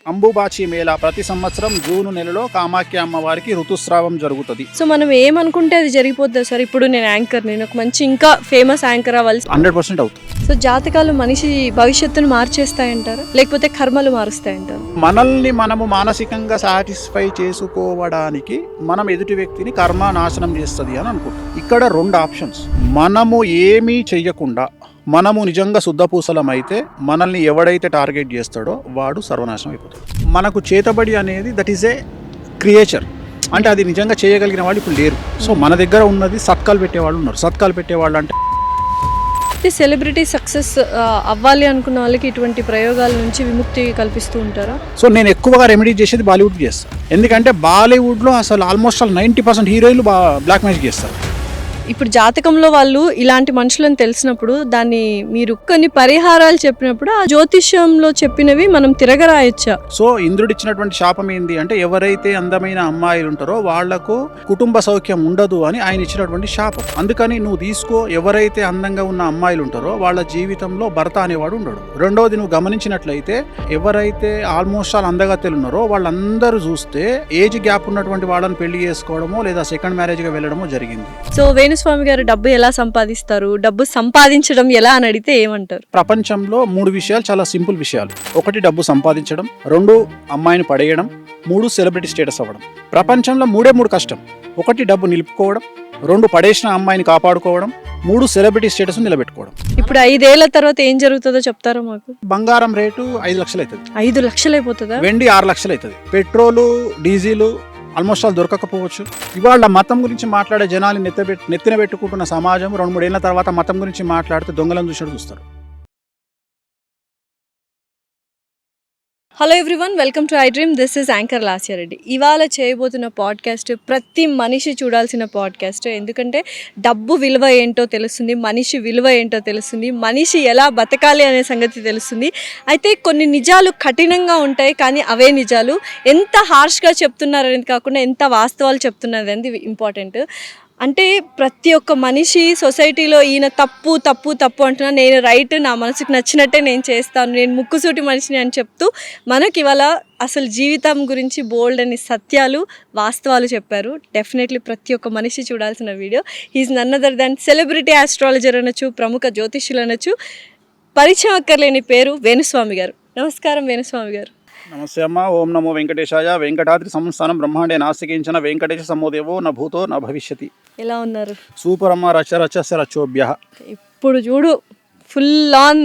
అంబుబాచి మేళా ప్రతి సంవత్సరం జూన్ నెలలో కామాఖ్య అమ్మవారికి ఋతుస్రావం జరుగుతుంది. సో మనం ఏమనుకుంటే అది జరిగిపోద్దా సార్? ఇప్పుడు నేను యాంకర్, నేను ఒక మంచి ఇంకా ఫేమస్ యాంకర్ అవ్వాలి, 100% అవుతుంది. సో జాతకాలు మనిషి భవిష్యత్తును మార్చేస్తాయంటారు, లేకపోతే కర్మలు మారుస్తాయంటారు? మనల్ని మనము మానసికంగా సాటిస్ఫై చేసుకోవడానికి మనం ఎదుటి వ్యక్తిని కర్మ నాశనం చేస్తుంది అని అనుకుంటాం. ఇక్కడ 2 ఆప్షన్స్. మనము ఏమీ చెయ్యకుండా మనము నిజంగా శుద్ధపూసలమైతే మనల్ని ఎవడైతే టార్గెట్ చేస్తాడో వాడు సర్వనాశనం అయిపోతాడు. మనకు చేతబడి అనేది దట్ ఈస్ ఏ క్రియేచర్, అంటే అది నిజంగా చేయగలిగిన వాళ్ళు ఇప్పుడు లేరు. సో మన దగ్గర ఉన్నది సత్కాలు పెట్టేవాళ్ళు ఉన్నారు. సత్కాలు పెట్టేవాళ్ళు అంటే సెలబ్రిటీ సక్సెస్ అవ్వాలి అనుకున్న వాళ్ళకి ఇటువంటి ప్రయోగాల నుంచి విముక్తి కల్పిస్తూ ఉంటారా? సో నేను ఎక్కువగా రెమెడీ చేసేది బాలీవుడ్కి చేస్తాను. ఎందుకంటే బాలీవుడ్లో అసలు ఆల్మోస్ట్ 90% హీరోయిన్లు బ్లాక్ మ్యాజిక్ చేస్తారు. ఇప్పుడు జాతకంలో వాళ్ళు ఇలాంటి మనుషులను తెలిసినప్పుడు దాన్ని మీరు కొన్ని పరిహారాలు చెప్పినప్పుడు ఆ జ్యోతిష్యంలో చెప్పినవి మనం తిరగరాయొచ్చా? సో ఇంద్రుడు ఇచ్చినటువంటి శాపం ఏంది అంటే ఎవరైతే అందమైన అమ్మాయిలు ఉంటారో వాళ్లకు కుటుంబ సౌఖ్యం ఉండదు అని ఆయన ఇచ్చినటువంటి శాపం. అందుకని నువ్వు తీసుకో, ఎవరైతే అందంగా ఉన్న అమ్మాయిలు ఉంటారో వాళ్ళ జీవితంలో భర్త అనేవాడు ఉండడు. రెండవది, నువ్వు గమనించినట్లయితే ఎవరైతే ఆల్మోస్ట్ ఆల్ అందగత్తెలు ఉన్నారో వాళ్ళందరూ చూస్తే ఏజ్ గ్యాప్ ఉన్నటువంటి వాళ్ళని పెళ్లి చేసుకోవడమో లేదా సెకండ్ మ్యారేజ్గా వెళ్ళడమో జరిగింది. సో వేణుస్వామి గారు డబ్బు ఎలా సంపాదిస్తారు, డబ్బు సంపాదించడం ఎలా అని అడిగితే ఏమంటారు? ప్రపంచంలో 3 విషయాలు చాలా సింపుల్ విషయాలు. 1 డబ్బు సంపాదించడం, 2 అమ్మాయిని పడేయడం, 3 సెలబ్రిటీ స్టేటస్ అవ్వడం. ప్రపంచంలో 3 కష్టం. 1 డబ్బు నిలుపుకోవడం, 2 పడేసిన అమ్మాయిని కాపాడుకోవడం, 3 సెలబ్రిటీ స్టేటస్ నిలబెట్టుకోవడం. ఇప్పుడు 5 ఏళ్ల తర్వాత ఏం జరుగుతుందో చెప్తారా మాకు? బంగారం రేటు 5 లక్షలు అవుతుంది. 5 లక్షలు అయిపోతుందా? వెండి 6 లక్షలు అవుతుంది. పెట్రోలు డీజిల్ ఆల్మోస్ట్ ఆల్ దొరకకపోవచ్చు. ఇవాళ మతం గురించి మాట్లాడే జనాలు నెత్తిన పెట్టుకుంటున్న సమాజం 2-3 ఏళ్ల తర్వాత మతం గురించి మాట్లాడితే దొంగలను చూస్తారు. Hello everyone, welcome to I dream. This is anchor Lasya Reddy. ఇవాళ చేయబోతున్న పాడ్కాస్ట్ ప్రతి మనిషి చూడాల్సిన పాడ్కాస్ట్. ఎందుకంటే డబ్బు విలువ ఏంటో తెలుస్తుంది, మనిషి విలువ ఏంటో తెలుస్తుంది, మనిషి ఎలా బతకాలి అనే సంగతి తెలుస్తుంది. అయితే కొన్ని నిజాలు కఠినంగా ఉంటాయి, కానీ అవే నిజాలు. ఎంత హార్ష్గా చెప్తున్నారనేది కాకుండా ఎంత వాస్తవాలు చెప్తున్నారు అనేది ఇంపార్టెంట్. అంటే ప్రతి ఒక్క మనిషి సొసైటీలో ఈయన తప్పు తప్పు తప్పు అంటున్నా, నేను రైట్, నా మనసుకు నచ్చినట్టే నేను చేస్తాను, నేను ముక్కుసూటి మనిషిని అని చెప్తూ మనకి ఇవాళ అసలు జీవితం గురించి బోల్డ్ అని సత్యాలు వాస్తవాలు చెప్పారు. డెఫినెట్లీ ప్రతి ఒక్క మనిషి చూడాల్సిన video. He's none other than celebrity astrologer అనొచ్చు, ప్రముఖ జ్యోతిష్యులు అనొచ్చు. పరిచయం అక్కర్లేని పేరు వేణుస్వామి గారు. నమస్కారం వేణుస్వామి గారు. నమస్తే అమ్మ. ఓం నమో వెంకటేశాయ. వెంకటాద్రి సంస్థానం బ్రహ్మాండే నాస్తికించిన వెంకటేశ సమోదేవో నా భూతో నా భవిష్యతి. ఎలా ఉన్నారు? సూపర్ అమ్మ. రచరచస్య రచోభ్య. ఇప్పుడు చూడు, full on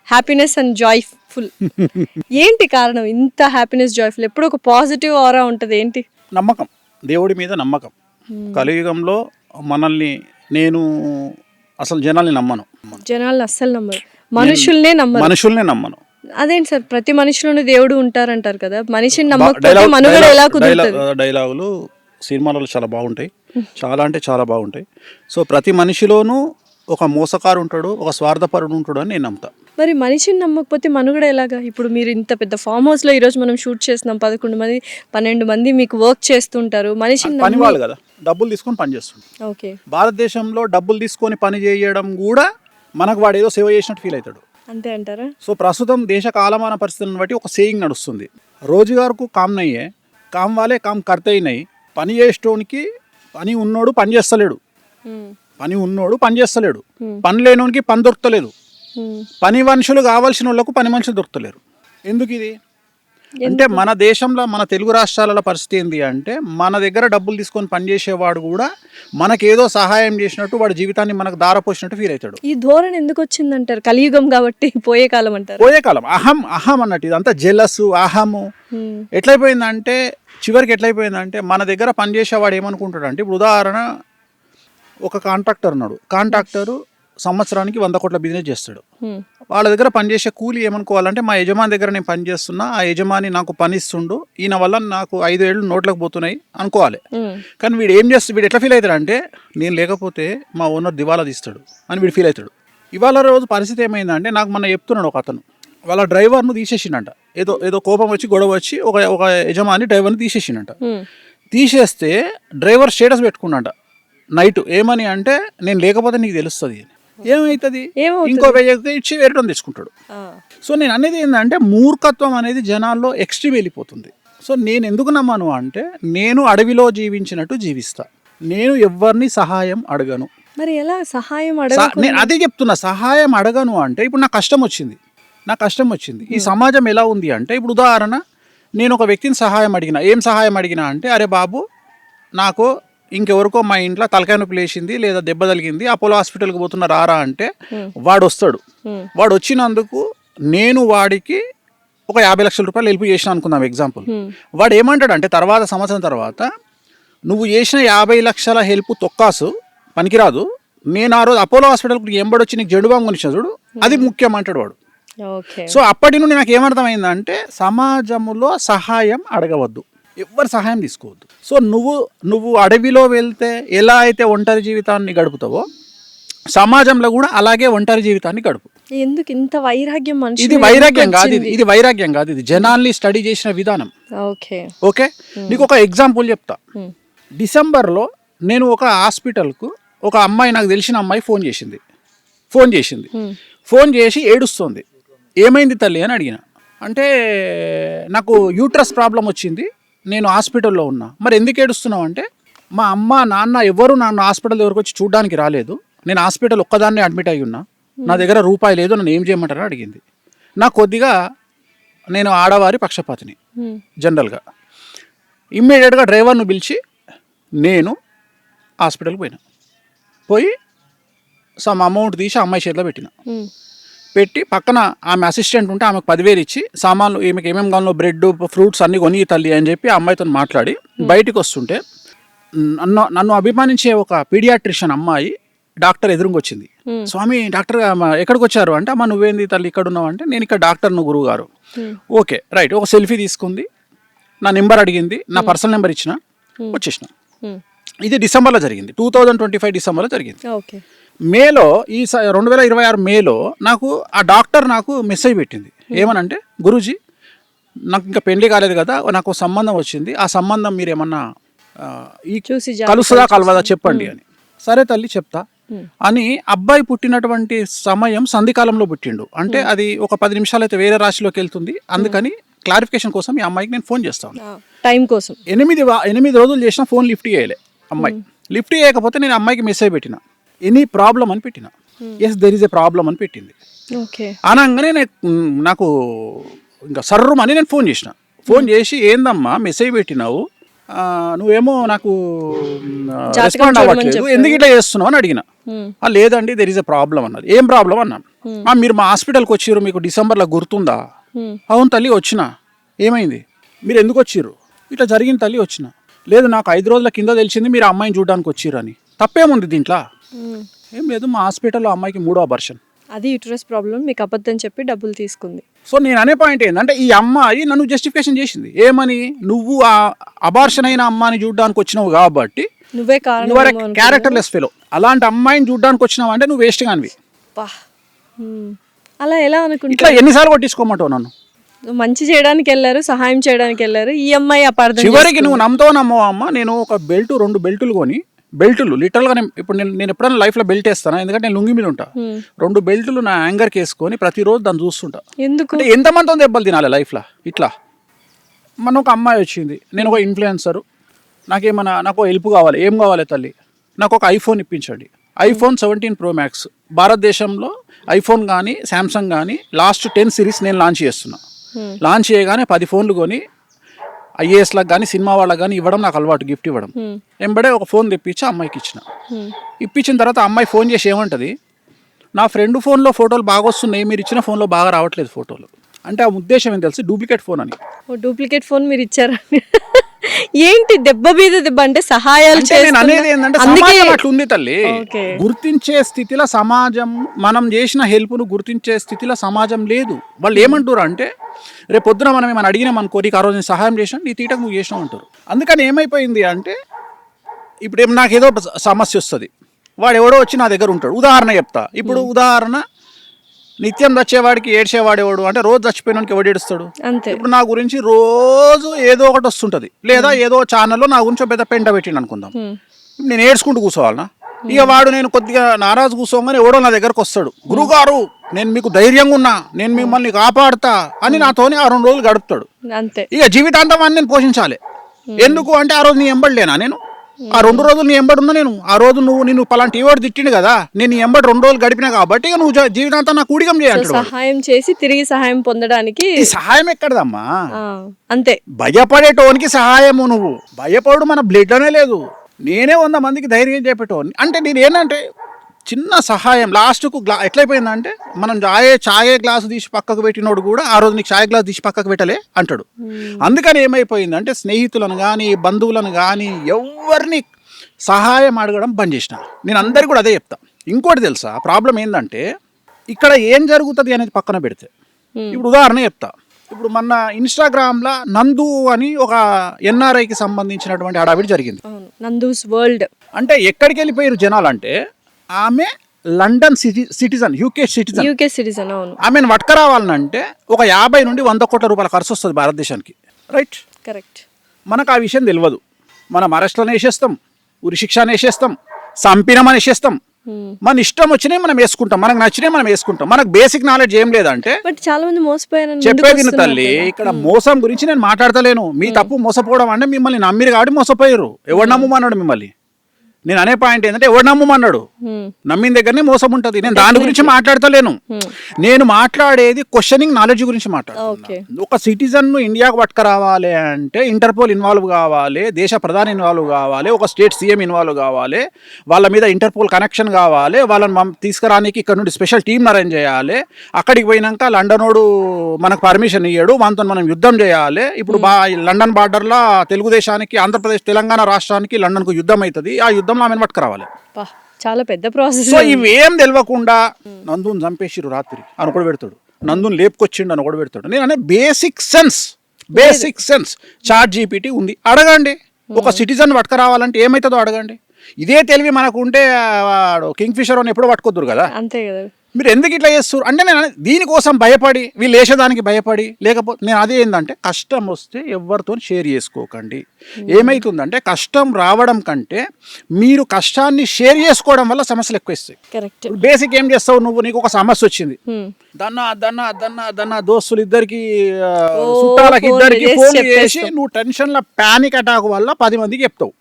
happiness and joyful. ఏంటి కారణం ఇంత హ్యాపీనెస్, జాయ్ఫుల్? ఎప్పుడు ఒక పాజిటివ్ ఆరా ఉంటుంది. ఏంటి? నమ్మకం, దేవుడి మీద నమ్మకం. కలియుగంలో మనల్ని నేను అసలు జనాల్ని నమ్మను. జనాల్ని అస్సలు నమ్మరు, మనుషుల్నే నమ్మను. అదేంటి సార్, ప్రతి మనిషిలోనూ దేవుడు ఉంటారంటారు కదా, మనిషిని నమ్మకపోతే మనుగడ ఎలా కుదురుతుంది? డైలాగులు సినిమాలలో చాలా బాగుంటాయి, చాలా అంటే చాలా బాగుంటాయి. సో ప్రతి మనిషిలోనూ ఒక మోసకారు ఉంటాడు, ఒక స్వార్థపరుడు ఉంటాడు అని నేను నమ్ముతా. మరి మనిషిని నమ్మకపోతే మనుగడ ఎలాగా? ఇప్పుడు మీరు ఇంత పెద్ద ఫామ్ హౌస్లో ఈరోజు మనం షూట్ చేస్తున్నాం, 11 మంది 12 మంది మీకు వర్క్ చేస్తుంటారు. మనిషిని పని వాళ్ళు కదా, డబ్బులు తీసుకొని పని చేస్తుంటారు. ఓకే, భారతదేశంలో డబ్బులు తీసుకొని పని చేయడం కూడా మనకు వాడు ఏదో సేవ చేసినట్టు ఫీల్ అవుతాడు. అంతే అంటారా? సో ప్రస్తుతం దేశ కాలమాన పరిస్థితులను బట్టి ఒక సేయింగ్ నడుస్తుంది, రోజుగారుకు కామ్ నయ్యే, కామ్ వాలే కామ్ కర్తే నయ్యి. పని చేసేటోనికి పని ఉన్నోడు పని చేస్తలేడు, పని ఉన్నోడు పని చేస్తలేడు, పని లేనోనికి పని దొరకలేదు, పని మనుషులు కావాల్సిన వాళ్ళకు పని మనుషులు దొరకలేరు. ఎందుకు ఇది అంటే మన దేశంలో, మన తెలుగు రాష్ట్రాలలో పరిస్థితి ఏంటి అంటే మన దగ్గర డబ్బులు తీసుకొని పనిచేసేవాడు కూడా మనకేదో సహాయం చేసినట్టు వాడి జీవితాన్ని మనకు దారపోసినట్టు ఫీల్ అవుతాడు. ఈ ధోరణి ఎందుకు వచ్చిందంటారు? కలియుగం కాబట్టి పోయే కాలం అంటారు. పోయే కాలం, అహం అన్నట్టు ఇదంతా జెలస్, అహము ఎట్లయిపోయిందంటే చివరికి ఎట్లయిపోయిందంటే మన దగ్గర పనిచేసేవాడు ఏమనుకుంటాడు అంటే, ఇప్పుడు ఉదాహరణ ఒక కాంట్రాక్టర్ ఉన్నాడు. కాంట్రాక్టరు సంవత్సరానికి 100 కోట్ల బిజినెస్ చేస్తాడు. వాళ్ళ దగ్గర పనిచేసే కూలి ఏమనుకోవాలంటే, మా యజమాని దగ్గర నేను పని చేస్తున్నా, ఆ యజమాని నాకు పని ఇస్తుండు, ఈయన వల్ల నాకు 5 ఏళ్ళు నోట్లకు పోతున్నాయి అనుకోవాలి. కానీ వీడు ఏం చేస్తాడు, వీడు ఎట్లా ఫీల్ అవుతాడు అంటే, నేను లేకపోతే మా ఓనర్ దివాలా తీస్తాడు అని వీడు ఫీల్ అవుతాడు. ఇవాళ రోజు పరిస్థితి ఏమైందంటే, నాకు మొన్న చెప్తున్నాడు ఒక అతను, వాళ్ళ డ్రైవర్ను తీసేసిండంట. ఏదో కోపం వచ్చి గొడవ వచ్చి ఒక యజమాని డ్రైవర్ని తీసేసిండంట. తీసేస్తే డ్రైవర్ స్టేటస్ పెట్టుకున్నాంట నైట్, ఏమని అంటే, నేను లేకపోతే నీకు తెలుస్తుంది. ఏమవుతుంది? ఏమవుతుంది? ఇంకో 1000 ఇచ్చి వేరే తెచ్చుకుంటాడు. సో నేను అనేది ఏంటంటే మూర్ఖత్వం అనేది జనాల్లో ఎక్స్ట్రీమ్ వెళ్ళిపోతుంది. సో నేను ఎందుకు నమ్మను అంటే నేను అడవిలో జీవించినట్టు జీవిస్తా. నేను ఎవరిని సహాయం అడగను. మరి ఎలా సహాయం నేను అదే చెప్తున్నా, సహాయం అడగను అంటే ఇప్పుడు నాకు కష్టం వచ్చింది. ఈ సమాజం ఎలా ఉంది అంటే ఇప్పుడు ఉదాహరణ నేను ఒక వ్యక్తిని సహాయం అడిగినా, ఏం సహాయం అడిగినా అంటే అరే బాబు నాకు ఇంకెవరికో మా ఇంట్లో తలకాయ నొప్పి లేచింది లేదా దెబ్బ తగిలింది, అపోలో హాస్పిటల్కి పోతున్నా రారా అంటే వాడు వస్తాడు. వాడు వచ్చినందుకు నేను వాడికి ఒక 50 లక్షల రూపాయలు హెల్ప్ చేసిన అనుకుందాం ఎగ్జాంపుల్. వాడు ఏమంటాడు అంటే తర్వాత సంవత్సరం తర్వాత నువ్వు చేసిన 50 లక్షల హెల్ప్ తొక్కాసు పనికిరాదు, నేను ఆ రోజు అపోలో హాస్పిటల్కి ఎంబడొచ్చి నీకు జెండు బాంబు కొనిచ్చిన చూడు అది ముఖ్యం అంటాడు వాడు. సో అప్పటి నుండి నాకు ఏమర్థమైందంటే సమాజంలో సహాయం అడగవద్దు, ఎవ్వరు సహాయం తీసుకోవద్దు. సో నువ్వు అడవిలో వెళ్తే ఎలా అయితే ఒంటరి జీవితాన్ని గడుపుతావో సమాజంలో కూడా అలాగే ఒంటరి జీవితాన్ని గడుపు. ఎందుకు ఇంత వైరాగ్యం? ఇది వైరాగ్యం కాదు, ఇది జనాల్ని స్టడీ చేసిన విధానం. ఓకే నీకు ఒక ఎగ్జాంపుల్ చెప్తా. డిసెంబర్లో నేను ఒక హాస్పిటల్కు ఒక అమ్మాయి, నాకు తెలిసిన అమ్మాయి ఫోన్ చేసి ఏడుస్తుంది. ఏమైంది తల్లి అని అడిగిన. అంటే నాకు యూట్రస్ ప్రాబ్లం వచ్చింది, నేను హాస్పిటల్లో ఉన్నా. మరి ఎందుకు ఏడుస్తున్నావు అంటే మా అమ్మ నాన్న ఎవరు నన్ను హాస్పిటల్ దగ్గరకు వచ్చి చూడడానికి రాలేదు, నేను హాస్పిటల్ ఒక్కదాన్నే అడ్మిట్ అయ్యి ఉన్నా, నా దగ్గర రూపాయి లేదు, నన్ను ఏం చేయమంటారని అడిగింది. నాకు కొద్దిగా నేను ఆడవారి పక్షపాతిని జనరల్గా. ఇమ్మీడియట్గా డ్రైవర్ను పిలిచి నేను హాస్పిటల్కి పోయి సమ్ అమౌంట్ తీసి అమ్మాయి చేతిలో పెట్టి పక్కన ఆమె అసిస్టెంట్ ఉంటే ఆమెకు 10,000 ఇచ్చి సామాన్లు ఈమెకి ఏమేమి కావాలో బ్రెడ్ ఫ్రూట్స్ అన్నీ కొని తల్లి అని చెప్పి ఆ అమ్మాయితో మాట్లాడి బయటికి వస్తుంటే నన్ను అభిమానించే ఒక పీడియాట్రిషియన్ అమ్మాయి డాక్టర్ ఎదురుగా వచ్చింది. స్వామి డాక్టర్ ఎక్కడికి వచ్చారు అంటే అమ్మ నువ్వేంది తల్లి ఇక్కడ ఉన్నావు అంటే నేను ఇక్కడ డాక్టర్ నువ్వు గురువు గారు. Okay right. ఒక సెల్ఫీ తీసుకుంది, నా నెంబర్ అడిగింది, నా పర్సనల్ నెంబర్ ఇచ్చిన, వచ్చేసిన. ఇది డిసెంబర్లో జరిగింది, 2025 డిసెంబర్లో జరిగింది. మేలో ఈ 2026 మేలో నాకు ఆ డాక్టర్ నాకు మెసేజ్ పెట్టింది. ఏమనంటే గురూజీ నాకు ఇంకా పెళ్లి కాలేదు కదా, నాకు సంబంధం వచ్చింది, ఆ సంబంధం మీరు ఏమన్నా కలుస్తుందా కలవదా చెప్పండి అని. సరే తల్లి చెప్తా అని. అబ్బాయి పుట్టినటువంటి సమయం సంధికాలంలో పుట్టిండు అంటే అది ఒక 10 నిమిషాలు అయితే వేరే రాశిలోకి వెళ్తుంది. అందుకని క్లారిఫికేషన్ కోసం ఈ అమ్మాయికి నేను ఫోన్ చేస్తాను టైం కోసం. 8 రోజులు చేసిన ఫోన్ లిఫ్ట్ చేయలే అమ్మాయి. లిఫ్ట్ చేయకపోతే నేను అమ్మాయికి మెసేజ్ పెట్టిన, ఎనీ ప్రాబ్లం అని పెట్టిన. Yes there is a problem అని పెట్టింది. అనగానే నాకు ఇంకా సర్రమని నేను ఫోన్ చేసి ఏందమ్మా మెసేజ్ పెట్టినావు, నువ్వేమో నాకు రెస్పాండ్ అవ్వట్లేదు, ఎందుకు ఇట్లా చేస్తున్నావు అని అడిగిన. లేదండి దెర్ ఈజ్ ఎ ప్రాబ్లం అన్నది. ఏం ప్రాబ్లం అన్నాను. మీరు మా హాస్పిటల్కి వచ్చిర్రు, మీకు డిసెంబర్లో గుర్తుందా? అవును తల్లి వచ్చిన. ఏమైంది? మీరు ఎందుకు వచ్చిర్రు? ఇట్లా జరిగింది తల్లి వచ్చిన. లేదు నాకు 5 రోజుల కింద తెలిసింది మీరు అమ్మాయిని చూడడానికి వచ్చిర్రు అని. తప్పేముంది దీంట్లో? ఏం లేదు, మా హాస్పిటల్లో అమ్మాయికి 3వ అబార్షన్, అది యూట్రస్ ప్రాబ్లం, మీకు అబద్ధం చెప్పి డబ్బులు తీసుకుంది. సో నేను అనే పాయింట్ ఏంటంటే ఈ అమ్మాయి నన్ను జస్టిఫికేషన్ చేసింది. ఏమని? నువ్వు ఆ అబార్షన్ అయిన అమ్మాయిని చూడడానికి వచ్చినావు కాబట్టి నువ్వే క్యారెక్టర్లెస్ ఫెలో, అలాంటి అమ్మాయిని చూడడానికి వచ్చినావు అంటే నువ్వు వేస్ట్ కానివి. అలా ఎలా అనుకుంటా? ఇట్లా ఎన్నిసార్లు కొట్టించుకోమంటావు నన్ను? మంచి చేయడానికి వెళ్ళారు, సహాయం చేయడానికి వెళ్ళారు, ఈ అమ్మాయి అపార్థం. చివరికి నువ్వు నమ్మవా అమ్మ, నేను ఒక 2 బెల్టులు కొని, బెల్టులు లిటరల్గా ఇప్పుడు నేను ఎప్పుడైనా లైఫ్లో బెల్ట్ వేస్తాను, ఎందుకంటే నేను లుంగి మీద ఉంటా. 2 బెల్టులు నా యాంగర్కి వేసుకొని ప్రతిరోజు దాన్ని చూస్తుంటా. ఎందుకు? అంటే ఎంతమందితో దెబ్బలు తినాలి లైఫ్లో ఇట్లా. మన ఒక అమ్మాయి వచ్చింది, నేను ఒక ఇన్ఫ్లుయెన్సరు, నాకు హెల్ప్ కావాలి. ఏం కావాలి తల్లి? నాకు ఒక ఐఫోన్ ఇప్పించండి. iPhone 17 Pro Max భారతదేశంలో ఐఫోన్ కానీ శాంసంగ్ కానీ లాస్ట్ 10 సిరీస్ నేను లాంచ్ చేస్తున్నా. లాంచ్ చేయగానే 10 ఫోన్లు కొని IAS-లకు కానీ సినిమా వాళ్ళకి కానీ ఇవ్వడం నాకు అలవాటు, గిఫ్ట్ ఇవ్వడం. వెంబడే ఒక ఫోన్ తెప్పించి అమ్మాయికి ఇప్పించిన తర్వాత అమ్మాయి ఫోన్ చేసి ఏమంటది, నా ఫ్రెండ్ ఫోన్లో ఫోటోలు బాగా వస్తున్నాయి, మీరు ఇచ్చిన ఫోన్లో బాగా రావట్లేదు ఫోటోలు. అంటే ఆ ఉద్దేశం ఏం తెలిసి డూప్లికేట్ ఫోన్ అని. డూప్లికేట్ ఫోన్ మీరు ఇచ్చారా? ఏంటి దెబ్బ మీద దెబ్బ అంటే సహాయాలు నేను అనేది ఏంటంటే సమాజం అట్లుంది తల్లి. గుర్తించే స్థితిలో సమాజం, మనం చేసిన హెల్ప్ను గుర్తించే స్థితిలో సమాజం లేదు. వాళ్ళు ఏమంటారు అంటే రేపు పొద్దున మనం ఏమైనా అడిగినాం అనుకో, నీకు ఆ రోజు నేను సహాయం చేసినా నీ తీటకు నువ్వు చేసినావు అంటారు. అందుకని ఏమైపోయింది అంటే ఇప్పుడు నాకు ఏదో సమస్య వస్తుంది, వాడు ఎవడో వచ్చి నా దగ్గర ఉంటాడు. ఉదాహరణ చెప్తా. ఇప్పుడు ఉదాహరణ నిత్యం చచ్చేవాడికి ఏడ్చేవాడేవాడు అంటే రోజు చచ్చిపోయినానికి ఎవడు ఏడుస్తాడు? ఇప్పుడు నా గురించి రోజు ఏదో ఒకటి వస్తుంటది, లేదా ఏదో ఛానల్లో నా గురించి పెద్ద పెంట పెట్టిండు అనుకుందాం, నేను ఏడ్చుకుంటూ కూర్చోవాలనా? ఇక వాడు నేను కొద్దిగా నారాజు కూర్చోగానే ఎవడో నా దగ్గరకు వస్తాడు, గురుగారు నేను మీకు ధైర్యంగా ఉన్నా, నేను మిమ్మల్ని కాపాడుతా అని నాతోనే ఆ 2 రోజులు గడుపుతాడు. అంతే. ఇక జీవితాంతం అని నేను పోషించాలి. ఎందుకు అంటే ఆ రోజు నీ ఎంబడలేనా నేను, ఆ 2 రోజులు నీ ఎంబడున్నా నేను, ఆ రోజు నిన్ను పలాంటి ఈవాడు తిట్టిండు కదా, నేను నీ ఎంబడి 2 రోజులు గడిపినా కాబట్టి ఇక నువ్వు జీవితాంతం నాకు కూడికం చేయాలి. సహాయం చేసి తిరిగి సహాయం పొందడానికి ఈ సహాయం ఎక్కడదమ్మా, అంతే. భయపడేటోనికి సహాయము, నువ్వు భయపడు మన బ్లడ్ అనే లేదు. నేనే 100 మందికి ధైర్యం చెప్పేటోని. అంటే నేను ఏంటంటే చిన్న సహాయం లాస్ట్కు ఎట్లయిపోయిందంటే మనం చాయే గ్లాసు తీసి పక్కకు పెట్టినోడు కూడా ఆ రోజు నీకు చాయ్ గ్లాస్ తీసి పక్కకు పెట్టలే అంటాడు. అందుకని ఏమైపోయిందంటే స్నేహితులను కానీ బంధువులను కానీ ఎవరిని సహాయం అడగడం బంద్ చేసిన. నేను అందరికి కూడా అదే చెప్తా. ఇంకోటి తెలుసా ప్రాబ్లం ఏంటంటే ఇక్కడ ఏం జరుగుతుంది అనేది పక్కన పెడితే, ఇప్పుడు ఉదాహరణ చెప్తా. ఇప్పుడు మన ఇన్స్టాగ్రామ్లో నందు అని ఒక ఎన్ఆర్ఐకి సంబంధించినటువంటి హడావిడి జరిగింది. నందూస్ వరల్డ్ అంటే ఎక్కడికి వెళ్ళిపోయారు జనాలు అంటే, ఆమె లండన్ సిటిజన్, యూకే సిటిజన్. అవును. ఆమెను పట్టుకురావాలంటే ఒక 50 నుండి 100 కోట్ల రూపాయల ఖర్చు వస్తుంది భారతదేశానికి. Right, correct. మనకు ఆ విషయం తెలియదు. మనం అరెస్ట్లను వేసేస్తాం, ఉరి శిక్షను వేసేస్తాం, సంపినమని వేసేస్తాం, మన ఇష్టం వచ్చినాయి మనం వేసుకుంటాం, మనకు నచ్చినాయి మనం వేసుకుంటాం. మనకు బేసిక్ నాలెడ్జ్ ఏం లేదంటే బట్ చాలా మంది మోసపోయారు. చెప్పేది తల్లి, ఇక్కడ మోసం గురించి నేను మాట్లాడతలేను. మీ తప్పు మోసపోవడం అంటే మిమ్మల్ని నమ్మిరు కాబట్టి మోసపోయారు. ఎవడు నమ్మమన్నాడు మిమ్మల్ని? నేను అనే పాయింట్ ఏంటంటే ఎవడు నమ్మమన్నాడు? నమ్మిన దగ్గరనే మోసం ఉంటుంది. నేను దాని గురించి మాట్లాడతలేను. నేను మాట్లాడేది క్వశ్చనింగ్ నాలెడ్జ్ గురించి మాట్లాడుతున్నాను. ఒక సిటిజన్ ను ఇండియాకు పట్టుకురావాలి అంటే ఇంటర్పోల్ ఇన్వాల్వ్ కావాలి, దేశ ప్రధాని ఇన్వాల్వ్ కావాలి, ఒక స్టేట్ సీఎం ఇన్వాల్వ్ కావాలి, వాళ్ళ మీద ఇంటర్పోల్ కనెక్షన్ కావాలి, వాళ్ళని తీసుకురానికి ఇక్కడ నుండి స్పెషల్ టీమ్ అరేంజ్ చేయాలి. అక్కడికి పోయినాక లండనోడు మనకు పర్మిషన్ ఇయ్యాడు, మనతో మనం యుద్ధం చేయాలి. ఇప్పుడు లండన్ బార్డర్లో తెలుగుదేశానికి, ఆంధ్రప్రదేశ్ తెలంగాణ రాష్ట్రానికి లండన్కు యుద్ధం అవుతుంది. ఆ యుద్ధంలో ఆమెను పట్టుకురావాలి. చాలా పెద్ద ప్రాసెస్. సో ఇవేం తెలియకుండా నందుని చంపేసిరు రాత్రి అని ఒకటి పెడతాడు, నందుని లేపుకొచ్చిండు అని ఒకటి పెడతాడు. నేను అనే బేసిక్ సెన్స్ చాట్ జీపీటీ ఉంది, అడగండి. ఒక సిటిజన్ పట్టుకురావాలంటే ఏమవుతుందో అడగండి. ఇదే తెలివి మనకు ఉంటే కింగ్ ఫిషర్ అని ఎప్పుడు పట్టుకోద్దురు కదా. అంతే కదా. మీరు ఎందుకు ఇట్లా చేస్తారు అంటే నేను దీనికోసం భయపడి, వీళ్ళు వేసేదానికి భయపడి, లేకపోతే నేను అదే ఏంటంటే కష్టం వస్తే ఎవరితో షేర్ చేసుకోకండి. ఏమవుతుందంటే కష్టం రావడం కంటే మీరు కష్టాన్ని షేర్ చేసుకోవడం వల్ల సమస్యలు ఎక్కువ వస్తాయి. బేసిక్ ఏం చేస్తావు నువ్వు, నీకు ఒక సమస్య వచ్చింది, దన్నా దోస్తులు ఇద్దరికి చుట్టాలకి ఇద్దరికి ఫోన్ చేసి నువ్వు టెన్షన్ లో పానిక్ అటాక్ వల్ల 10 మందికి చెప్తావు.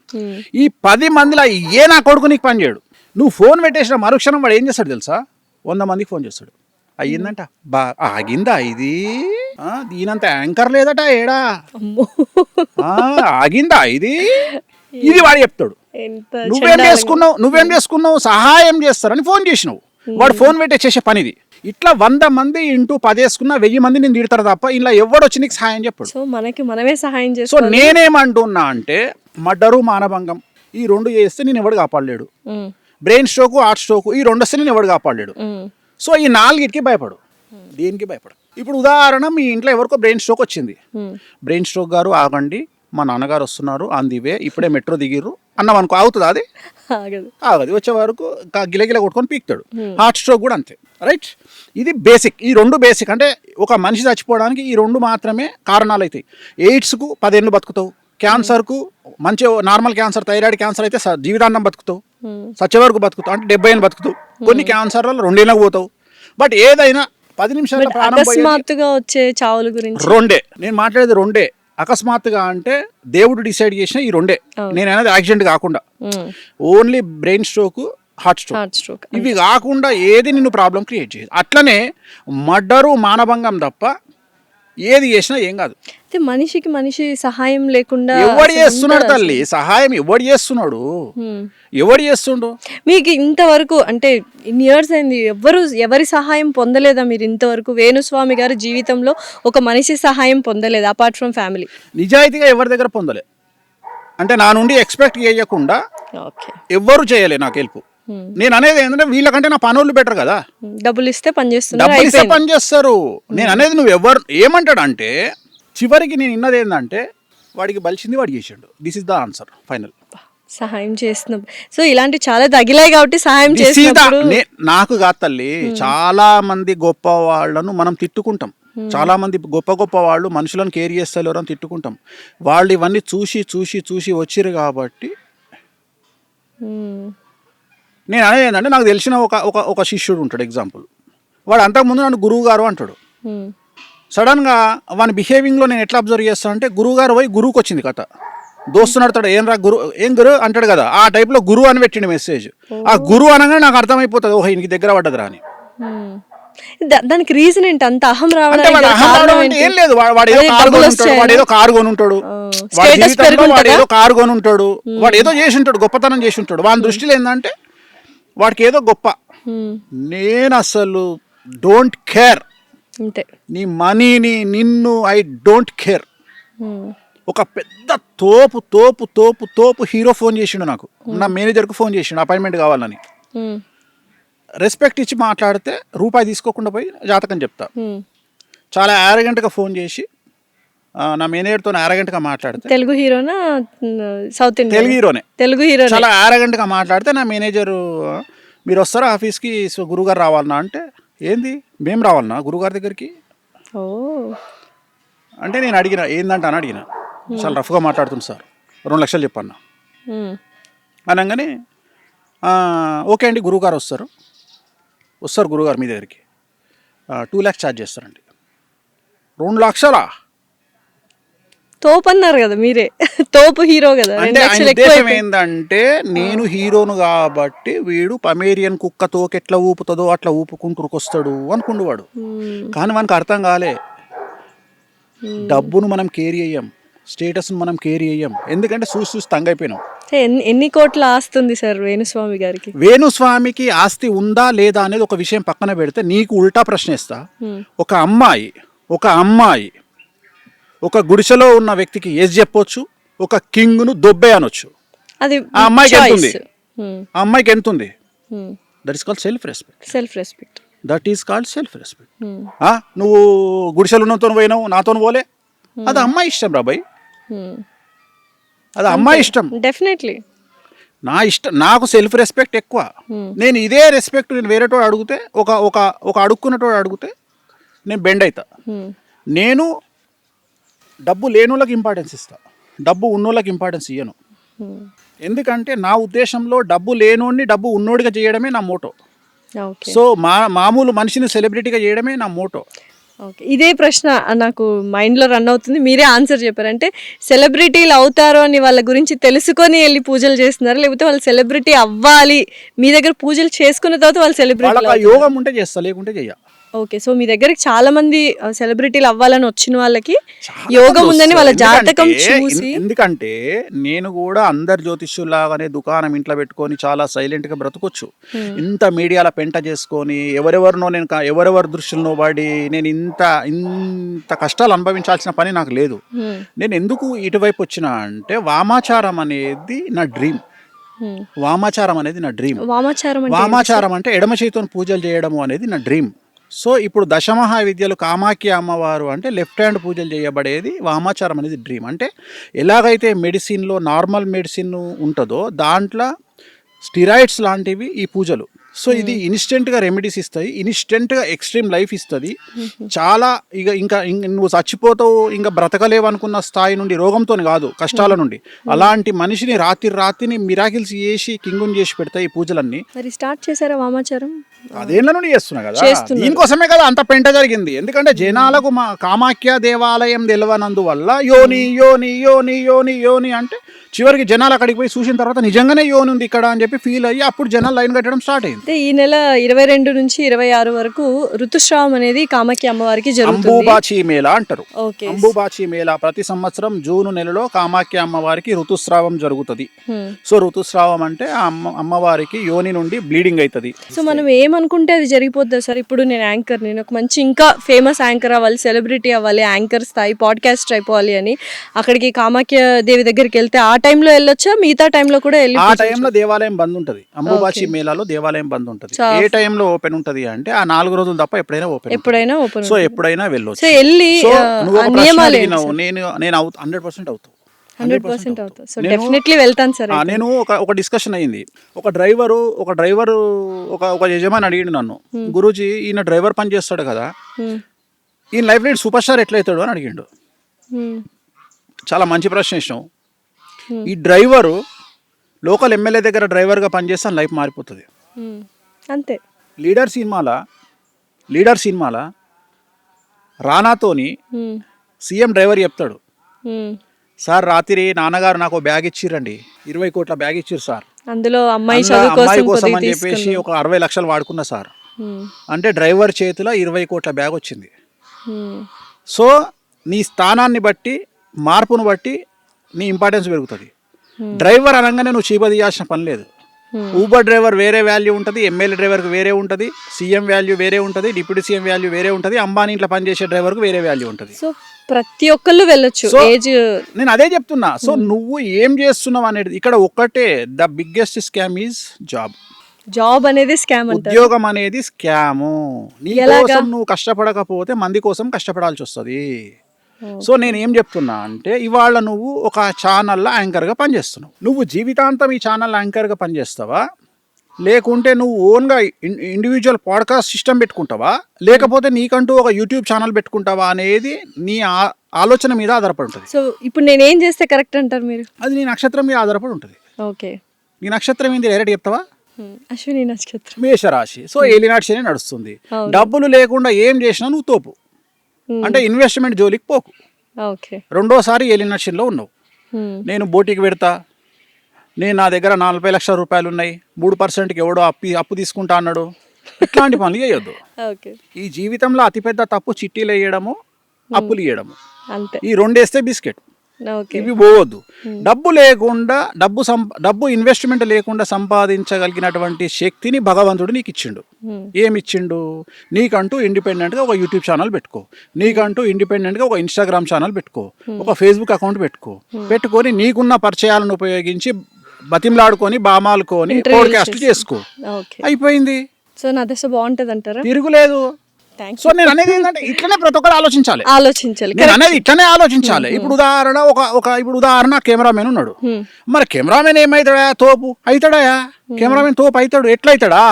ఈ 10 మందిలో ఏ నా కొడుకు నీకు పని చేయడు. నువ్వు ఫోన్ పెట్టేసిన మరుక్షణం వాడు ఏం చేస్తాడు తెలుసా, 100 మందికి ఫోన్ చేస్తాడు. అయ్యిందంట, ఆగిందా ఇది, దీనంత యాంకర్ లేదట ఏడా, ఆగిందా ఇది వాడు చెప్తాడు. నువ్వేం చేసుకున్నావు, సహాయం చేస్తారని ఫోన్ చేసినావు, వాడు ఫోన్ పెట్టే చేసే పనిది. ఇట్లా 100 మంది ఇంటూ 10 వేసుకున్నా 1000 మంది నేను తిడతారు తప్ప ఇలా ఎవడు వచ్చి నీకు సహాయం చెప్పాడు. సో మనకి మనమే సహాయం చేస్తాం. సో నేనేమంటున్నా అంటే మర్డరు, మానభంగం ఈ 2 చేస్తే నేను ఎవడు కాపాడలేడు. బ్రెయిన్ స్ట్రోక్, హార్ట్ స్ట్రోక్ ఈ 2 వస్తే నేను ఎవడు కాపాడలేడు. సో ఈ 4కి భయపడు, దేనికి భయపడు. ఇప్పుడు ఉదాహరణ, మీ ఇంట్లో ఎవరికో బ్రెయిన్ స్ట్రోక్ వచ్చింది, బ్రెయిన్ స్ట్రోక్ గారు ఆగండి, మా నాన్నగారు వస్తున్నారు ఆన్ ది వే, ఇప్పుడే మెట్రో దిగిర్రు అన్నాం అనుకో, అవుతుంది? అది ఆగదు. వచ్చే వరకు గిలగిల కొట్టుకొని పీకుతాడు. హార్ట్ స్ట్రోక్ కూడా అంతే. రైట్, ఇది బేసిక్. ఈ 2 బేసిక్. అంటే ఒక మనిషి చచ్చిపోవడానికి ఈ 2 మాత్రమే కారణాలు అవుతాయి. ఎయిడ్స్కు 10 ఏళ్ళు బతుకుతావు, క్యాన్సర్కు మంచి నార్మల్ క్యాన్సర్, థైరాయిడ్ క్యాన్సర్ అయితే జీవితాంతం బతుకుతావు, సచ్చే వరకు బతుకుతావు, అంటే 70 ఏళ్ళు బతుకుతావు. కొన్ని క్యాన్సర్లలో 2 ఏళ్ళకు పోతావు. బట్ ఏదైనా 10 నిమిషాల అకస్మాత్తుగా వచ్చే చావుల గురించి 2. నేను మాట్లాడేది 2. అకస్మాత్తుగా అంటే దేవుడు డిసైడ్ చేసిన ఈ 2. నేను అనేది యాక్సిడెంట్ కాకుండా only brain stroke, heart stroke, ఇవి కాకుండా ఏది నిన్ను ప్రాబ్లం క్రియేట్ చేయదు. అట్లనే మర్డరు, మానభంగం తప్ప ఏది చేసినా ఏం కాదు. మనిషికి మనిషి సహాయం లేకుండా ఎవడు చేస్తున్నాడు తల్లి, సహాయం ఎవడు చేస్తున్నాడు, ఎవడు చేస్తుండు? మీకు ఇంతవరకు అంటే ఇన్ని ఇయర్స్ అయింది, ఎవరి సహాయం పొందలేదా మీరు ఇంతవరకు? వేణుస్వామి గారి జీవితంలో ఒక మనిషి సహాయం పొందలేదు అపార్ట్ ఫ్రమ్ ఫ్యామిలీ? నిజాయితీగా ఎవరి దగ్గర పొందలే. అంటే నా నుండి ఎక్స్పెక్ట్ చేయకుండా ఎవ్వరు చేయలే నాకు హెల్ప్. నేను అనేది ఏంటంటే వీళ్ళకంటే నా పనులు బెటర్ కదా, డబ్బులు ఇస్తే పని చేస్తారు. నేను అనేది నువ్వు ఎవరు ఏమంటాడు అంటే చివరికి నేను విన్నది ఏంటంటే వాడికి బలిసింది వాడు చేసాడు. This is the answer final. సహాయం చేస్తున్నాం. సో ఇలాంటి చాలా తగిలాయి కాబట్టి సహాయం చేసినప్పుడు నాకు కాదు తల్లి, చాలా మంది గొప్ప వాళ్ళను మనం తిట్టుకుంటాం, చాలా మంది గొప్ప వాళ్ళు మనుషులను కేర్ చేస్తారు అని తిట్టుకుంటాం. వాళ్ళు ఇవన్నీ చూసి వచ్చిర్రు కాబట్టి నేను అనేది ఏంటంటే నాకు తెలిసిన ఒక శిష్యుడు ఉంటాడు ఎగ్జాంపుల్, వాడు అంతకుముందు నన్ను గురువు గారు అంటాడు. సడన్గా వాని బిహేవింగ్లో నేను ఎట్లా అబ్జర్వ్ చేస్తాను అంటే గురువు గారు పోయి గురువుకి వచ్చింది కథ, దోస్తు నడతాడు ఏం రా గురు ఏం గురు అంటాడు కదా, ఆ టైప్లో గురువు అని పెట్టిండు మెసేజ్. ఆ గురువు అనగానే నాకు అర్థమైపోతుంది ఓహో ఈయనకి దగ్గర పడ్డదిరా అని. దానికి రీజన్ ఏంటి అంత అహం అంటే రావడానికి? వాడు అహం రావడం అంటే ఏం లేదు, వాడు ఏదో కారు కొనుంటాడు, వాడు ఏదో కారు కొనుంటాడు, వాడి జీవితంలో వాడు ఏదో కారు కొనుంటాడు, వాడు ఏదో చేసి ఉంటాడు, గొప్పతనం చేసి ఉంటాడు. వాని దృష్టిలో ఏంటంటే వాడికి ఏదో గొప్ప. నేను అసలు డోంట్ కేర్, అంతే నీ మనీని నిన్ను ఐ డోంట్ కేర్. ఒక పెద్ద తోపు తోపు తోపు తోపు హీరో ఫోన్ చేసిండు నాకు, నా మేనేజర్కు ఫోన్ చేసిండు అపాయింట్మెంట్ కావాలని. రెస్పెక్ట్ ఇచ్చి మాట్లాడితే రూపాయి తీసుకోకుండా పోయి జాతకం చెప్తా. చాలా యారగెంట్గా ఫోన్ చేసి నా మేనేజర్తో యారగెంట్గా మాట్లాడితే, తెలుగు హీరోనా సౌత్ ఇండియన్? తెలుగు హీరోనే. తెలుగు హీరో చాలా యారగెంట్గా మాట్లాడితే నా మేనేజరు మీరు వస్తారా ఆఫీస్కి, సో గురుగారు రావాలన్నా అంటే, ఏంది మేము రావాలన్నా గురుగారి దగ్గరికి ఓ అంటే నేను అడిగిన ఏందంట అని అడిగిన. చాలా రఫ్గా మాట్లాడుతుంది సార్, 2 లక్షలు చెప్పన్నా అనగానే ఓకే అండి గురువుగారు వస్తారు గురువుగారు మీ దగ్గరికి 2 lakhs ఛార్జ్ చేస్తారండి. 2 లక్షలా? తోపు అన్నారు కదా మీరే, తోపు హీరో కదా. అంటే ఆయన ఉద్దేశం ఏంటంటే నేను హీరోను కాబట్టి వీడు పమేరియన్ కుక్క తోకెట్లా ఊపుతుందో అట్లా ఊపుకుంటూరుకొస్తాడు అనుకుండు వాడు. కానీ మనకు అర్థం కాలే, డబ్బును మనం కేరీ అయ్యాం, స్టేటస్ను మనం కేరీ అయ్యాం, ఎందుకంటే చూసి తంగైపోయినాం. ఎన్ని కోట్ల ఆస్తి ఉంది సార్ వేణుస్వామి గారికి? వేణుస్వామికి ఆస్తి ఉందా లేదా అనేది ఒక విషయం పక్కన పెడితే నీకు ఉల్టా ప్రశ్న ఇస్తా. ఒక అమ్మాయి ఒక గుడిసెలో ఉన్న వ్యక్తికి ఎస్ చెప్పొచ్చు, ఒక కింగ్ను దొబ్బే అనొచ్చు. అది ఆ అమ్మాయికి ఎంత ఉంది? ఆ అమ్మాయికి ఎంత ఉంది? That is called self respect. That is called self respect. నువ్వు గుడిసెలు ఉన్నతో పోయినావు, నాతో పోలే, అది అమ్మాయి ఇష్టం రాబాయ్, అది అమ్మాయి ఇష్టం. డెఫినెట్లీ నా ఇష్టం, నాకు సెల్ఫ్ రెస్పెక్ట్ ఎక్కువ. నేను ఇదే రెస్పెక్ట్ నేను వేరేటోడు అడిగితే, ఒక అడుక్కున్నటోడు అడిగితే నేను బెండ్ అవుతా. నేను డబ్బు లేనోళ్ళకి ఇంపార్టెన్స్ ఇస్తా, డబ్బు ఉన్నోళ్ళకి ఇంపార్టెన్స్ ఇయ్యను. ఎందుకంటే నా ఉద్దేశంలో డబ్బు లేనోడిని డబ్బు ఉన్నోడిగా చేయడమే నా మోటో. సో మామూలు మనిషిని సెలబ్రిటీగా చేయడమే నా మోటో. ఓకే, ఇదే ప్రశ్న నాకు మైండ్లో రన్ అవుతుంది. మీరే ఆన్సర్ చెప్పారంటే సెలబ్రిటీలు అవుతారు అని వాళ్ళ గురించి తెలుసుకొని వెళ్ళి పూజలు చేస్తున్నారు, లేకపోతే వాళ్ళు సెలబ్రిటీ అవ్వాలి మీ దగ్గర పూజలు చేసుకున్న తర్వాత వాళ్ళు సెలబ్రిటీ? యోగం ఉంటే చేస్తా, లేకుంటే చెయ్య. ఓకే, సో మీ దగ్గరికి చాలా మంది సెలబ్రిటీలు అవ్వాలని వచ్చిన వాళ్ళకి యోగం ఉందని వాళ్ళ జాతకం చూసి. ఎందుకంటే నేను కూడా అందరు జ్యోతిష్యులాగానే దుకాణం ఇంట్లో పెట్టుకొని చాలా సైలెంట్గా బ్రతకొచ్చు. ఇంత మీడియాలో పెంట చేసుకొని ఎవరెవరి దృష్టిలో పడి నేను ఇంత కష్టాలు అనుభవించాల్సిన పని నాకు లేదు. నేను ఎందుకు ఇటువైపు వచ్చినా అంటే వామాచారం అనేది నా డ్రీమ్. వామాచారం అంటే ఎడమ చేతితో పూజలు చేయడము అనేది నా డ్రీమ్. సో ఇప్పుడు దశమహా విద్యలు కామాఖ్య అమ్మవారు అంటే లెఫ్ట్ హ్యాండ్ పూజలు చేయబడేది వామాచారం అనేది డ్రీమ్. అంటే ఎలాగైతే మెడిసిన్లో నార్మల్ మెడిసిన్ ఉంటుందో దాంట్లో స్టిరాయిడ్స్ లాంటివి ఈ పూజలు. సో ఇది ఇన్స్టెంట్గా రెమెడీస్ ఇస్తాయి, ఇన్స్టెంట్గా ఎక్స్ట్రీమ్ లైఫ్ ఇస్తుంది. చాలా ఇంకా నువ్వు చచ్చిపోతావు ఇంకా బ్రతకలేవు అనుకున్న స్థాయి నుండి, రోగంతో కాదు కష్టాల నుండి, అలాంటి మనిషిని రాత్రిని మిరాకిల్స్ చేసి కింగుని చేసి పెడతాయి ఈ పూజలన్నీ. మరి స్టార్ట్ చేశారా వామాచారం? అదేళ్ళ నుండి చేస్తున్నా కదా, దీనికోసమే కదా అంత పెంట జరిగింది. ఎందుకంటే జనాలకు మా కామాఖ్య దేవాలయం తెలియనందువల్ల యోని యోని యోని యోని యోని అంటే చివరికి జనాలు అక్కడికి పోయి చూసిన తర్వాత నిజంగానే యోని ఉంది ఇక్కడ అని చెప్పి ఫీల్ అయ్యి అప్పుడు జనాలు లైన్ కట్టడం స్టార్ట్ అయింది. ఈ నెల 22 నుంచి 26 వరకు ఋతుస్రావం అనేది కామాఖ్య అమ్మవారికి జరుగుతుంది. అంబుబాచి మేళా అంటారు. అంబుబాచి మేళా ప్రతి సంవత్సరం జూన్ నెలలో కామాఖ్య అమ్మవారికి ఋతుస్రావం జరుగుతుంది. సో ఋతుస్రావం అంటే అమ్మవారికి యోని నుండి బ్లీడింగ్ అవుతుంది. సో మనం ఏమనుకుంటే అది జరిగిపోద్ది సార్. ఇప్పుడు నేను యాంకర్, నేను ఒక మంచి ఇంకా ఫేమస్ యాంకర్ అవ్వాలి, సెలబ్రిటీ అవ్వాలి, యాంకర్ స్థాయి పాడ్కాస్ట్ అయిపోవాలి అని అక్కడికి కామాఖ్య దేవి దగ్గరికి వెళ్తే ఆ టైంలో వెళ్ళొచ్చా? మిగతా టైంలో కూడా వెళ్ళి? ఆ టైంలో దేవాలయం బంద్ ఉంటుంది. అంబుబాచి మేళాలో దేవాలయం బంద్ ఉంటుంది. ఏ టైంలో ఓపెన్ ఉంటుంది అంటే ఆ 4 రోజులు తప్ప ఎప్పుడైనా ఓపెన్. సో ఎప్పుడైనా వెళ్ళొచ్చు. వెళ్ళి నేను 100% అవుతాను. 100% అవుతా. సో డెఫినెట్లీ వెళ్తాను సార్. నేను ఒక డిస్కషన్ అయింది. ఒక డ్రైవరు ఒక యజమాని అడిగిండు నన్ను, గురూజీ ఈయన డ్రైవర్ పని చేస్తాడు కదా, ఈయన లైఫ్ లో సూపర్ స్టార్ ఎట్లా అవుతాడు అని అడిగిండు. చాలా మంచి ప్రశ్న ఇష్టం. ఈ డ్రైవరు లోకల్ ఎమ్మెల్యే దగ్గర డ్రైవర్గా పనిచేస్తే లైఫ్ మారిపోతుంది. అంతే. లీడర్ సినిమాల రానాతోని సీఎం డ్రైవర్ చెప్తాడు, సార్ రాత్రి నాన్నగారు నాకు బ్యాగ్ ఇచ్చిరండి, 20 కోట్ల బ్యాగ్ ఇచ్చిర్రు సార్, అందులో అమ్మాయి అమ్మాయి కోసం అని చెప్పేసి ఒక 60 లక్షలు వాడుకున్నా సార్ అంటే డ్రైవర్ చేతిలో 20 కోట్ల బ్యాగ్ వచ్చింది. సో నీ స్థానాన్ని బట్టి, మార్పును బట్టి నీ ఇంపార్టెన్స్ పెరుగుతుంది. డ్రైవర్ అనగానే నువ్వు చీప తీయాల్సిన పని లేదు. ఊబర్ డ్రైవర్ వేరే వాల్యూ ఉంటుంది, ఎమ్మెల్యే డ్రైవర్కి వేరే ఉంటుంది, సీఎం వాల్యూ వేరే ఉంటుంది, డిప్యూటీ సీఎం వాల్యూ వేరే ఉంటుంది, అంబానీ ఇంట్లో పనిచేసే డ్రైవర్కి వేరే వాల్యూ ఉంటుంది. సో ప్రతి ఒక్కళ్ళు వెళ్ళొచ్చు. నేను అదే చెప్తున్నా. సో నువ్వు ఏం చేస్తున్నావు అనేది ఇక్కడ ఒక్కటే, the biggest scam is job అనేది స్కామ్. ఉద్యోగం అనేది స్కాము. నీ కోసం నువ్వు కష్టపడకపోతే మంది కోసం కష్టపడాల్సి వస్తుంది. సో నేను ఏం చెప్తున్నా అంటే, ఇవాళ నువ్వు ఒక ఛానల్లో యాంకర్గా పనిచేస్తున్నావు. నువ్వు జీవితాంతం ఈ ఛానల్ యాంకర్గా పనిచేస్తావా, లేకుంటే నువ్వు ఓన్గా ఇండివిజువల్ పాడ్కాస్ట్ సిస్టమ్ పెట్టుకుంటావా, లేకపోతే నీకంటూ ఒక యూట్యూబ్ ఛానల్ పెట్టుకుంటావా అనేది నీ ఆలోచన మీద ఆధారపడి ఉంటుంది. సో ఇప్పుడు నేను ఏం చేస్తే కరెక్ట్ అంటారు మీరు? అది నీ నక్షత్రం మీద ఆధారపడి ఉంటుంది. ఓకే, నీ నక్షత్రం ఏంది డైరెక్ట్ చెప్తావా? అశ్విని నక్షత్రం, మేషరాశి. సో ఏలినాటి శని నడుస్తుంది. డబ్బులు లేకుండా ఏం చేసినా నువ్వు తోపు, అంటే ఇన్వెస్ట్మెంట్ జోలికి పోకు. ఓకే, రెండోసారి ఏలినాటి శనిలో ఉన్నావు. నేను బోటికి పెడతా, నేను నా దగ్గర 40 లక్షల రూపాయలు ఉన్నాయి, 3%కి ఎవడో అప్పు తీసుకుంటా అన్నాడు, ఇట్లాంటి పనులు చేయొద్దు. ఈ జీవితంలో అతిపెద్ద తప్పు చిట్టీలు వేయడము, అప్పులు ఇవ్వడము. ఈ 2 వేస్తే బిస్కెట్, ఇవి పోవద్దు. డబ్బు లేకుండా డబ్బు ఇన్వెస్ట్మెంట్ లేకుండా సంపాదించగలిగినటువంటి శక్తిని భగవంతుడు నీకు ఇచ్చిండు. ఏమిచ్చిండు? నీకంటూ ఇండిపెండెంట్గా ఒక యూట్యూబ్ ఛానల్ పెట్టుకో, నీకంటూ ఇండిపెండెంట్గా ఒక ఇన్స్టాగ్రామ్ ఛానల్ పెట్టుకో, ఒక ఫేస్బుక్ అకౌంట్ పెట్టుకొని నీకున్న పరిచయాలను ఉపయోగించి బతిమలాడుకొని బామాలుకొని పోడ్కాస్ట్ చేసుకో, అయిపోయింది. సో నా దశ బాగుంటది అంటారా? తిరుగులేదు. సో నేను అనేది ఏంటంటే ఇట్లనే ప్రతి ఒక్కరు ఆలోచించాలి. నేను అనేది ఇట్లనే ఆలోచించాలి. ఇప్పుడు ఉదాహరణ కెమెరామెన్ ఉన్నాడు. మరి కెమెరామెన్ ఏమవుతాడా? తోపు అవుతాడా? కెమెరామెన్ తోపు అవుతాడు. ఎట్లయితాడా?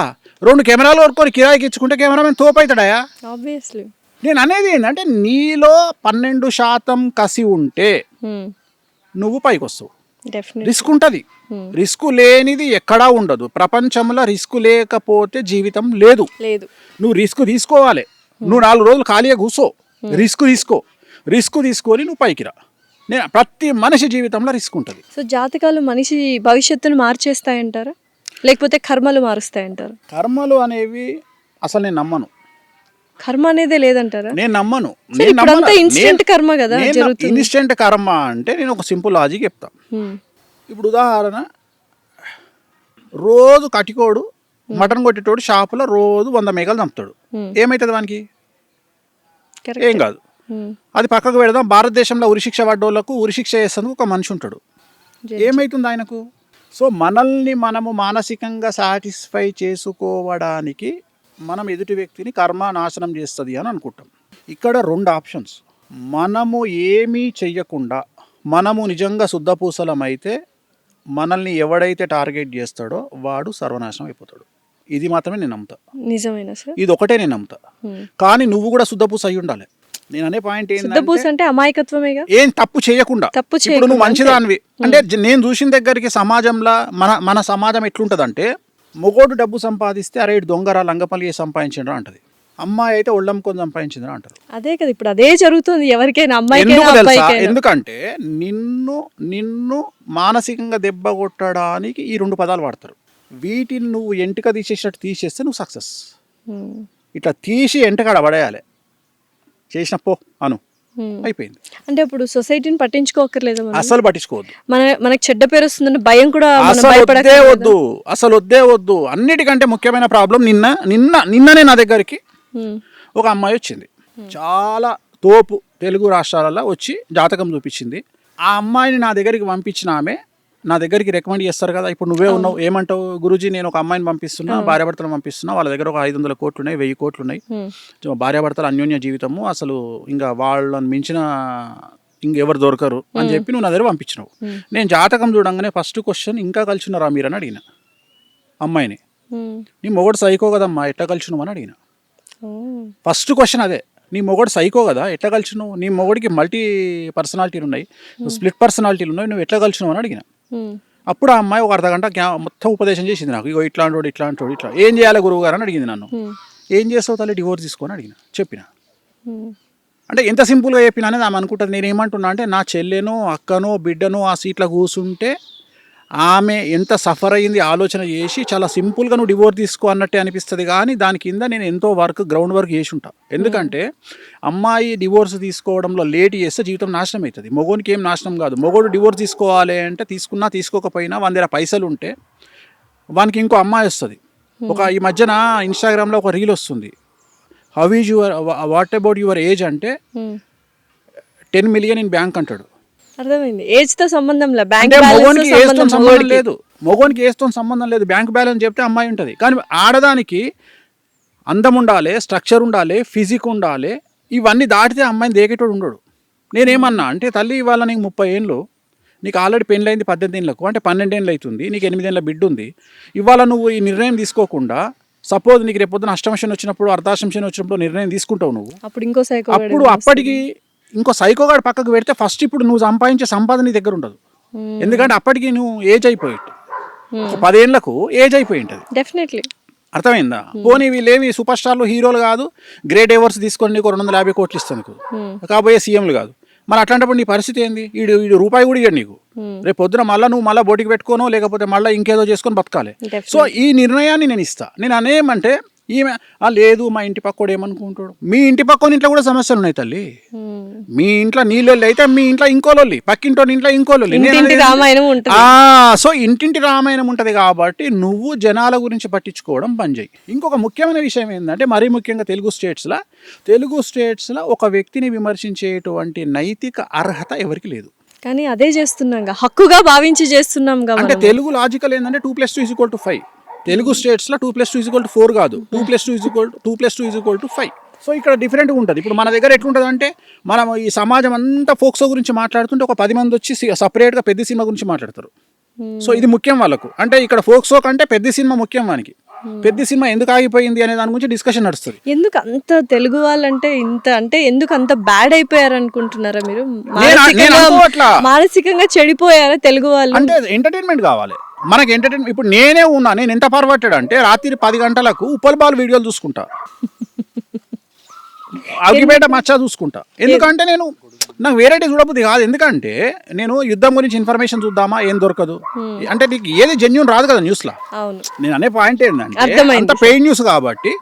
2 కెమెరాలు కొనుక్కొని కిరాయికి ఇచ్చుకుంటే కెమెరామెన్ తోపు అవుతాడా? ఆబ్వియస్లీ. నేను అనేది ఏంటంటే నీలో 12% కసి ఉంటే నువ్వు పైకి వస్తావు. రిస్క్ ఉంటుంది. రిస్క్ లేనిది ఎక్కడా ఉండదు ప్రపంచంలో. రిస్క్ లేకపోతే జీవితం లేదు. నువ్వు రిస్క్ తీసుకోవాలి. నువ్వు 4 రోజులు ఖాళీగా కూర్చో, రిస్క్ తీసుకొని నువ్వు పైకి రా. నేను ప్రతి మనిషి జీవితంలో రిస్క్ ఉంటుంది. సో జాతకాలు మనిషి భవిష్యత్తును మార్చేస్తాయంటారా, లేకపోతే కర్మలు మారుస్తాయంటారా? కర్మలు అనేవి అసలు నేను నమ్మను. కర్మ అనేదే లేదంటారా? నేను నమ్మను. ఇన్స్టెంట్ కర్మ కదా జరుగుతుంది. ఇన్స్టెంట్ కర్మ అంటే నేను ఒక సింపుల్ లాజిక్ చెప్తా. ఇప్పుడు ఉదాహరణ, రోజు కటికోడు మటన్ కొట్టేటోడు షాపులో రోజు 100 మేకలు చంపుతాడు. ఏమవుతుంది వానికి? ఏం కాదు. అది పక్కకు పెడదాం. భారతదేశంలో ఉరిశిక్ష పడ్డోళ్లకు ఉరిశిక్ష చేసేందుకు ఒక మనిషి ఉంటాడు. ఏమవుతుంది ఆయనకు? సో మనల్ని మనము మానసికంగా సాటిస్ఫై చేసుకోవడానికి మనం ఎదుటి వ్యక్తిని కర్మ నాశనం చేస్తుంది అని అనుకుంటాం. ఇక్కడ 2 ఆప్షన్స్. మనము ఏమీ చెయ్యకుండా మనము నిజంగా శుద్ధపూసలమైతే మనల్ని ఎవడైతే టార్గెట్ చేస్తాడో వాడు సర్వనాశనం అయిపోతాడు. ఇది మాత్రమే నేను నమ్ముతా. నిజమేనా సార్? ఇది ఒకటే నేను నమ్ముతా. కానీ నువ్వు కూడా శుద్ధపూస అయి ఉండాలి. నేను అనే పాయింట్ ఏంటంటే అమాయకత్వమేగా, ఏం తప్పు చేయకుండా. ఇప్పుడు నువ్వు మంచిదానివి అంటే నేను చూసిన దగ్గరికి సమాజంలో మన సమాజం ఎట్లుంటదంటే, మొగోడు డబ్బు సంపాదిస్తే అరే దొంగరా లంగపల్లి సంపాదించడం అంటది, అమ్మాయి అయితే ఒళ్ళమ్ముకొని సంపాదించిందని అంటారు. అదే కదా ఇప్పుడు అదే జరుగుతుంది ఎవరికైనా, అమ్మాయి. ఎందుకంటే నిన్ను మానసికంగా దెబ్బ కొట్టడానికి ఈ 2 పదాలు వాడతారు. వీటిని నువ్వు ఎంటిక తీసేసినట్టు తీసేస్తే నువ్వు సక్సెస్. ఇట్లా తీసి ఎంటకాడ పడేయాలి. చేసిన పో అను, అయిపోయింది. అంటే ఇప్పుడు సొసైటీని పట్టించుకోకర్లేదు, అసలు పట్టించుకోవద్దు. మనకి చెడ్డ పేరు వస్తుందని భయం కూడా అసలు వద్దే వద్దు. అన్నిటికంటే ముఖ్యమైన ప్రాబ్లం, నిన్ననే నా దగ్గరికి ఒక అమ్మాయి వచ్చింది. చాలా తోపు తెలుగు రాష్ట్రాలలో వచ్చి జాతకం చూపించింది. ఆ అమ్మాయిని నా దగ్గరికి పంపించిన ఆమె నా దగ్గరికి రికమెండ్ చేస్తారు కదా. ఇప్పుడు నువ్వే ఉన్నావు, ఏమంటావు? గురూజీ నేను ఒక అమ్మాయిని పంపిస్తున్నా, భార్యాభర్తలు పంపిస్తున్నా, వాళ్ళ దగ్గర ఒక 500 కోట్లు ఉన్నాయి, 1000 కోట్లు ఉన్నాయి, భార్యాభర్తల అన్యోన్య జీవితము, అసలు ఇంకా వాళ్ళని మించిన ఇంకెవరు దొరకరు అని చెప్పి నువ్వు నా దగ్గర పంపించినావు. నేను జాతకం చూడంగానే ఫస్ట్ క్వశ్చన్, ఇంకా కలిసినారా మీరని అడిగిన అమ్మాయిని. నీ మొగడు సైకో కదమ్మా, ఎట్లా కలిసినావు అని అడిగిన. ఫస్ట్ క్వశ్చన్ అదే. నీ మొగడు సైకో కదా, ఎట్లా కలిసినావు? నీ మొగడికి మల్టీ పర్సనాలిటీలు ఉన్నాయి, స్ప్లిట్ పర్సనాలిటీలు ఉన్నాయి, నువ్వు ఎట్లా కలిసినావు అని అడిగిన. అప్పుడు ఆ అమ్మాయి ఒక అర్ధగంట మొత్తం ఉపదేశం చేసింది నాకు. ఇగో ఇట్లాంటి ఇట్లా ఏం చేయాలి గురువు గారు అని అడిగింది నన్ను. ఏం చేస్తావు తల్లి, డివోర్స్ తీసుకొని అడిగిన, చెప్పిన. అంటే ఎంత సింపుల్గా చెప్పిన అనేది ఆమె అనుకుంటుంది. నేను ఏమంటున్నా అంటే నా చెల్లెనో అక్కనో బిడ్డనో ఆ సీట్లో కూర్చుంటే ఆమె ఎంత సఫర్ అయ్యింది ఆలోచన చేసి చాలా సింపుల్గా నువ్వు డివోర్స్ తీసుకో అన్నట్టే అనిపిస్తుంది. కానీ దాని కింద నేను ఎంతో గ్రౌండ్ వర్క్ చేసి ఉంటా. ఎందుకంటే అమ్మాయి డివోర్స్ తీసుకోవడంలో లేట్ చేస్తే జీవితం నాశనం అవుతుంది. మొగోనికి ఏం నాశనం కాదు. మొగోడు డివోర్స్ తీసుకోవాలి అంటే తీసుకున్నా తీసుకోకపోయినా వాని దగ్గర పైసలు ఉంటే వానికి ఇంకో అమ్మాయి వస్తుంది. ఈ మధ్యన ఇన్స్టాగ్రామ్లో ఒక రీల్ వస్తుంది, how is your what about your age అంటే 10 million ఇన్ బ్యాంక్ అంటాడు. అర్థమైంది. ఏజ్ తో సంబంధం లేదు, బ్యాంక్ మొగోనికి ఏజ్తో సంబంధం లేదు, మొగోనికి ఏజ్తో సంబంధం లేదు. బ్యాంక్ బ్యాలెన్స్ చెప్తే అమ్మాయి ఉంటుంది. కానీ ఆడదానికి అందం ఉండాలి, స్ట్రక్చర్ ఉండాలి, ఫిజిక్ ఉండాలి. ఇవన్నీ దాటితే అమ్మాయిని దేకేటోడు ఉండడు. నేనేమన్నా అంటే తల్లి ఇవాళ నీకు 30 ఏళ్ళు, నీకు ఆల్రెడీ పెళ్ళైంది 18 ఏళ్ళకు, అంటే 12 ఏళ్ళు అవుతుంది, నీకు 8 ఏళ్ళ బిడ్డ ఉంది. ఇవాళ నువ్వు ఈ నిర్ణయం తీసుకోకుండా సపోజ్ నీకు రేపు పొద్దున అష్టమశని వచ్చినప్పుడు అర్ధాష్టమశని వచ్చినప్పుడు నిర్ణయం తీసుకుంటావు నువ్వు, అప్పుడు అప్పటికి ఇంకో సైకోగాడు పక్కకు పెడితే ఫస్ట్ ఇప్పుడు నువ్వు సంపాదించే సంపాదన నీ దగ్గర ఉండదు. ఎందుకంటే అప్పటికి నువ్వు ఏజ్ అయిపోయి 10 ఏళ్లకు ఏజ్ అయిపోయి ఉంటుంది. డెఫినెట్లీ అర్థమైందా? పోనీ వీళ్ళేమి సూపర్ స్టార్లు హీరోలు కాదు, గ్రేట్ అవార్డ్స్ తీసుకొని నీకు 250 కోట్లు ఇస్తుంది కాబోయే సీఎంలు కాదు. మరి అట్లాంటప్పుడు నీ పరిస్థితి ఏంది? వీడు రూపాయి కూడా ఇవ్వడు నీకు. రేపు పొద్దున నువ్వు మళ్ళీ బోటికి పెట్టుకోనో లేకపోతే మళ్ళీ ఇంకేదో చేసుకొని బతకాలి. సో ఈ నిర్ణయాన్ని నేను ఇస్తా. నేను అనేమంటే ఈమె లేదు మా ఇంటి పక్కోడు ఏమనుకుంటాడు. మీ ఇంటి పక్కన ఇంట్లో కూడా సమస్యలు ఉన్నాయి తల్లి. మీ ఇంట్లో నీళ్ళొల్లి అయితే మీ ఇంట్లో ఇంకోలొల్లి, పక్కింటో ఇంట్లో ఇంకోలొల్లి. సో ఇంటింటి రామాయణం ఉంటుంది. కాబట్టి నువ్వు జనాల గురించి పట్టించుకోవడం బంద్ చేయి. ఇంకొక ముఖ్యమైన విషయం ఏంటంటే మరీ ముఖ్యంగా తెలుగు స్టేట్స్లో ఒక వ్యక్తిని విమర్శించేటువంటి నైతిక అర్హత ఎవరికి లేదు. కానీ అదే చేస్తున్నాం, హక్కుగా భావించి చేస్తున్నాం. అంటే తెలుగు లాజికల్ ఏంటంటే 2+2 = 5. తెలుగు స్టేట్స్లో 2+2 = 4 కాదు, 2+2 = 5. సో ఇక్కడ డిఫరెంట్గా ఉంటుంది. ఇప్పుడు మన దగ్గర ఎట్లుంటుంది అంటే మనం ఈ సమాజం అంతా ఫోక్సో గురించి మాట్లాడుతుంటే ఒక 10 మంది వచ్చి సపరేట్గా పెద్ద సినిమా గురించి మాట్లాడతారు. సో ఇది ముఖ్యం వాళ్ళకు. అంటే ఇక్కడ ఫోక్సో కంటే పెద్ద సినిమా ముఖ్యం వానికి. పెద్ద సినిమా ఎందుకు ఆగిపోయింది అనే దాని గురించి డిస్కషన్ నడుస్తుంది. ఎందుకు అంత తెలుగు వాళ్ళంటే ఎందుకు అంత బ్యాడ్ అయిపోయారు అనుకుంటున్నారా మీరు? మానసికంగా చెడిపోయారా తెలుగు వాళ్ళు? అంటే ఎంటర్టైన్మెంట్ కావాలి మనకి. ఎంటర్టైన్మెంట్ ఇప్పుడు నేను ఎంత పర్వట్టాడు అంటే రాత్రి 10 గంటలకు ఉప్పల్ బాల్ వీడియోలు చూసుకుంటా, అగ్గిపేట మచ్చ చూసుకుంటా. ఎందుకంటే నాకు వెరైటీ చూడబుద్ది కాదు. ఎందుకంటే నేను యుద్ధం గురించి ఇన్ఫర్మేషన్ చూద్దామా, ఏం దొరకదు. అంటే నీకు ఏది జెన్యూన్ రాదు కదా న్యూస్లో. నేను అనే పాయింట్ ఏంటంటే అంత పెయిడ్ న్యూస్ కాబట్టి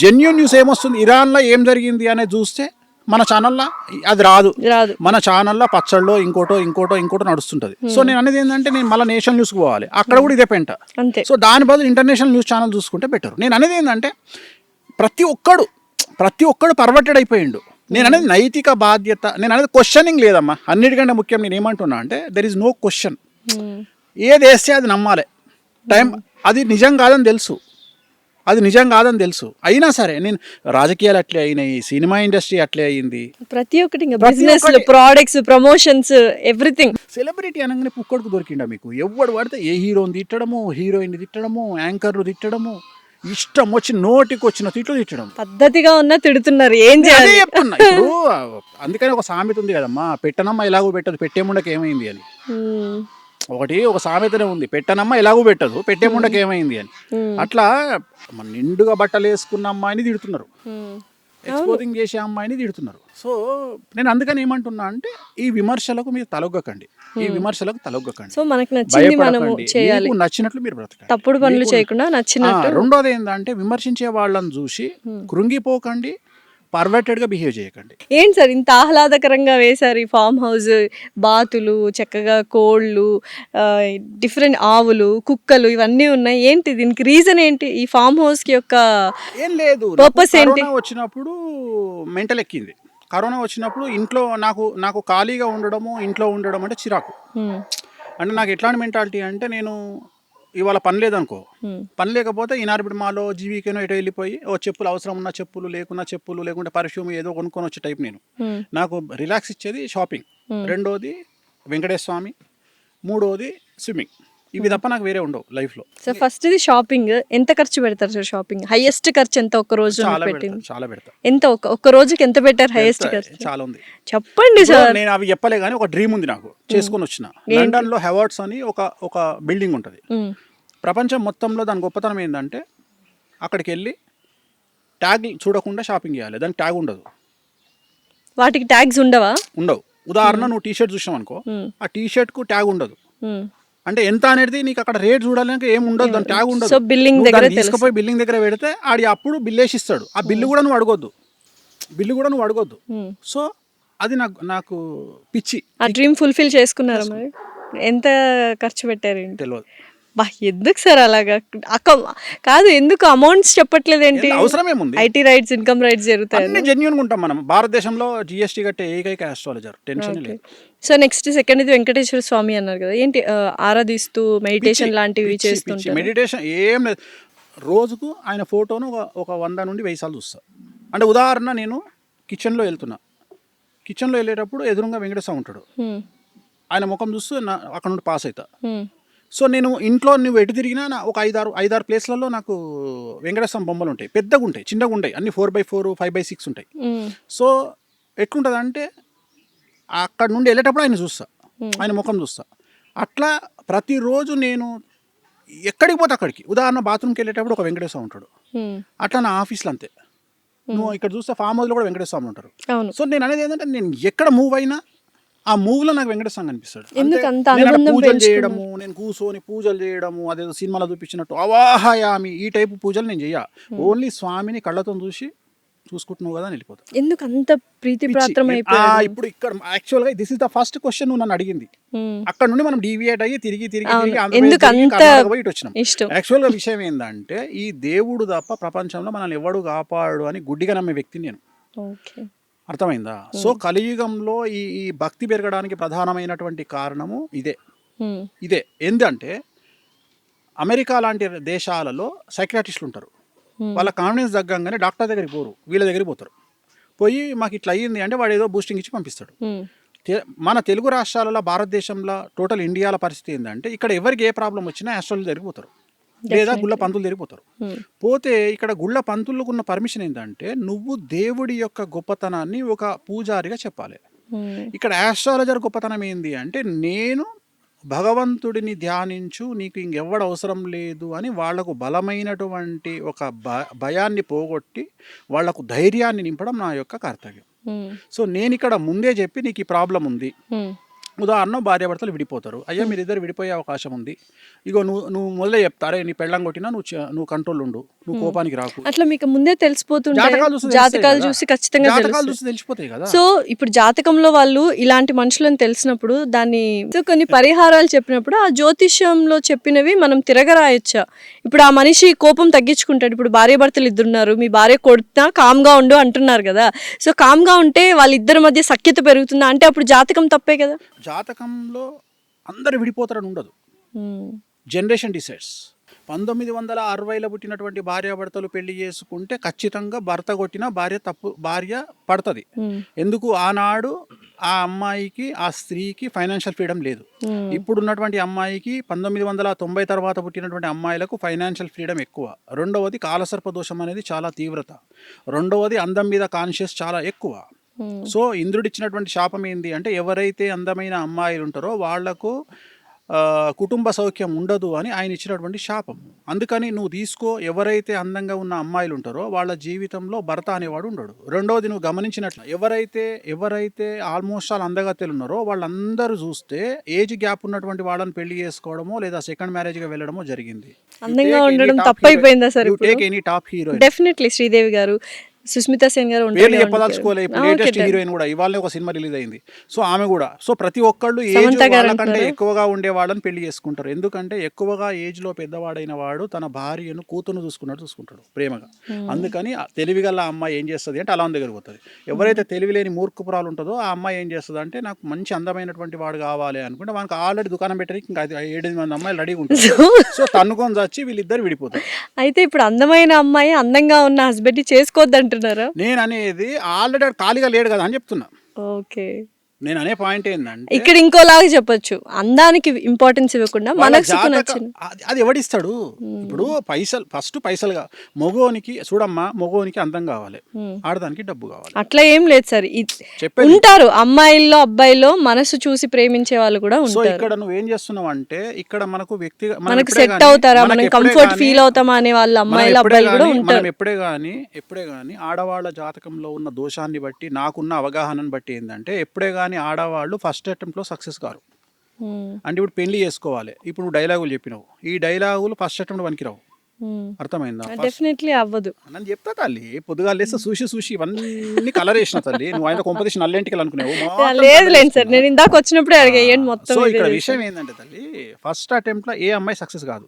జెన్యూన్ న్యూస్ ఏమొస్తుంది, ఇరాన్లో ఏం జరిగింది అనేది చూస్తే మన ఛానల్లో అది రాదు. మన ఛానల్లో పచ్చళ్ళలో ఇంకోటో నడుస్తుంటది. సో నేను అనేది ఏంటంటే నేను మళ్ళీ నేషనల్ న్యూస్కి పోవాలి, అక్కడ కూడా ఇదే పెంట. సో దాని బదులు ఇంటర్నేషనల్ న్యూస్ ఛానల్ చూసుకుంటే బెటర్. నేను అనేది ఏంటంటే ప్రతి ఒక్కడు పర్వర్టెడ్ అయిపోయిండు. నేను అనేది నైతిక బాధ్యత, నేను అనేది క్వశ్చనింగ్ లేదమ్మా. అన్నిటికంటే ముఖ్యం నేను ఏమంటున్నా అంటే దెర్ ఇస్ నో క్వశ్చన్. ఏది వేస్తే అది నమ్మాలి. అది నిజం కాదని తెలుసు, అయినా సరే నేను రాజకీయాలు అట్లే అయినాయి, సినిమా ఇండస్ట్రీ అట్లే అయింది, ప్రతి ఒక్కటి business, products, promotions, everything. Celebrity అనగానే పుక్కడికి దొరికిండా మీకు? ఎవడు పడితే ఏ హీరోని తిట్టడము, హీరోయిన్ తిట్టడము, యాంకర్ను తిట్టడము, ఇష్టం వచ్చి నోటికి వచ్చిన తిట్లు తిట్టడం. పద్ధతిగా ఉన్నా తిడుతున్నారు, ఏం చేయాలి చెప్తున్నా. ఇప్పుడు అందుకని ఒక సామెత ఉంది కదమ్మా, పెట్టనమ్మ ఎలాగో పెట్టదు, పెట్టేముండకి ఏమైంది అని. ఒక సామెతనే ఉంది, పెట్టనమ్మ ఎలాగూ పెట్టదు, పెట్టేముండకి ఏమైంది అని. అట్లా నిండుగా బట్టలు వేసుకున్న అమ్మాయిని తిడుతున్నారు, ఎక్స్పోజింగ్ చేసే అమ్మాయిని తిడుతున్నారు. సో నేను అందుకని ఏమంటున్నా అంటే ఈ విమర్శలకు మీరు తలొగ్గకండి. సో మనకు నచ్చింది మనము చేయాలి, నచ్చినట్లు మీరు బ్రతకండి, తప్పుడు పనులు చేయకుండా నచ్చినట్టు. రెండోది ఏంటంటే విమర్శించే వాళ్ళని చూసి కృంగిపోకండి, పర్వర్టెడ్గా బిహేవ్ చేయకండి. ఏంటి సార్ ఇంత ఆహ్లాదకరంగా వేశారు ఈ ఫామ్ హౌస్, బాతులు, చక్కగా కోళ్ళు, డిఫరెంట్ ఆవులు, కుక్కలు ఇవన్నీ ఉన్నాయి. ఏంటి దీనికి రీజన్ ఏంటి? ఈ ఫామ్ హౌస్కి యొక్క ఏం లేదు, పర్పస్ ఏంటి? వచ్చినప్పుడు మెంటల్ ఎక్కింది. కరోనా వచ్చినప్పుడు ఇంట్లో నాకు ఖాళీగా ఇంట్లో ఉండడం అంటే చిరాకు. అంటే నాకు ఎట్లాంటి మెంటాలిటీ అంటే నేను ఇవాళ పని లేదనుకో, పని లేకపోతే ఈనాడు మాలో జీవికేనో ఎటో వెళ్ళిపోయి చెప్పులు అవసరం ఉన్న చెప్పులు, లేకున్నా చెప్పులు, లేకుంటే పర్ఫ్యూమ్ ఏదో కొనుక్కొని వచ్చే టైప్ నేను. నాకు రిలాక్స్ ఇచ్చేది షాపింగ్, రెండోది వెంకటేశ్వర స్వామి, మూడోది స్విమ్మింగ్. ఇవి తప్ప నాకు వేరే ఉండవు లైఫ్లో. సో ఫస్ట్ ఇది షాపింగ్. ఎంత ఖర్చు పెడతారు సార్ షాపింగ్? హైయెస్ట్ ఖర్చు ఎంత ఒక్క రోజు చాలా పెట్టింది? పెడతా, చాలా పెడతా. ఎంత ఒక్క రోజుకి ఎంత పెట్టారు హైయెస్ట్ ఖర్చు? చాలా ఉంది చెప్పండి సార్. నేను అవి చెప్పలే కానీ ఒక డ్రీమ్ ఉంది నాకు, చేసుకొని వచ్చిన. లండన్ లో హెవార్డ్స్ అని ఒక బిల్డింగ్ ఉంటుంది. ప్రపంచం మొత్తంలో దాని గొప్పతనం ఏంటంటే అక్కడికి వెళ్ళి ట్యాగ్ చూడకుండా షాపింగ్ చేయాలి. దానికి ట్యాగ్ ఉండదు. వాటికి ట్యాగ్స్ ఉండవా? ఉండవు. ఉదాహరణ నువ్వు టీ షర్ట్ చూసావు అనుకో, ఆ టీ షర్ట్ కు ట్యాగ్ ఉండదు. అంటే ఎంత అనేది నీకు అక్కడ రేట్ చూడాలంటే ఏం ఉండదు, దాని ట్యాగ్ ఉండదు. సో బిల్లింగ్ దగ్గర తీసుకుపోయి బిల్లింగ్ దగ్గర పెడితే ఆడి అప్పుడు బిల్ వేసి ఇస్తాడు. ఆ బిల్లు కూడా నువ్వు అడగొద్దు. సో అది నాకు పిచ్చి. ఆ డ్రీమ్ ఫుల్ఫిల్ చేసుకున్నారా మరి? ఎంత ఖర్చు పెట్టారు? తెలియదు. బా ఎందుకు సార్ అలాగా? కాదు, ఎందుకు అమౌంట్స్ చెప్పట్లేదు ఏంటి? అవసరం ఏముంది? ఐటీ రైట్స్, ఇన్కమ్ రైట్స్ జరుగుతాయి. జెన్యూన్ ఉంటాం మనం. భారతదేశంలో జిఎస్టీ కట్టే ఏకైక ఆస్ట్రాలజర్. టెన్షన్ లేదు. సో నెక్స్ట్ సెకండ్ ఇది వెంకటేశ్వర స్వామి అన్నారు కదా, ఏంటి ఆరాధిస్తూ మెడిటేషన్ లాంటివి చేస్తుంటారు? మెడిటేషన్ ఏం లేదు. రోజుకు ఆయన ఫోటోను ఒక 100 నుండి 1000 సార్లు చూస్తా. అంటే ఉదాహరణ నేను కిచెన్లో వెళ్ళేటప్పుడు ఎదురుగా వెంకటేశ్వర ఉంటాడు. ఆయన ముఖం చూస్తూ అక్కడ నుండి పాస్ అవుతా. సో నేను ఇంట్లో నువ్వు ఎటు తిరిగినా ఒక 5-6 ప్లేస్లలో నాకు వెంకటేశ్వర బొమ్మలు ఉంటాయి. పెద్దగా ఉంటాయి, చిన్నగా ఉంటాయి, అన్ని 4x4 5x6 ఉంటాయి. సో ఎట్లుంటుంది అంటే అక్కడ నుండి వెళ్ళేటప్పుడు ఆయన చూస్తా, ఆయన ముఖం చూస్తా. అట్లా ప్రతిరోజు నేను ఎక్కడికి పోతే అక్కడికి, ఉదాహరణ బాత్రూమ్కి వెళ్ళేటప్పుడు ఒక వెంకటేశ్వర ఉంటాడు. అట్లా నా ఆఫీస్లో అంతే. నువ్వు ఇక్కడ చూస్తే ఫామ్ హౌస్లో కూడా వెంకటేశ్వర ఉంటారు. సో నేను అనేది ఏంటంటే నేను ఎక్కడ మూవ్ అయినా ఆ మూవ్లో నాకు వెంకటేశ్వర కనిపిస్తాడు. పూజలు చేయడము, నేను కూర్చొని పూజలు చేయడము, అదేదో సినిమాలో చూపించినట్టు అవాహయామి ఈ టైపు పూజలు నేను చెయ్య. ఓన్లీ స్వామిని కళ్ళతో చూసుకుంటున్నావు కదా అని వెళ్ళిపోతా. ఎందుకు అంత ప్రీతి ప్రాత్రం అయిపోయింది? ఇప్పుడు ఇక్కడ యాక్చువల్గా this is the first question నువ్వు నన్ను అడిగింది. అక్కడ నుండి మనం డీవియేట్ అయ్యి తిరిగి ఇటు వచ్చినాం. యాక్చువల్గా విషయం ఏంటంటే ఈ దేవుడు తప్ప ప్రపంచంలో మనల్ని ఎవడు కాపాడు అని గుడ్డిగా నమ్మే వ్యక్తి నేను. అర్థమైందా? సో కలియుగంలో ఈ భక్తి పెరగడానికి ప్రధానమైనటువంటి కారణము ఇదే ఏంటంటే అమెరికా లాంటి దేశాలలో సైకియాట్రిస్టులు ఉంటారు. వాళ్ళ కాన్ఫిడెన్స్ తగ్గంగానే డాక్టర్ దగ్గరికి పోరు, వీళ్ళ దగ్గరికి పోతారు. పోయి మాకు ఇట్లా అయ్యింది అంటే వాడు ఏదో బూస్టింగ్ ఇచ్చి పంపిస్తాడు. మన తెలుగు రాష్ట్రాలలో, భారతదేశంలో, టోటల్ ఇండియాల పరిస్థితి ఏంటంటే ఇక్కడ ఎవరికి ఏ ప్రాబ్లం వచ్చినా ఆస్ట్రాలజీ దగ్గరికి పోతారు, లేదా గుళ్ళ పంతులు తిరిగిపోతారు. పోతే ఇక్కడ గుళ్ళ పంతులకు ఉన్న పర్మిషన్ ఏంటంటే నువ్వు దేవుడి యొక్క గొప్పతనాన్ని ఒక పూజారిగా చెప్పాలి. ఇక్కడ ఆస్ట్రాలజర్ గొప్పతనం ఏంది అంటే నేను భగవంతుడిని ధ్యానించు, నీకు ఇంకెవ్వడు అవసరం లేదు అని వాళ్లకు బలమైనటువంటి ఒక భయాన్ని పోగొట్టి వాళ్లకు ధైర్యాన్ని నింపడం నా యొక్క కర్తవ్యం. సో నేను ఇక్కడ ముందే చెప్పి నీకు ఈ ప్రాబ్లం ఉంది. ఉదాహరణ భార్యాభర్తలు విడిపోతారు. అయ్యా మీరిద్దరు విడిపోయే అవకాశం ఉంది, ఇగో నువ్వు మొదలే చెప్తారే నీ పెళ్ళం కొట్టినా నువ్వు కంట్రోల్ ఉండు, నువ్వు కోపానికి రాకు. అట్లా మీకు ముందే తెలిసిపోతుంది. జాతకాలు చూసి ఖచ్చితంగా తెలిసిపోతాయి కదా. సో ఇప్పుడు జాతకంలో వాళ్ళు ఇలాంటి మనుషులను తెలిసినప్పుడు దాన్ని కొన్ని పరిహారాలు చెప్పినప్పుడు ఆ జ్యోతిష్యంలో చెప్పినవి మనం తిరగరాయొచ్చా? ఇప్పుడు ఆ మనిషి కోపం తగ్గించుకుంటాడు. ఇప్పుడు భార్యాభర్తలు ఇద్దరున్నారు, మీ భార్య కొడుతున్నా కామ్గా ఉండు అంటున్నారు కదా. సో కామ్గా ఉంటే వాళ్ళిద్దరి మధ్య సఖ్యత పెరుగుతుందా అంటే అప్పుడు జాతకం తప్పే కదా. జాతకంలో అందరు విడిపోతారని ఉండదు. Generation decides. 1960లో పుట్టినటువంటి భార్యాభర్తలు పెళ్లి చేసుకుంటే ఖచ్చితంగా భర్త కొట్టిన భార్య పడుతుంది. ఎందుకు? ఆనాడు ఆ అమ్మాయికి, ఆ స్త్రీకి ఫైనాన్షియల్ ఫ్రీడమ్ లేదు. ఇప్పుడున్నటువంటి అమ్మాయికి 1990 తర్వాత పుట్టినటువంటి అమ్మాయిలకు ఫైనాన్షియల్ ఫ్రీడమ్ ఎక్కువ. రెండవది కాలసర్ప దోషం అనేది చాలా తీవ్రత. రెండవది అందం మీద కాన్షియస్ చాలా ఎక్కువ. సో ఇంద్రుడిచ్చినటువంటి శాపం ఏంది అంటే ఎవరైతే అందమైన అమ్మాయిలు ఉంటారో వాళ్లకు కుటుంబ సౌఖ్యం ఉండదు అని ఆయన ఇచ్చినటువంటి శాపం. అందుకని నువ్వు తీసుకో, ఎవరైతే అందంగా ఉన్న అమ్మాయిలు ఉంటారో వాళ్ళ జీవితంలో భర్త అనేవాడు ఉండడు. రెండవది నువ్వు గమనించినట్లు ఎవరైతే ఆల్మోస్ట్ ఆల్ అందగత్తెలు ఉన్నారో వాళ్ళందరూ చూస్తే ఏజ్ గ్యాప్ ఉన్నటువంటి వాళ్ళని పెళ్లి చేసుకోవడమో లేదా సెకండ్ మ్యారేజ్గా వెళ్ళడమో జరిగింది. అందంగా ఉండడం తప్పైపోయిందా sir? Take any top heroine. Definitely Sridevi garu, Sushmita Sen గారు చెప్పదలుచుకోలేదు. లేటెస్ట్ హీరోయిన్ కూడా ఇవాళ ఒక సినిమా రిలీజ్ అయింది. సో ఆమె కూడా. సో ప్రతి ఒక్కళ్ళు ఏజ్ వాళ్ళకంటే ఎక్కువగా ఉండే వాళ్ళని పెళ్లి చేసుకుంటారు. ఎందుకంటే ఎక్కువగా ఏజ్ లో పెద్దవాడైన వాడు తన భార్యను కూతురును చూసుకుంటాడు ప్రేమగా. అందుకని తెలివిగల అమ్మాయి ఏం చేస్తుంది అంటే అలా దగ్గర పోతుంది. ఎవరైతే తెలివి లేని మూర్ఖపురాలు ఉంటుందో ఆ అమ్మాయి ఏం చేస్తుంది అంటే నాకు మంచి అందమైనటువంటి వాడు కావాలి అనుకుంటే మనకు ఆల్రెడీ దుకాణం పెట్టడానికి ఇంకా 7 మంది అమ్మాయిలు రెడీగా ఉంటారు. సో తన్నుకొని వచ్చి వీళ్ళిద్దరు విడిపోతారు. అయితే ఇప్పుడు అందమైన అమ్మాయి అందంగా ఉన్న హస్బెండ్ చేసుకోవద్దంట. నేను అనేది ఆల్రెడీ ఖాళీగా లేడు కదా అని చెప్తున్నా. ఓకే. నేను అనే పాయింట్ ఏంటంటే ఇక్కడ ఇంకోలాగా చెప్పొచ్చు, అందానికి ఇంపార్టెన్స్ ఇవ్వకుండా వాళ్ళ మనసుకు నచ్చిన అది ఎవడిస్తాడు. ఇప్పుడు పైసలుగా మగోనికి చూడమ్మా, మగోనికి అందం కావాలి, ఆడదానికి డబ్బు కావాలి. అట్లా ఏం లేదు సార్. చెప్పేది ఉంటారు అమ్మాయిల్లో అబ్బాయిలో మనసు చూసి ప్రేమించే వాళ్ళు కూడా సో ఉంటారు. ఇక్కడ నువ్వేం చేస్తున్నావు అంటే ఇక్కడ మనకు మనకు సెట్ అవుతారా, మనం కంఫర్ట్ ఫీల్ అవుతామా అనే వాళ్ళు అమ్మాయిలు అబ్బాయిలు కూడా ఉంటారు. మనం ఎప్పుడే గానీ ఆడవాళ్ళ జాతకంలో ఉన్న దోషాన్ని బట్టి, నాకున్న అవగాహనను బట్టి ఏంటంటే ఎప్పుడే గానీ ఆడవాళ్ళు ఫస్ట్ అటెంప్ట్ లో సక్సెస్ కారు. అంటే ఇప్పుడు పెళ్లి చేసుకోవాలి, ఇప్పుడు నువ్వు డైలాగులు చెప్పినావు, ఈ డైలాగులు ఫస్ట్ అటెంప్ట్ పనికిరావు. అర్థమైందా? డెఫినెట్లీ అవ్వదు. నన్ను చెప్తా తల్లి, పొద్దుగా లేస్తే చూసి ఇవన్నీ కలర్ వేసిన తల్లి, నువ్వు ఆయన కొంపదీసి నల్లెంటికి అనుకున్నావు. లేదు సార్, నేను ఇందాక వచ్చినప్పుడు అడిగేయండి మొత్తం. సో ఇక్కడ విషయం ఏంటంటే తల్లి, ఫస్ట్ అటెంప్ట్ లో ఏ అమ్మాయి సక్సెస్ కాదు.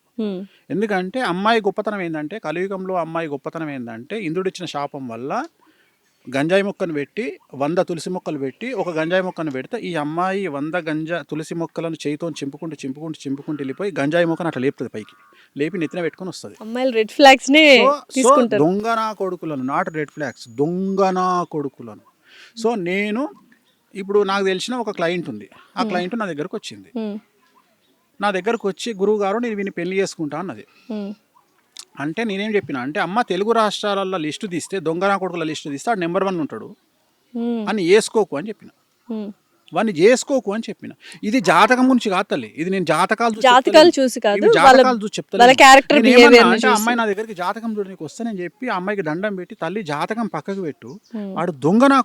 ఎందుకంటే అమ్మాయి గొప్పతనం ఏంటంటే, కలియుగంలో అమ్మాయి గొప్పతనం ఏంటంటే, ఇంద్రుడిచ్చిన శాపం వల్ల గంజాయి మొక్కను పెట్టి 100 తులసి మొక్కలు పెట్టి ఒక గంజాయి మొక్కను పెడితే ఈ అమ్మాయి 100 తులసి మొక్కలను చేయితో చింపుకుంటూ వెళ్ళిపోయి గంజాయి మొక్కను అట్లా లేపుతుంది, పైకి లేపి నెత్తిన పెట్టుకొని వస్తుంది. అమ్మాయిలు రెడ్ ఫ్లాగ్స్ ని తీసుకుంటారు. దొంగనా కొడుకులను, నాట్ రెడ్ ఫ్లాగ్స్, దొంగనా కొడుకులను. సో నేను ఇప్పుడు నాకు తెలిసిన ఒక క్లయింట్ ఉంది, ఆ క్లయింట్ నా దగ్గరకు వచ్చింది. నా దగ్గరకు వచ్చి, గురువు గారు నేను వీని పెళ్లి చేసుకుంటా అన్నది. అంటే నేనేం చెప్పిన అంటే, అమ్మ తెలుగు రాష్ట్రాలలో లిస్టు తీస్తే, దొంగనా కొడుకుల లిస్టు తీస్తే ఆడు నెంబర్ 1 ఉంటాడు అని వేసుకోకు అని చెప్పిన, వాడిని చేసుకోకు అని చెప్పిన. ఇది జాతకం గురించి కాదు తల్లి, ఇది నేను జాతకాలు చూసి కాదు, జాతకాలు చూసి చెప్తాను. అంటే అమ్మాయి నా దగ్గరికి జాతకం చూడడానికి వస్తానని చెప్పి ఆ అమ్మాయికి దండం పెట్టి, తల్లి జాతకం పక్కకు పెట్టు, ఆడు దొంగనా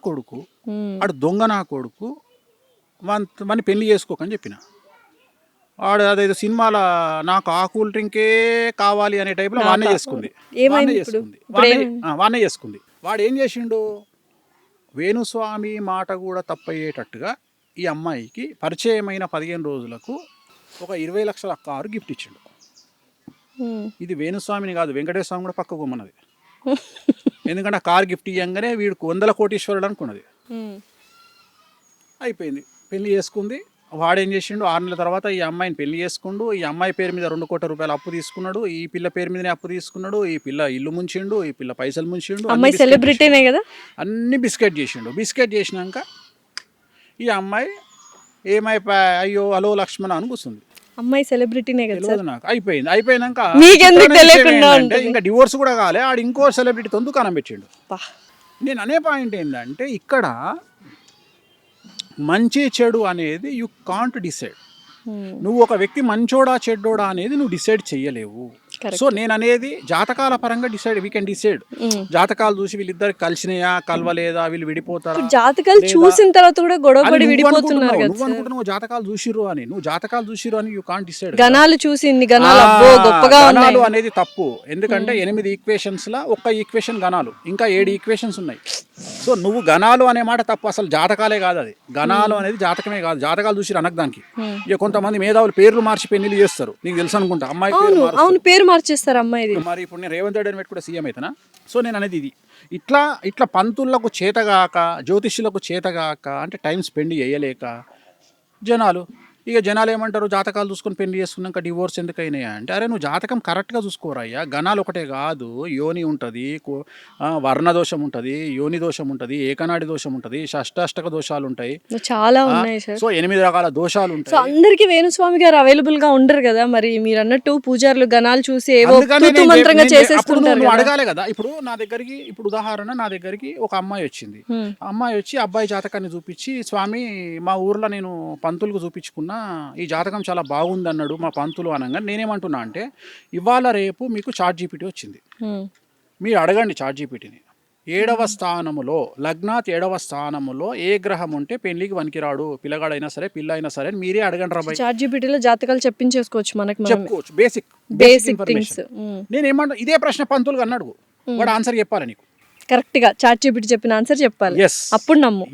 కొడుకు వాడిని పెళ్లి చేసుకోకని చెప్పిన. వాడు అదేదో సినిమాల నాకు ఆ కూల్ డ్రింకే కావాలి అనే టైప్లో వాడినే చేసుకుంది. వాడు ఏం చేసిండు, వేణుస్వామి మాట కూడా తప్పయ్యేటట్టుగా ఈ అమ్మాయికి పరిచయమైన 15 రోజులకు ఒక 20 లక్షల కారు గిఫ్ట్ ఇచ్చిండు. ఇది వేణుస్వామిని కాదు, వెంకటేశ్వర స్వామి కూడా పక్కకు ఉన్నది. ఎందుకంటే ఆ కారు గిఫ్ట్ ఇవ్వగానే వీడికి 100 కోటీశ్వరుడు అనుకున్నది. అయిపోయింది, పెళ్లి చేసుకుంది. వాడేం చేసిండు, 6 నెలల తర్వాత ఈ అమ్మాయిని పెళ్లి చేసుకుండు. ఈ అమ్మాయి పేరు మీద 2 కోట్ల రూపాయలు అప్పు తీసుకున్నాడు. ఈ పిల్ల పేరు మీదనే అప్పు తీసుకున్నాడు. ఈ పిల్ల ఇల్లు ముంచిండు, ఈ పిల్ల పైసలు ముంచిండు. అమ్మాయి సెలబ్రిటీనే కదా, అన్ని బిస్కెట్ చేసిండు. బిస్కెట్ చేసినాక ఈ అమ్మాయి ఏమైపోయా, అయ్యో హలో లక్ష్మణ అని కూర్చుంది. అమ్మాయి సెలబ్రిటీనే కదా తెలియదు నాకు. అయిపోయినాక ఇంకా డివోర్స్ కూడా కాలే, ఆడు ఇంకో సెలబ్రిటీతో దుకాణం పెట్టిండు. నేను అనే పాయింట్ ఏంటంటే, ఇక్కడ మంచి చెడు అనేది యు కాంట్ డిసైడ్. నువ్వు ఒక వ్యక్తి మంచోడా చెడ్డోడా అనేది నువ్వు డిసైడ్ చెయ్యలేవు. సో నేను అనేది జాతకాల పరంగా వీ కెన్ డిసైడ్. జాతకాలు చూసి వీళ్ళిద్దరు కలిసినాయా కలవలేదా, వీళ్ళు విడిపోతారా, జాతకాలు చూసిన తర్వాత కూడా గొడవపడి విడిపోతున్నారు. నువ్వు అనుకుంటున్నావు జాతకాలు చూసిరు అని యూ కాంట్ డిసైడ్. గణాలు చూసి గణాలు అనేది తప్పు. ఎందుకంటే 8 ఈక్వేషన్స్ లా ఒక్క ఈక్వేషన్ గణాలు, ఇంకా 7 ఈక్వేషన్స్ ఉన్నాయి. సో నువ్వు గణాలు అనే మాట తప్పు, అసలు జాతకాలే కాదు అది. గణాలు అనేది జాతకమే కాదు, జాతకాలు చూసి అనకు దానికి. ఇక కొంతమంది మేధావులు పేర్లు మార్చి పెళ్లి చేస్తారు, నీకు తెలుసు అనుకుంటా. అమ్మాయి పేరు మార్చేస్తారు అమ్మాయి. మరి ఇప్పుడు నేను రేవంత్ రెడ్డి అని పెట్టి కూడా సీఎం అవుతానా? సో నేను అనేది ఇది. ఇట్లా పంతులకు చేతగాక, జ్యోతిష్యులకు చేతగాక, అంటే టైం స్పెండ్ చేయలేక జనాలు ఏమంటారు, జాతకాలు చూసుకొని పెళ్లి చేసుకున్నాక డివోర్స్ ఎందుకు అయినాయా అంటే, అరే నువ్వు జాతకం కరెక్ట్గా చూసుకోరయ్యా. గణాలు ఒకటే కాదు, యోని ఉంటుంది, వర్ణ దోషం ఉంటుంది, యోని దోషం ఉంటుంది, ఏకనాడి దోషం ఉంటుంది, షష్టాష్టక దోషాలు ఉంటాయి, చాలా ఉన్నాయి. సో 8 రకాల దోషాలు ఉంటాయి. సో అందరికి వేణుస్వామి గారు అవైలబుల్ గా ఉండరు కదా, మరి మీరు అన్నట్టు పూజారులు గణాలు చూసి ఏవో మంత్రంగా చేసేస్తుంటారు. అడగాలి కదా. ఇప్పుడు నా దగ్గరికి, ఇప్పుడు ఉదాహరణ, నా దగ్గరికి ఒక అమ్మాయి వచ్చింది. అమ్మాయి వచ్చి అబ్బాయి జాతకాన్ని చూపించి, స్వామి మా ఊర్లో నేను పంతులకు చూపించుకున్నా, ఈ జాతకం చాలా బాగుంది అన్నాడు మా పంతులు అనగా, నేనేమంటున్నా అంటే, ఇవాళ రేపు మీకు చాట్ జీపీటీ వచ్చింది, మీరు అడగండి చాట్ జీపీటీని. 7వ స్థానములో, లగ్నాత్ 7వ స్థానములో ఏ గ్రహం ఉంటే పెళ్లికి వనికిరాడు, పిల్లగాడైనా సరే పిల్ల అయినా సరే మీరే అడగండి రా. చాట్ జీపీటీలో జాతకాలు చెప్పించేసుకోవచ్చు, మనకి చెప్పుకోవచ్చు, బేసిక్ థింగ్స్. నేనేమంటా, ఇదే ప్రశ్న పంతులుగా అన్నాడు, వాడు ఆన్సర్ చెప్పాలి నీకు కరెక్ట్ గా. చాట్ జీపీటీ చెప్పిన ఆన్సర్ చెప్పాలి, అప్పుడు నమ్ము.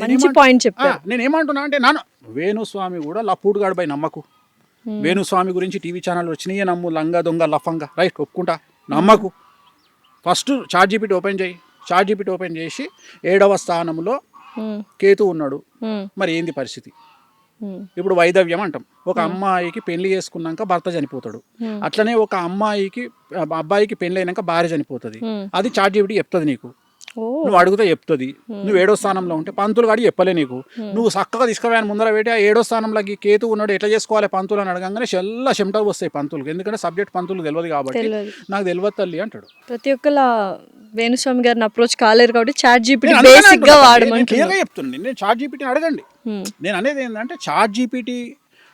మంచి పాయింట్ చెప్పారు. నేను ఏమంటున్నా అంటే, వేణుస్వామి కూడా లప్పుడుగాడు బై నమ్మకు. వేణుస్వామి గురించి టీవీ ఛానల్ వచ్చినాయే నమ్ము, లంగా దొంగ లఫంగా, రైట్ ఒప్పుకుంటా, నమ్మకు. ఫస్ట్ చాట్ జీపీటీ ఓపెన్ చేసి 7వ స్థానంలో కేతు ఉన్నాడు, మరి ఏంది పరిస్థితి? ఇప్పుడు వైదవ్యం అంటాం. ఒక అమ్మాయికి పెళ్లి చేసుకున్నాక భర్త చనిపోతాడు, అట్లనే ఒక అబ్బాయికి పెళ్లి అయినాక భార్య చనిపోతుంది. అది చాట్ జీపీటీ చెప్తుంది నీకు. ఓ నువ్వు అడిగితే చెప్తుంది. నువ్వు 7వ స్థానంలో ఉంటే పంతులు గాడి చెప్పలే నీకు. నువ్వు చక్కగా తీసుకుపోయాను ముందర పెట్టి ఆ 7వ స్థానంలోకి కేతు ఉన్నాడు ఎట్లా చేసుకోవాలి పంతులు అని అడగంగానే చెమటలు వస్తాయి పంతులకు. ఎందుకంటే సబ్జెక్ట్ పంతులు తెలియదు కాబట్టి తెలియదు. నాకు తెలియదు తల్లి అంటాడు. ప్రతి ఒక్కలా వేణుస్వామి గారిని అప్రోచ్ కాలేరు కాబట్టి చాట్ జీపీటీ నేను అందుకనే బేసిక్ గా అంటున్నా, నేను వాడమంటున్నాను. క్లియర్గా చెప్తున్నాను. నేను చాట్ జీపీటీని అడగండి. నేను అనేది ఏంటంటే చాట్ జీపీటీ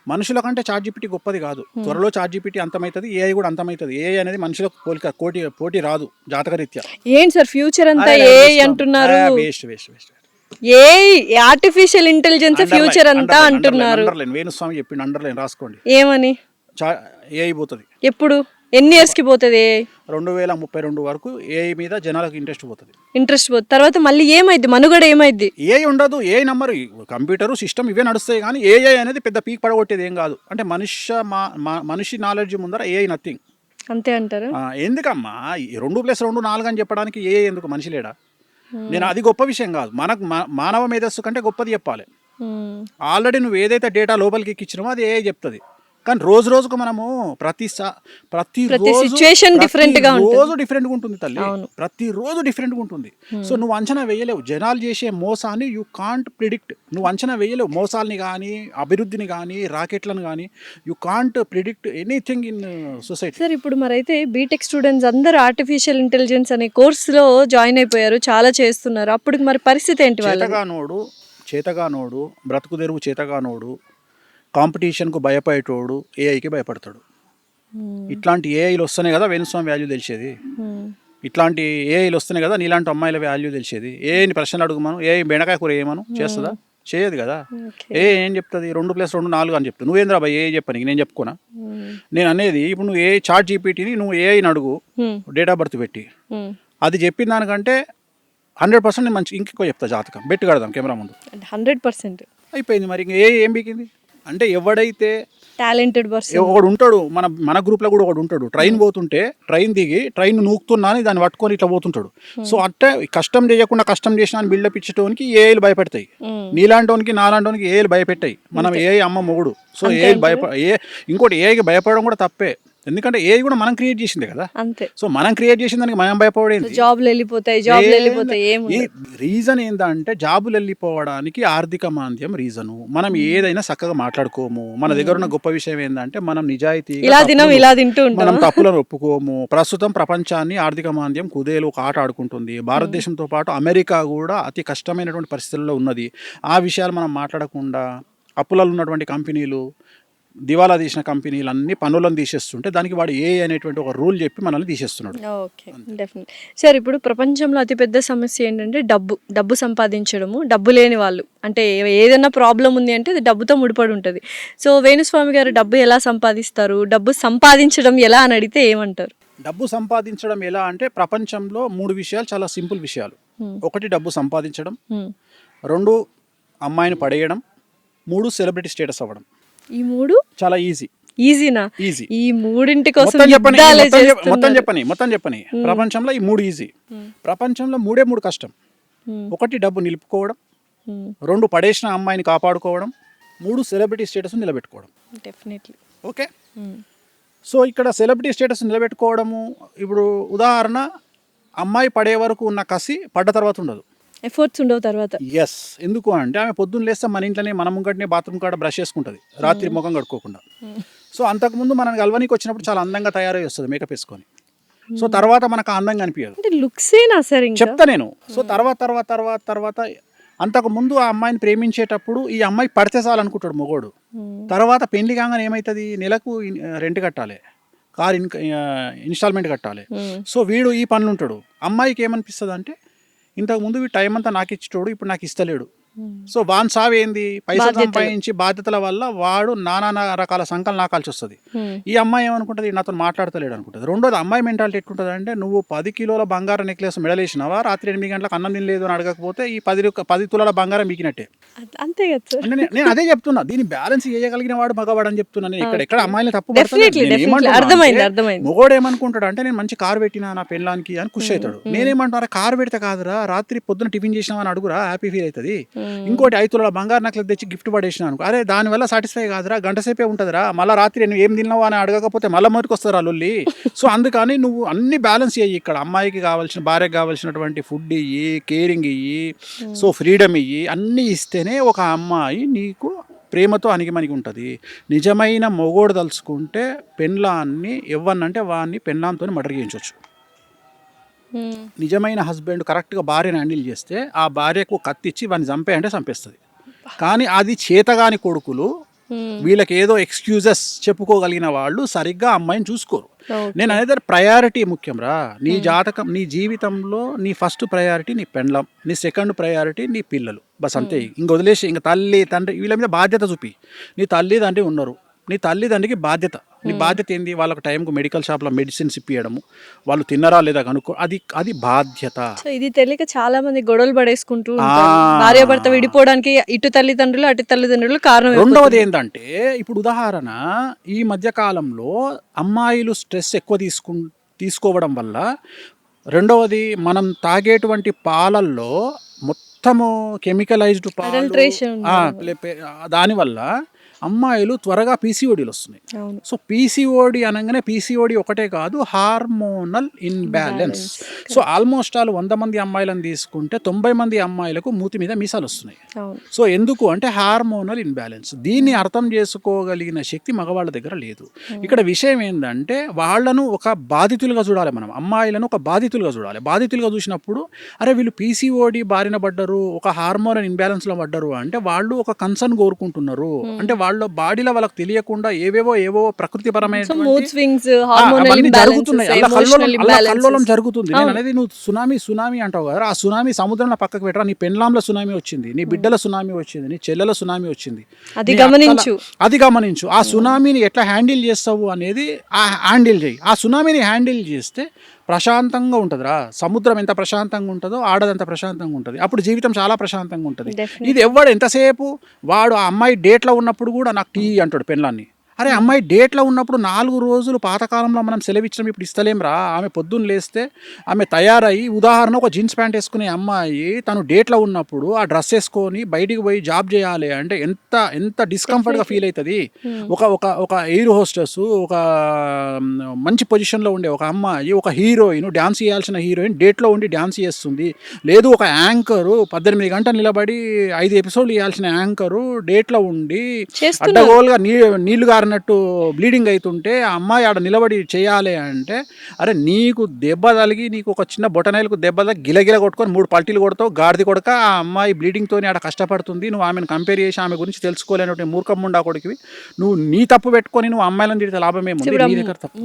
మనుషుల కంటే చాట్ జీపీటీ గొప్పది కాదు. త్వరలో చాట్ జీపీటీ అంతమవుతుంది, ఏఐ కూడా అంతమవుతుంది. ఏఐ అనేది మనుషులకు పోటీ రాదు జాతకరీత్యా. ఏంటి సార్ ఫ్యూచర్ అంతా ఏ అంటున్నారు? Waste waste waste. ఏ ఆర్టిఫిషియల్ ఇంటెలిజెన్స్ ఫ్యూచర్ అంతా అంటున్నారు. అండర్లైన్ వేణుస్వామి చెప్పిండు, అండర్లైన్ రాసుకోండి. ఏమని? ఏఐ పోతుంది. ఎప్పుడు ఎన్ని ఇయర్స్ కి పోతుంది? 2032 వరకు ఏఐ మీద జనాలకు ఇంట్రెస్ట్ పోతుంది. తర్వాత మళ్ళీ ఏమైంది? మనుగడ ఏమైంది? ఏఐ ఉండదు. ఏఐ నంబర్ కంప్యూటర్ సిస్టమ్ ఇవే నడుస్తాయి కానీ ఏఐ అనేది పెద్ద పీక్ పడగొట్టేది ఏం కాదు. అంటే మనిషి నాలెడ్జ్ ముందర ఏఐ నథింగ్. అంతే అంటారు. ఎందుకమ్మా 2+2 4 అని చెప్పడానికి ఏఐ ఎందుకు? మనిషి లేడా? నేను అది గొప్ప విషయం కాదు. మనకు మానవ మేధస్సు కంటే గొప్పది చెప్పాలి. ఆల్రెడీ నువ్వు ఏదైతే డేటా లోపలికి ఎక్కించినావో అది ఏఐ చెప్తుంది. కానీ రోజు రోజుకు మనము ప్రతి సిచ్యుయేషన్ డిఫరెంట్ గా ఉంటుంది. రోజు డిఫరెంట్గా ఉంటుంది తల్లి, ప్రతిరోజు డిఫరెంట్గా ఉంటుంది. సో నువ్వు అంచనా వేయలేవు. జనాలు చేసే మోసాన్ని యూ కాంట్ ప్రిడిక్ట్. నువ్వు అంచనా వేయలేవు మోసాలని కానీ అభివృద్ధిని కానీ రాకెట్లను కానీ. You can't predict anything in society. Sir ఇప్పుడు మరైతే బీటెక్ స్టూడెంట్స్ అందరూ ఆర్టిఫిషియల్ ఇంటెలిజెన్స్ అనే కోర్సులో జాయిన్ అయిపోయారు, చాలా చేస్తున్నారు. అప్పుడు మరి పరిస్థితి ఏంటి? చేతగానోడు బ్రతుకు తెరువు చేతగానోడు కాంపిటీషన్కు భయపడేటోడు ఏఐకి భయపడతాడు. ఇట్లాంటి ఏఐలు వస్తేనే కదా వేణుస్వామి వాల్యూ తెలిసేది. ఇట్లాంటి ఏఐలు వస్తేనే కదా నీలాంటి అమ్మాయిల వాల్యూ తెలిసేది. ఏఐని ప్రశ్నలు అడుగుమను, ఏఐ బెండకాయ కూర ఏమను చేస్తుందా? చేయదు కదా. ఏం చెప్తుంది? 2+2 4 అని చెప్తుంది. నువ్వేంద్రా బాయ్ ఏ చెప్పని నేను చెప్పుకోనా? నేను అనేది ఇప్పుడు నువ్వు చాట్ జీపీటీని నువ్వు ఏఐని అడుగు, డేట్ ఆఫ్ బర్త్ పెట్టి అది చెప్పిన దానికంటే 100% మంచి ఇంకెక్కువ చెప్తా. జాతకం బెట్టు కడదాం కెమెరా ముందు. 100% అయిపోయింది. మరి ఇంకా ఏం బీకింది అంటే ఎవడైతే టాలెంటెడ్ పర్సన్ ఒకడు ఉంటాడు, మన గ్రూప్లో కూడా ఒకడు ఉంటాడు. ట్రైన్ పోతుంటే ట్రైన్ దిగి ట్రైన్ నూకుతున్నా అని దాన్ని పట్టుకొని ఇట్లా పోతుంటాడు. సో అట్టే కష్టం చేయకుండా కష్టం చేసిన అని బిల్డప్ ఇచ్చేటోనికి ఏఐలు భయపెడతాయి. నీలాంటోనికి నాలాంటోనికి ఏఐలు భయపెట్టాయి. మనం ఏఐ అమ్మ మొగుడు. సో ఏఐ ఇంకోటి ఏఐకి భయపడడం కూడా తప్పే. ఎందుకంటే ఏఐ కూడా మనం క్రియేట్ చేసిందే కదా. అంతే. సో మనం క్రియేట్ చేసిన దానికి మనం భయపడేది. జాబ్లు వెళ్ళిపోతాయి. ఈ రీజన్ ఏంటంటే జాబులు వెళ్ళిపోవడానికి ఆర్థిక మాంద్యం రీజను. మనం ఏదైనా చక్కగా మాట్లాడుకోము. మన దగ్గర ఉన్న గొప్ప విషయం ఏంటంటే మనం నిజాయితీ మనం తప్పులను ఒప్పుకోము. ప్రస్తుతం ప్రపంచాన్ని ఆర్థిక మాంద్యం కుదేలు ఒక ఆట ఆడుకుంటుంది. భారతదేశంతో పాటు అమెరికా కూడా అతి కష్టమైనటువంటి పరిస్థితుల్లో ఉన్నది. ఆ విషయాలు మనం మాట్లాడకుండా అప్పులలో ఉన్నటువంటి కంపెనీలు, దివాలా తీసిన కంపెనీలు అన్ని పనులను తీసేస్తుంటే దానికి వాడు ఏ అనేటువంటి ఒక రూల్ చెప్పి మనల్ని తీసేస్తున్నాడు. Okay, definite. సార్ ఇప్పుడు ప్రపంచంలో అతిపెద్ద సమస్య ఏంటంటే డబ్బు సంపాదించడము. డబ్బు లేని వాళ్ళు అంటే ఏదైనా ప్రాబ్లం ఉంది అంటే అది డబ్బుతో ముడిపడి ఉంటుంది. సో వేణుస్వామి గారు డబ్బు ఎలా సంపాదిస్తారు, డబ్బు సంపాదించడం ఎలా అని అడిగితే ఏమంటారు? డబ్బు సంపాదించడం ఎలా అంటే ప్రపంచంలో 3 విషయాలు చాలా సింపుల్ విషయాలు. 1 డబ్బు సంపాదించడం, 2 అమ్మాయిని పడేయడం, 3 సెలబ్రిటీ స్టేటస్ అవ్వడం. ఈ 3 చాలా ఈజీనా? ఈజీ. ఈ 3 కోసం మొత్తం చెప్పని ప్రపంచంలో ఈ 3 ఈజీ. ప్రపంచంలో 3 కష్టం. 1 డబ్బు నిలుపుకోవడం, 2 పడేసిన అమ్మాయిని కాపాడుకోవడం, 3 సెలబ్రిటీ స్టేటస్ నిలబెట్టుకోవడం. డెఫినెట్లీ. ఓకే. సో ఇక్కడ సెలబ్రిటీ స్టేటస్ నిలబెట్టుకోవడము, ఇప్పుడు ఉదాహరణ అమ్మాయి పడే వరకు ఉన్న కసి పడ్డ తర్వాత ఉండదు. ఎఫర్ట్స్ ఉండవు తర్వాత. ఎస్. ఎందుకు అంటే ఆమె పొద్దున్న లేస్తే మన ఇంట్లోనే మన ముంగటనే బాత్రూమ్ కాడ బ్రష్ చేసుకుంటుంది, రాత్రి ముఖం కడుక్కోకుండా. సో అంతకుముందు మనం గల్వనికి వచ్చినప్పుడు చాలా అందంగా తయారై వస్తుంది మేకప్ వేసుకొని. సో తర్వాత మనకు అందంగా అనిపించదు. లుక్సేనా సార్ చెప్తా నేను. సో తర్వాత అంతకుముందు ఆ అమ్మాయిని ప్రేమించేటప్పుడు ఈ అమ్మాయి పడితే చాలు అనుకుంటాడు మొగోడు. తర్వాత పెళ్లి కాగానే ఏమవుతుంది, నెలకు రెంట్ కట్టాలి, కార్ ఇన్స్టాల్మెంట్ కట్టాలి. సో వీడు ఈ పనులు ఉంటాడు. అమ్మాయికి ఏమనిపిస్తుంది అంటే ఇంతకుముందు వీడు టైం అంతా నాకు ఇచ్చేటోడు, ఇప్పుడు నాకు ఇస్తలేడు. సో వాన్ సావేంది, పైసలు సంపాదించి బాధ్యతల వల్ల వాడు నానా రకాల సంకలు నాకాల్సి వస్తుంది. ఈ అమ్మాయి ఏమనుకుంటుంది, నాతో మాట్లాడతలేడు అనుకుంటుంది. రెండోది అమ్మాయి మెంటాలిటీ ఎట్లుంటుంది అంటే నువ్వు 10 కిలోల బంగారం నెక్లెస్ మెడలేసినావా, రాత్రి 8 గంటలకు అన్నం తినలేదు అని అడగకపోతే ఈ 10 తులాల బంగారం మీకినట్టే. అంతే కదా. నేను అదే చెప్తున్నా, దీన్ని బ్యాలెన్స్ చేయగలిగిన వాడు మగవాడు అని చెప్తున్నా. నేను ఎక్కడ అమ్మాయిని తప్పు మొగోడు ఏమనుకుంటాడు అంటే నేను మంచి కారు పెట్టినా నా పెళ్ళానికి అని ఖుషి అవుతాడు. నేనేమంటారా, కారు పెడితే కాదురా, రాత్రి పొద్దున టిఫిన్ చేసినావని అడుగురా, హ్యాపీ ఫీల్ అవుతుంది. ఇంకోటి 5 తులాల బంగారు నక్లెస్ తెచ్చి గిఫ్ట్ పడేసిన అనుకో, అరే దానివల్ల సాటిస్ఫై కాదురా, గంట సేపే ఉంటుందిరా, మళ్ళీ రాత్రి నువ్వు ఏం తిన్నావు అని అడగకపోతే మళ్ళీ మొదటికి వస్తారా లొల్లి. సో అందుకని నువ్వు అన్ని బ్యాలెన్స్ చేయి. ఇక్కడ అమ్మాయికి కావాల్సిన, భార్యకి కావాల్సినటువంటి ఫుడ్ ఇయ్యి, కేరింగ్ ఇయ్యి, సో ఫ్రీడమ్ ఇయ్యి, అన్నీ ఇస్తేనే ఒక అమ్మాయి నీకు ప్రేమతో అణిగిమణిగి ఉంటుంది. నిజమైన మొగోడు తలుచుకుంటే పెళ్ళాన్ని ఎవ్వనంటే వాడిని పెళ్ళాంతో మర్డర్ చేయించవచ్చు. నిజమైన హస్బెండ్ కరెక్ట్గా భార్యను హ్యాండిల్ చేస్తే ఆ భార్యకు కత్తిచ్చి వాడిని చంపేయంటే చంపేస్తుంది. కానీ అది చేతగాని కొడుకులు, వీళ్ళకి ఏదో ఎక్స్క్యూజెస్ చెప్పుకోగలిగిన వాళ్ళు సరిగ్గా అమ్మాయిని చూసుకోరు. నేను అనేది ప్రయారిటీ ముఖ్యం రా. నీ జాతకం, నీ జీవితంలో నీ ఫస్ట్ ప్రయారిటీ నీ పెండ్లం, నీ సెకండ్ ప్రయారిటీ నీ పిల్లలు, బస్ అంతే. ఇంక వదిలేసి ఇంక తల్లి తండ్రి వీళ్ళ మీద బాధ్యత చూపి. నీ తల్లి తండ్రి ఉన్నారు, నీ తల్లిదండ్రికి బాధ్యత. నీ బాధ్యత ఏంది? వాళ్ళకి టైంకు మెడికల్ షాప్లో మెడిసిన్స్ ఇప్పియడము, వాళ్ళు తిన్నరా లేదా కనుక్కో, అది బాధ్యత. సో ఇది తెలియక చాలా మంది గొడవలు పడేసుకుంటూ భార్య భర్త విడిపోవడానికి ఇటు తల్లిదండ్రులు అటు తల్లిదండ్రులు కారణం. రెండవది ఏంటంటే, ఇప్పుడు ఉదాహరణ ఈ మధ్య కాలంలో అమ్మాయిలు స్ట్రెస్ ఎక్కువ తీసుకోవడం వల్ల, రెండవది మనం తాగేటువంటి పాలల్లో మొత్తము కెమికలైజ్డ్ పాలు, దానివల్ల అమ్మాయిలు త్వరగా పీసీఓడీలు వస్తున్నాయి. సో పీసీఓడి అనగానే పీసీఓడి ఒకటే కాదు, hormonal imbalance. So almost all 100 మంది అమ్మాయిలను తీసుకుంటే 90 మంది అమ్మాయిలకు మూతి మీద మీసాలు వస్తున్నాయి. సో ఎందుకు అంటే హార్మోనల్ ఇన్బ్యాలెన్స్. దీన్ని అర్థం చేసుకోగలిగిన శక్తి మగవాళ్ళ దగ్గర లేదు. ఇక్కడ విషయం ఏంటంటే, వాళ్ళను ఒక బాధితులుగా చూడాలి మనం, అమ్మాయిలను ఒక బాధితులుగా చూడాలి. బాధితులుగా చూసినప్పుడు అరే వీళ్ళు పీసీఓడి బారిన పడ్డరు, ఒక హార్మోనల్ ఇన్బ్యాలెన్స్లో పడ్డరు అంటే వాళ్ళు ఒక కన్సర్న్ కోరుకుంటున్నారు. అంటే వాళ్ళ బాడీలో వాళ్ళకి తెలియకుండా ఏవో ప్రకృతిపరమైన జరుగుతున్నాయి, కల్లోలం జరుగుతుంది. నేను అనేది, నువ్వు సునామీ అంటావు కదా, ఆ సునామీ సముద్రంలో పక్కకు పెట్టరా. నీ పెన్లాంలో సునామీ వచ్చింది, నీ బిడ్డల సునామీ వచ్చింది, నీ చెల్లెల సునామీ వచ్చింది, అది గమనించు. ఆ సునామీని ఎట్లా హ్యాండిల్ చేస్తావు అనేది హ్యాండిల్ చేయి. ఆ సునామీని హ్యాండిల్ చేస్తే ప్రశాంతంగా ఉంటుందిరా. సముద్రం ఎంత ప్రశాంతంగా ఉంటుందో ఆడదంత ప్రశాంతంగా ఉంటుంది. అప్పుడు జీవితం చాలా ప్రశాంతంగా ఉంటుంది. ఇది ఎవడు ఎంతసేపు వాడు ఆ అమ్మాయి డేట్లో ఉన్నప్పుడు కూడా నాకు టీ అంటాడు పెళ్ళాన్ని. అరే అమ్మాయి డేట్లో ఉన్నప్పుడు 4 రోజులు పాతకాలంలో మనం సెలవిచ్చినాం, ఇప్పుడు ఇస్తలేం రా. ఆమె పొద్దున్న లేస్తే ఆమె తయారయ్యి, ఉదాహరణ ఒక జీన్స్ ప్యాంట్ వేసుకునే అమ్మాయి తను డేట్లో ఉన్నప్పుడు ఆ డ్రెస్ వేసుకొని బయటికి పోయి జాబ్ చేయాలి అంటే ఎంత డిస్కంఫర్ట్గా ఫీల్ అవుతుంది. ఒక ఎయిర్ హోస్టెస్, ఒక మంచి పొజిషన్లో ఉండే ఒక అమ్మాయి, ఒక హీరోయిన్, డ్యాన్స్ చేయాల్సిన హీరోయిన్ డేట్లో ఉండి డ్యాన్స్ చేస్తుంది. లేదు ఒక యాంకరు 18 గంటలు నిలబడి 5 ఎపిసోడ్లు ఇవ్వాల్సిన యాంకరు డేట్లో ఉండి అడ్డగోలుగా నీళ్లు అన్నట్టు బ్లీడింగ్ అవుతుంటే ఆ అమ్మాయి ఆడ నిలబడి చేయాలి అంటే, అరే నీకు దెబ్బ తగిలి, నీకు ఒక చిన్న బొటనేలకు దెబ్బ తగిలి గిలగిల కొట్టుకొని 3 పల్టీలు కొడతావు, గాడిది కొడక ఆ అమ్మాయి బ్లీడింగ్తో ఆడ కష్టపడుతుంది. నువ్వు ఆమెను కంపేర్ చేసి ఆమె గురించి తెలుసుకోలేనటువంటి మూర్ఖముండా కొడుకువి. నువ్వు నీ తప్పు పెట్టుకొని నువ్వు అమ్మాయిలను తిడితే లాభమేమో.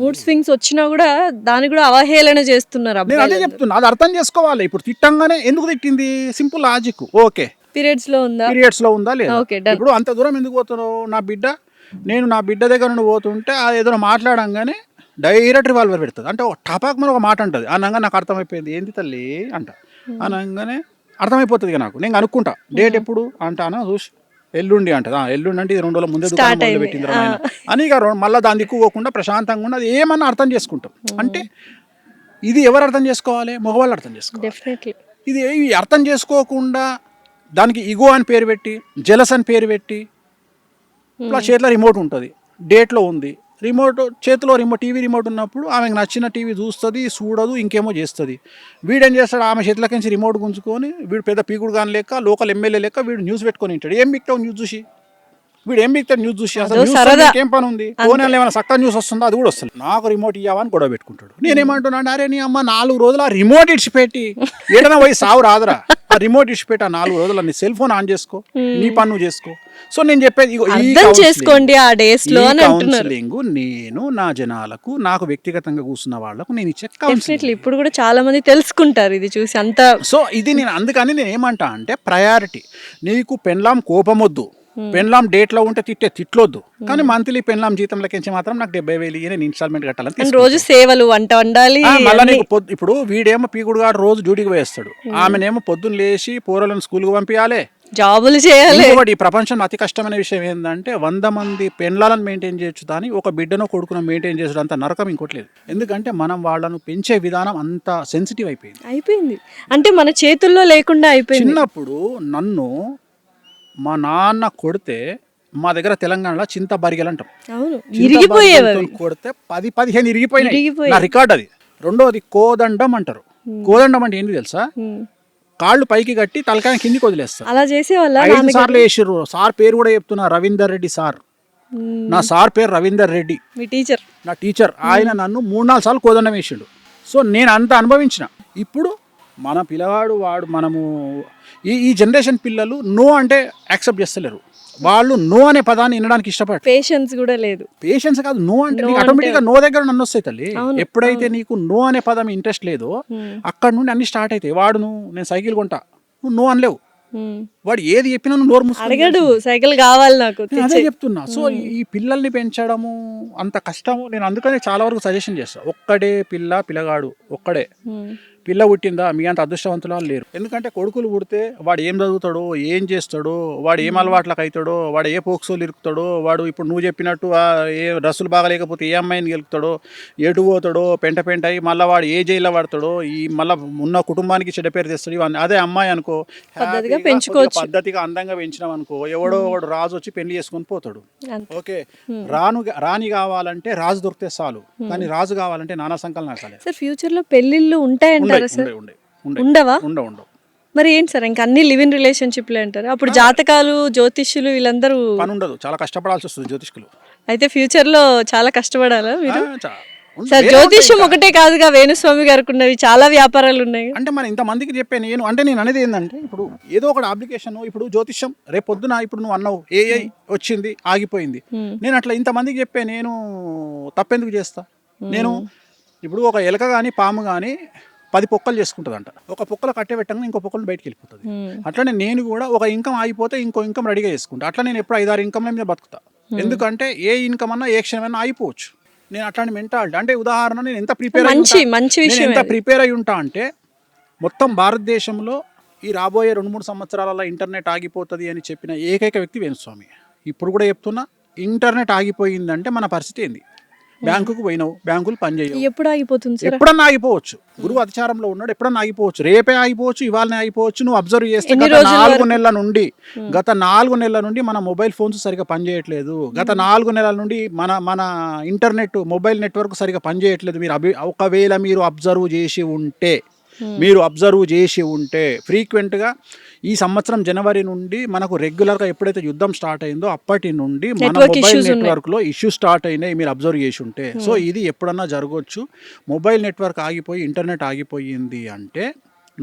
మూడ్ స్వింగ్స్ వచ్చినా కూడా దాన్ని కూడా అవహేళన చేస్తున్నారు. నేను అదే చెప్తున్నా, అది అర్థం చేసుకోవాలి. ఇప్పుడు తిట్టంగానే ఎందుకు తిట్టింది, సింపుల్ లాజిక్. ఓకే, పీరియడ్స్ లో ఉందా లేదా, ఇప్పుడు అంత దూరం ఎందుకు పోతున్నావు? నేను నా బిడ్డ దగ్గర నుండి పోతుంటే అది ఏదైనా మాట్లాడంగానే డైరెక్ట్ రివాల్వర్ పెడుతుంది. అంటే ఒక టపాక్ మన ఒక మాట అంటుంది, అనగా నాకు అర్థమైపోయింది ఏంది తల్లి అంట, అనగానే అర్థమైపోతుంది నాకు. నేను అనుకుంటా డేట్ ఎప్పుడు అంటానా చూసి ఎల్లుండి అంటది. ఎల్లుండి అంటే ఇది 2 రోజుల ముందే దుకాణం పెట్టింది అని ఇక మళ్ళీ దాన్ని దిక్కుపోకుండా ప్రశాంతంగా ఉన్నది ఏమన్నా అర్థం చేసుకుంటాం. అంటే ఇది ఎవరు అర్థం చేసుకోవాలి? మగవాళ్ళు అర్థం చేసుకోవాలి. ఇది అర్థం చేసుకోకుండా దానికి ఇగో అని పేరు పెట్టి, జెలస్ అని పేరు పెట్టి, ఇప్పుడు ఆ చేతిలో రిమోట్ ఉంటుంది, డేట్లో ఉంది రిమోట్, చేతిలో టీవీ రిమోట్ ఉన్నప్పుడు ఆమెకు నచ్చిన టీవీ చూస్తుంది, చూడదు, ఇంకేమో చేస్తుంది. వీడేం చేస్తాడు, ఆమె చేతిలోకించి రిమోట్ గుంజుకొని, వీడు పెద్ద పీకుడు కానీ లెక్క, లోకల్ ఎమ్మెల్యే లెక్క వీడు న్యూస్ పెట్టుకొని ఉంటాడు. ఏం బిక్తావు న్యూస్ చూసి? వీడు ఏం బిక్తాడు న్యూస్ చూసి? అసలు ఏం పని ఉంది? ఫోన్లో ఏమైనా చక్కగా న్యూస్ వస్తుందో అది కూడా వస్తుంది. నాకు రిమోట్ ఇవ్వని గొడవ పెట్టుకుంటాడు. నేనేమంటున్నాను, అరే నీ అమ్మ 4 రోజులు ఆ రిమోట్ ఇడిచిపెట్టి ఏదైనా పోయి సావు రాదురా. ఆ రిమోట్ ఇచ్చిపెట్టి ఆ 4 రోజులు నీ సెల్ ఫోన్ ఆన్ చేసుకో, నీ పని నువ్వు చేసుకో. సో నేను చెప్పేది చేసుకోండి ఆ డేస్ లో కౌన్సిలింగ్ నేను నా జనాలకు, నాకు వ్యక్తిగతంగా కూర్చున్న వాళ్ళకు నేను ఇచ్చే కౌన్సిలింగ్. ఇప్పుడు కూడా చాలా మంది తెలుసుకుంటారు ఇది చూసి అంత. సో ఇది నేను అందుకని నేను ఏమంటా అంటే, ప్రయారిటీ నీకు పెన్లాం కోపం వద్దు, పెన్లాం డేట్లో ఉంటే తిట్లొద్దు, కానీ మంత్లీ పెన్లాం జీతం లెక్కించి మాత్రం నాకు 70,000 నేను ఇన్స్టాల్మెంట్ కట్టాలని. రోజు సేవలు, వంట వండాలి. మళ్ళీ నీకు ఇప్పుడు వీడేమో పీకుడుగాడు రోజు డ్యూటీకి వేస్తాడు, ఆమెనేమో పొద్దున్న లేచి పోరలను స్కూల్కి పంపించాలి, జాబులు చేయాలి. ఈ ప్రపంచంలో అతి కష్టమైన విషయం ఏంటంటే 100 మంది పెన్లాలను మెయింటైన్ చేయొచ్చు, కానీ ఒక బిడ్డను కొడుకును మెయింటైన్ చేసుడు అంత నరకం ఇంకోటి లేదు. ఎందుకంటే మనం వాళ్ళను పెంచే విధానం అంత సెన్సిటివ్ అయిపోయింది. అంటే మన చేతుల్లో లేకుండా అయిపోయింది. చిన్నప్పుడు నన్ను మా నాన్న కొడితే మా దగ్గర తెలంగాణలో చింత బరిగెలు అంటాం. అవును, చింత ఇరిగిపోయేవి బరిగెలతో అవి. కొడితే 10-15 ఇరిగిపోయినాయి. ఇరిగిపోయాయి. నా రికార్డ్ అది. రెండోది కోదండం అంటారు. కోదండం అంటే ఏంటి తెలుసా? కాళ్ళు పైకి కట్టి తలకాయ కిందికి వదిలేస్తారు. అలా చేసేవాళ్ళ 5 సార్లు వేసిర్రు. సార్ పేరు కూడా చెప్తున్నా, రవీందర్ రెడ్డి సార్. నా సార్ పేరు రవీందర్ రెడ్డి, మీ టీచర్. నా టీచర్. ఆయన నన్ను 3-4 సార్లు కోదండం వేసిండు. సో నేను అంత అనుభవించిన. ఇప్పుడు మన పిల్లవాడు వాడు మనము ఈ జనరేషన్ పిల్లలు నో అంటే యాక్సెప్ట్ చేస్తలేరు. వాళ్ళు నో అనే పదాన్ని వినడానికి ఇష్టపడరు. పేషెన్స్ కూడా లేదు. పేషెన్స్ కాదు, నో అంటే No ఆటోమేటిక్గా నో దగ్గర నన్ను వస్తాయి తల్లి. అవును, ఎప్పుడైతే నీకు నో అనే పదం ఇంట్రెస్ట్ లేదో అక్కడ నుండి అన్ని స్టార్ట్ అవుతాయి. వాడు నేను సైకిల్ కొంటా, నువ్వు నో అనలేవు. వాడు ఏది చెప్పినా నువ్వు నోరు మూసుకొని అడగడు, సైకిల్ కావాలి నాకు. నేను అదే చెప్తున్నా. సో ఈ పిల్లల్ని పెంచడము అంత కష్టము. నేను అందుకనే చాలా వరకు సజెషన్ చేస్తాను. ఒక్కడే పిల్లగాడు ఒక్కడే. పిల్ల పుట్టిందా మీ అంత అదృష్టవంతులు లేరు. ఎందుకంటే కొడుకులు పుడితే వాడు ఏం చదువుతాడో, ఏం చేస్తాడో, వాడు ఏం అలవాట్లకు అవుతాడో, వాడు ఏ పోక్సోలు ఇరుకుతాడో, వాడు ఇప్పుడు నువ్వు చెప్పినట్టు ఏ డ్రెస్సులు బాగలేకపోతే ఏ అమ్మాయిని గెలుపుతాడో, ఎటు పోతాడో, పెంట అయ్యి మళ్ళీ వాడు ఏ జైల్లో పడతాడో, ఈ మళ్ళీ ఉన్న కుటుంబానికి చెడ్డ పేరు తెస్తాడు. ఇవన్నీ అదే అమ్మాయి అనుకో, పద్ధతిగా పెంచుకోవచ్చు, పద్ధతిగా అందంగా పెంచినాం అనుకో, ఎవడో వాడు రాజు వచ్చి పెళ్లి చేసుకొని పోతాడు. ఓకే, రాణి కావాలంటే రాజు దొరికితే చాలు, కానీ రాజు కావాలంటే నానా సంకలనం నాకాలి. సార్ ఫ్యూచర్ లో పెళ్లిళ్ళు ఉంటాయంటారా సార్? ఉండవా? ఉండవు. మరి ఏంటి సార్, ఇంకా అన్ని లివ్ ఇన్ రిలేషన్షిప్లే అంటారు? అప్పుడు జాతకాలు, జ్యోతిష్యులు వీళ్ళందరూ పని ఉండదు, చాలా కష్టపడాల్సి వస్తుంది జ్యోతిష్కులు. అయితే ఫ్యూచర్ లో చాలా కష్టపడాలా మీరు? సార్ వేరే జ్యోతిష్యం ఉంటాయి ఒకటే కాదుగా, వేణుస్వామి గారికి ఉన్నవి చాలా వ్యాపారాలు ఉన్నాయి. అంటే మన ఇంతమందికి చెప్పే నేను అనేది ఏంటంటే, ఇప్పుడు ఏదో ఒక అప్లికేషన్, ఇప్పుడు జ్యోతిష్యం రేపు పొద్దున ఇప్పుడు నువ్వు అన్నావు ఏఐ వచ్చింది ఆగిపోయింది, నేను అట్లా ఇంతమందికి చెప్పే నేను తప్పెందుకు చేస్తా? నేను ఇప్పుడు ఒక ఎలక కానీ పాము కానీ 10 పొక్కలు చేసుకుంటుందంట. ఒక పొక్కలు కట్టే పెట్టంగా ఇంకో పొక్కలు బయటకు వెళ్ళిపోతుంది. అట్లనే నేను కూడా ఒక ఇన్కమ్ ఆగిపోతే ఇంకో ఇన్కమ్ రెడీగా చేసుకుంటా. అట్లా నేను ఎప్పుడు 5-6 ఇన్కమ్ల మీద బతుకుతా. ఎందుకంటే ఏ ఇన్కమ్ అన్నా ఏ క్షణమైనా అయిపోవచ్చు. నేను అట్లాంటి మెంటాలిటీ. అంటే ఉదాహరణ, నేను ఎంత ప్రిపేర్ అయి ఉంటా అంటే, మొత్తం భారతదేశంలో ఈ రాబోయే 2-3 సంవత్సరాలలో ఇంటర్నెట్ ఆగిపోతుంది అని చెప్పిన ఏకైక వ్యక్తి వేణుస్వామి. ఇప్పుడు కూడా చెప్తున్నా, ఇంటర్నెట్ ఆగిపోయిందంటే మన పరిస్థితి ఏంది? బ్యాంకుకు పోయినావు, బ్యాంకులు పనిచేయవు. ఎప్పుడు ఆగిపోతుంది సార్? ఎప్పుడన్నా ఆగిపోవచ్చు. గురువు అధిచారంలో ఉన్నాడు, ఎప్పుడన్నా ఆగిపోవచ్చు. రేపే ఆగిపోవచ్చు, ఇవాళనే ఆగిపోవచ్చు. నువ్వు అబ్జర్వ్ చేస్తే గత 4 నెలల నుండి మన మొబైల్ ఫోన్స్ సరిగా పనిచేయట్లేదు. గత 4 నెలల నుండి మన ఇంటర్నెట్ మొబైల్ నెట్వర్క్ సరిగా పనిచేయట్లేదు. మీరు ఒకవేళ మీరు అబ్జర్వ్ చేసి ఉంటే ఫ్రీక్వెంట్గా ఈ సంవత్సరం జనవరి నుండి మనకు రెగ్యులర్గా ఎప్పుడైతే యుద్ధం స్టార్ట్ అయిందో అప్పటి నుండి మన మొబైల్ నెట్వర్క్లో ఇష్యూస్ స్టార్ట్ అయినాయి. మీరు అబ్జర్వ్ చేసి ఉంటే. సో ఇది ఎప్పుడన్నా జరగవచ్చు. మొబైల్ నెట్వర్క్ ఆగిపోయి ఇంటర్నెట్ ఆగిపోయింది అంటే,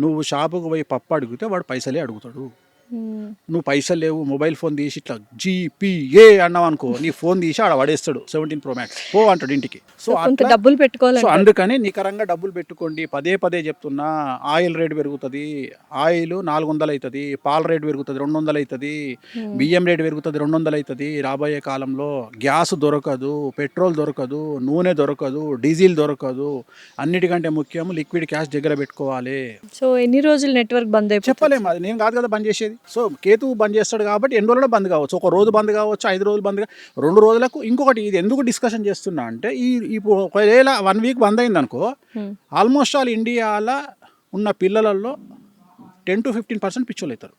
నువ్వు షాపుకు పోయి పప్పు అడిగితే వాడు పైసలే అడుగుతాడు. నువ్వు పైసలు లేవు, మొబైల్ ఫోన్ తీసి ఇట్లా GPA అన్నావు అనుకో, నీ ఫోన్ తీసి ఆడ పడేస్తాడు. 17 Pro Max పో అంటాడు ఇంటికి. సో డబ్బులు పెట్టుకోవాలి. సో అందుకని నికరంగా డబ్బులు పెట్టుకోండి. పదే చెప్తున్నా, ఆయిల్ రేట్ పెరుగుతుంది, ఆయిల్ 400 అవుతుంది, పాల రేట్ పెరుగుతుంది 200 అవుతుంది, బియ్యం రేట్ పెరుగుతుంది 200 అవుతుంది. రాబోయే కాలంలో గ్యాస్ దొరకదు, పెట్రోల్ దొరకదు, నూనె దొరకదు, డీజిల్ దొరకదు. అన్నిటికంటే ముఖ్యం లిక్విడ్ క్యాష్ దగ్గర పెట్టుకోవాలి. సో ఎన్ని రోజులు నెట్వర్క్ బంద్ అయిపోతుంది? చెప్పలేము, అది నేను కాదు కదా బంద్ చేసేది. సో కేతు బంద్ చేస్తాడు కాబట్టి ఎన్ని రోజుల్లో బంద్ కావచ్చు. ఒక రోజు బంద్ కావచ్చు, 5 రోజులు బంద్ 2 రోజులకు. ఇంకొకటి, ఇది ఎందుకు డిస్కషన్ చేస్తున్నా అంటే, ఇప్పుడు ఒకవేళ 1 వీక్ బంద్ అయింది అనుకో, ఆల్మోస్ట్ ఆల్ ఇండియాలో ఉన్న పిల్లలలో 10-15% పిచ్చోళ్ళు అవుతారు.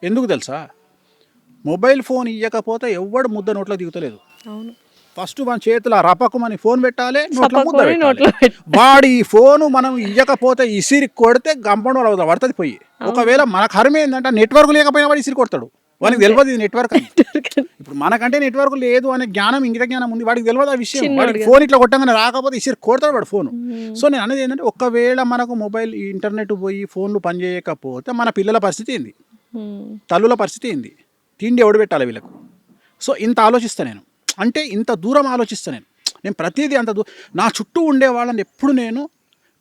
ఎందుకు తెలుసా? మొబైల్ ఫోన్ ఇవ్వకపోతే ఎవడు ముద్ద నోట్లో దిగుతలేదు. ఫస్ట్ మన చేతిలో రపకమని ఫోన్ పెట్టాలి, నోట్లో ముద్ద పెట్టాలి. వాడి ఈ ఫోను మనం ఇవ్వకపోతే ఇసిరి కొడితే గంపండు వాళ్ళు పడుతుంది పోయి. ఒకవేళ మన కర్మ ఏంటంటే నెట్వర్క్ లేకపోయినా వాడు ఇసిరి కొడతాడు. వాడికి తెలియదు ఇది నెట్వర్క్ అని. ఇప్పుడు మనకంటే నెట్వర్క్ లేదు అనే జ్ఞానం, ఇంగిత జ్ఞానం ఉంది, వాడికి తెలియదు ఆ విషయం. వాడికి ఫోన్ ఇట్లా కొట్టగానే రాకపోతే ఇసిరి కొడతాడు వాడు ఫోను. సో నేను అనేది ఏంటంటే, ఒకవేళ మనకు మొబైల్ ఇంటర్నెట్ పోయి ఫోన్లు పనిచేయకపోతే మన పిల్లల పరిస్థితి ఏంది, తల్లుల పరిస్థితి ఏంది, తిండి ఎవడు పెట్టాలి వీళ్ళకు? సో ఇంత ఆలోచిస్తాను నేను. అంటే ఇంత దూరం ఆలోచిస్తాను నేను ప్రతిదీ అంత నా చుట్టూ ఉండే వాళ్ళని ఎప్పుడు నేను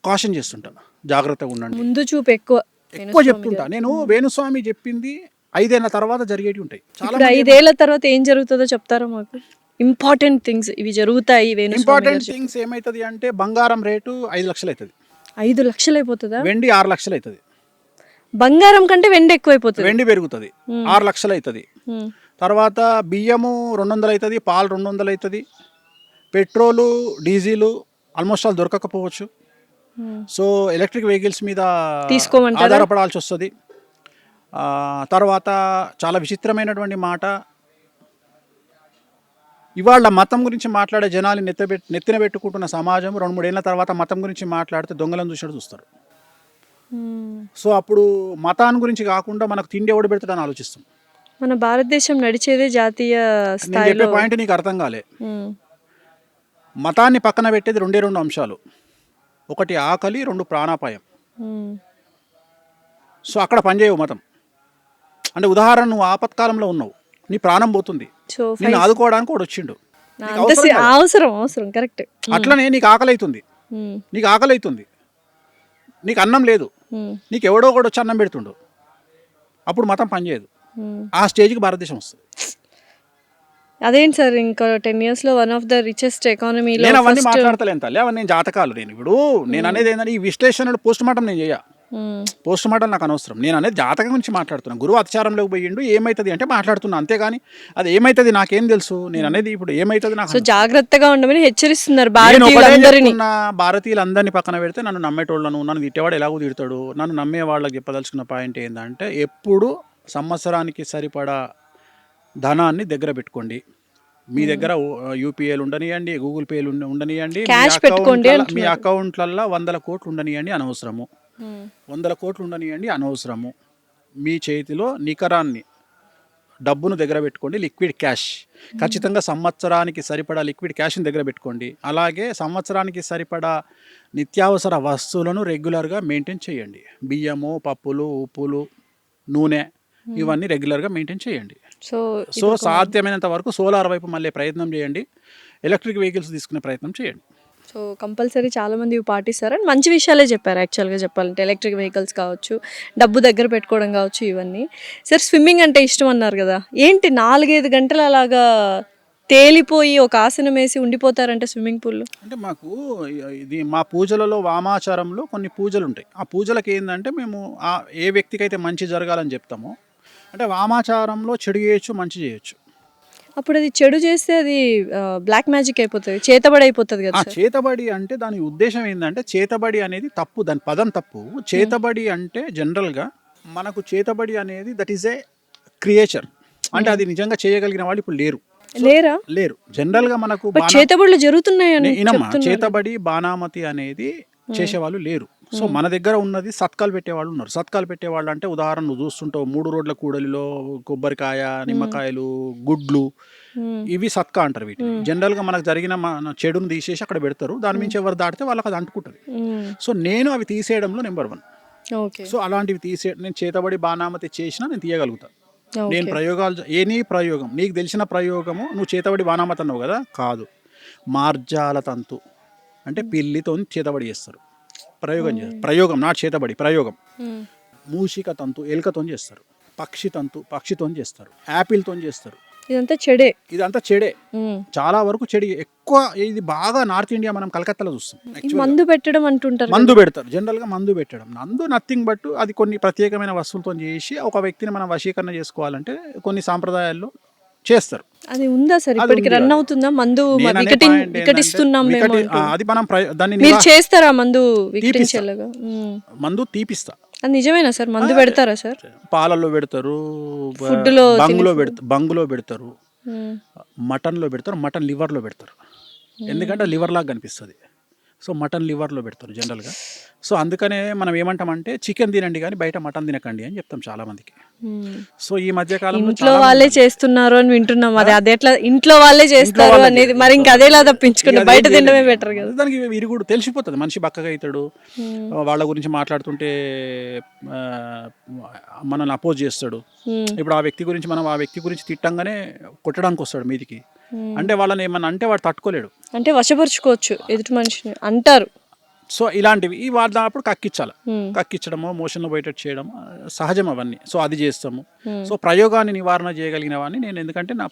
కాషన్ చేస్తుంటాను, జాగ్రత్తగా ఉండండి, ముందు చూపు ఎక్కువ చెప్తుంటా. నేను వేణుస్వామి చెప్పింది 5 ఏళ్ల తర్వాత జరిగేవి ఉంటాయి. చాలా 5 ఏళ్ల తర్వాత ఏం జరుగుతుందో చెప్తారా మాకు? ఇంపార్టెంట్ థింగ్స్ ఇవి జరుగుతాయి. ఇంపార్టెంట్ థింగ్స్ ఏమవుతుంది అంటే, బంగారం రేటు 5 లక్షలు అవుతుంది. 5 లక్షలు అయిపోతుందా? వెండి 6 లక్షలు అవుతుంది. బంగారం కంటే వెండి ఎక్కువైపోతుంది. వెండి పెరుగుతుంది, 6 లక్షలు అవుతుంది. తర్వాత బియ్యము 200 అవుతుంది, పాలు 200 అవుతుంది, పెట్రోలు డీజిల్ ఆల్మోస్ట్ ఆల్ దొరకకపోవచ్చు. సో ఎలక్ట్రిక్ వెహికల్స్ మీద ఆధారపడాల్సి వస్తుంది. తర్వాత చాలా విచిత్రమైనటువంటి మాట, ఇవాళ మతం గురించి మాట్లాడే జనాలు నెత్తిన పెట్టుకుంటున్న సమాజం 2-3 ఏళ్ళ తర్వాత మతం గురించి మాట్లాడితే దొంగలను చూసినట్టు చూస్తారు. సో అప్పుడు మతాన్ని గురించి కాకుండా మనకు తిండి ఎవడు పెడతాడని ఆలోచిస్తాం. మన భారతదేశం నడిచేదే జాతీయ నేను స్థాయిలో. చెప్పే పాయింట్ నీకు అర్థం కాలే. మతాన్ని పక్కన పెట్టేది 2 అంశాలు, 1 ఆకలి, 2 ప్రాణాపాయం. సో అక్కడ పనిచేయవు మతం. అంటే ఉదాహరణ, నువ్వు ఆపత్కాలంలో ఉన్నావు, నీ ప్రాణం పోతుంది, సో నేను ఆదుకోవడానికి వాడు వచ్చిండు, అవసరం కరెక్ట్. అట్లనే నీకు ఆకలి అవుతుంది, నీకు అన్నం లేదు, నీకు ఎవడో ఒకడు వచ్చి అన్నం పెడుతుండు, అప్పుడు మతం పనిచేయదు. ఆ స్టేజ్కి భారతదేశం వస్తుంది. అదేంటి సార్, ఇంకా 10 years లో వన్ ఆఫ్ ద రిచెస్ట్ ఎకానమీలో. నేను అవన్నీ మాట్లాడతలేను తల్లి, అవన్నీ నేను జాతకాలు. నేను అనేది ఏంటంటే ఈ విశ్లేషణలు పోస్ట్ మార్టం నేను చేయ, పోస్ట్ మార్టం నాకు అనవసరం. నేను అనేది జాతకం గురించి మాట్లాడుతున్నాను. గురువు అత్యాచారంలోకి పోయిండు, ఏమవుతుంది అంటే మాట్లాడుతున్నా, అంతేగాని అది ఏమవుతుంది నాకేం తెలుసు. నేను అనేది ఇప్పుడు ఏమవుతుంది నాకు. సో జాగ్రత్తగా ఉండమని హెచ్చరిస్తున్నారు భారతీయులందరినీ పక్కన పెడితే నన్ను నమ్మేటోళ్ళను, నన్ను తిట్టేవాడు ఎలాగో తిడతాడు, నన్ను నమ్మే వాళ్ళకి చెప్పదలుచుకున్న పాయింట్ ఏంటంటే, ఎప్పుడు సంవత్సరానికి సరిపడా ధనాన్ని దగ్గర పెట్టుకోండి. మీ దగ్గర యూపీఐలు ఉండనియండి, గూగుల్ పేలు ఉండనియండి, మీ అకౌంట్లల్లో 100 కోట్లు ఉండనియండి అనవసరము, 100 కోట్లు ఉండనియండి అనవసరము. మీ చేతిలో నికరాన్ని డబ్బును దగ్గర పెట్టుకోండి, లిక్విడ్ క్యాష్. ఖచ్చితంగా సంవత్సరానికి సరిపడా లిక్విడ్ క్యాష్ని దగ్గర పెట్టుకోండి. అలాగే సంవత్సరానికి సరిపడా నిత్యావసర వస్తువులను రెగ్యులర్గా మెయింటైన్ చేయండి. బియ్యము, పప్పులు, ఉప్పులు, నూనె, ఇవన్నీ రెగ్యులర్గా మెయింటైన్ చేయండి. సో సాధ్యమైనంత వరకు సోలార్ వైపు మళ్ళీ ప్రయత్నం చేయండి, ఎలక్ట్రిక్ వెహికల్స్ తీసుకునే ప్రయత్నం చేయండి. సో కంపల్సరీ చాలామంది ఇవి పాటిస్తారు. అండ్ మంచి విషయాలే చెప్పారు యాక్చువల్గా చెప్పాలంటే. ఎలక్ట్రిక్ వెహికల్స్ కావచ్చు, డబ్బు దగ్గర పెట్టుకోవడం కావచ్చు, ఇవన్నీ. సార్ స్విమ్మింగ్ అంటే ఇష్టం అన్నారు కదా, ఏంటి 4-5 గంటలు అలాగా తేలిపోయి ఒక ఆసనం వేసి ఉండిపోతారంటే స్విమ్మింగ్ పూల్లో? అంటే మాకు ఇది మా పూజలలో, వామాచారంలో కొన్ని పూజలు ఉంటాయి. ఆ పూజలకి ఏంటంటే మేము ఏ వ్యక్తికి అయితే మంచి జరగాలని చెప్తామో, అంటే వామాచారంలో చెడు చేయొచ్చు, మంచి చేయొచ్చు. అప్పుడు అది చెడు చేస్తే అది బ్లాక్ మ్యాజిక్ అయిపోతుంది, చేతబడి అయిపోతుంది కదా. చేతబడి అంటే దాని ఉద్దేశం ఏంటంటే, చేతబడి అనేది తప్పు, దాని పదం తప్పు. చేతబడి అంటే జనరల్గా మనకు చేతబడి అనేది దట్ ఈస్ ఏ క్రియేచర్, అంటే అది నిజంగా చేయగలిగిన వాళ్ళు ఇప్పుడు లేరు. జనరల్గా మనకు చేతబడులు జరుగుతున్నాయి. చేతబడి, బాణామతి అనేది చేసేవాళ్ళు లేరు. సో మన దగ్గర ఉన్నది సత్కాలు పెట్టేవాళ్ళు ఉన్నారు. సత్కాలు పెట్టేవాళ్ళు అంటే ఉదాహరణ నువ్వు చూస్తుంటావు, 3 రోడ్ల కూడలిలో కొబ్బరికాయ, నిమ్మకాయలు, గుడ్లు, ఇవి సత్కా అంటారు వీటిని. జనరల్గా మనకు జరిగిన చెడును తీసేసి అక్కడ పెడతారు, దాని మించి ఎవరు దాటితే వాళ్ళకి అది అంటుకుంటుంది. సో నేను అవి తీసేయడంలో నెంబర్ 1. సో అలాంటివి నేను చేతబడి, బాణామతి చేసినా నేను తీయగలుగుతాను. నేను ప్రయోగాలు, ఎనీ ప్రయోగం, నీకు తెలిసిన ప్రయోగము, నువ్వు చేతబడి బాణామతి అన్నావు కదా, కాదు, మార్జాల తంతు అంటే పిల్లితో చేతబడి చేస్తారు, ప్రయోగం నాట్ చేతబడి, ప్రయోగం. మూషిక తంతు ఎలుకతో చేస్తారు, పక్షి తంతు పక్షితో చేస్తారు, యాపిల్తో చేస్తారు. ఇదంతా చెడే, చాలా వరకు చెడి. ఎక్కువ ఇది బాగా నార్త్ ఇండియా, మనం కలకత్తాలో చూస్తాం. మందు పెట్టడం అంటుంటారు, మందు పెడతారు జనరల్గా. మందు పెట్టడం, నథింగ్ బట్ అది కొన్ని ప్రత్యేకమైన వస్తువులతో చేసి ఒక వ్యక్తిని మనం వశీకరణ చేసుకోవాలంటే కొన్ని సాంప్రదాయాల్లో చేస్తారు. అది ఉందా సార్, ఇప్పటికి రన్ అవుతుందా? మందు వికటిస్తున్నాం అది మనం దాన్ని మీరు చేస్తారా? మందు తీపిస్తా. అది నిజమేనా సార్? మందు పెడతారా సార్? పాలల్లో పెడతారు, బంగులో పెడతారు, మటన్లో పెడతారు, మటన్ లివర్లో పెడతారు. ఎందుకంటే లివర్ లాగా కనిపిస్తుంది. సో మటన్ లివర్లో పెడతారు జనరల్గా. సో అందుకనే మనం ఏమంటామంటే చికెన్ తినండి కానీ బయట మటన్ తినకండి అని చెప్తాం చాలా మందికి. సో ఈ మధ్య కాలంలో ఇంట్లో వాళ్ళే చేస్తున్నారు అని వింటున్నాం. అది ఎట్లా ఇంట్లో వాళ్ళే చేస్తారు అనేది, మరి ఇంకా అదేలా తప్పించుకుని బయట తినడమే బెటర్ కదా. దానికి విరుగుడు తెలిసిపోతుంది, మనిషి బక్కగా అవుతాడు. వాళ్ళ గురించి మాట్లాడుతుంటే మనల్ని అపోజ్ చేస్తాడు. ఇప్పుడు ఆ వ్యక్తి గురించి మనం ఆ వ్యక్తి గురించి తిట్టంగానే కొట్టడానికి వస్తాడు మీదికి. అంటే వాళ్ళని ఏమన్నా అంటే వాడు తట్టుకోలేడు, అంటే వశపరుచుకోవచ్చు ఎదుటి మనిషిని అంటారు. సో ఇలాంటివి వాడినప్పుడు కక్కించడము, మోషన్లో బయట చేయడం సహజం అవన్నీ. సో అది చేస్తాము. సో ప్రయోగాన్ని నివారణ చేయగలిగినవన్నీ నేను, ఎందుకంటే నా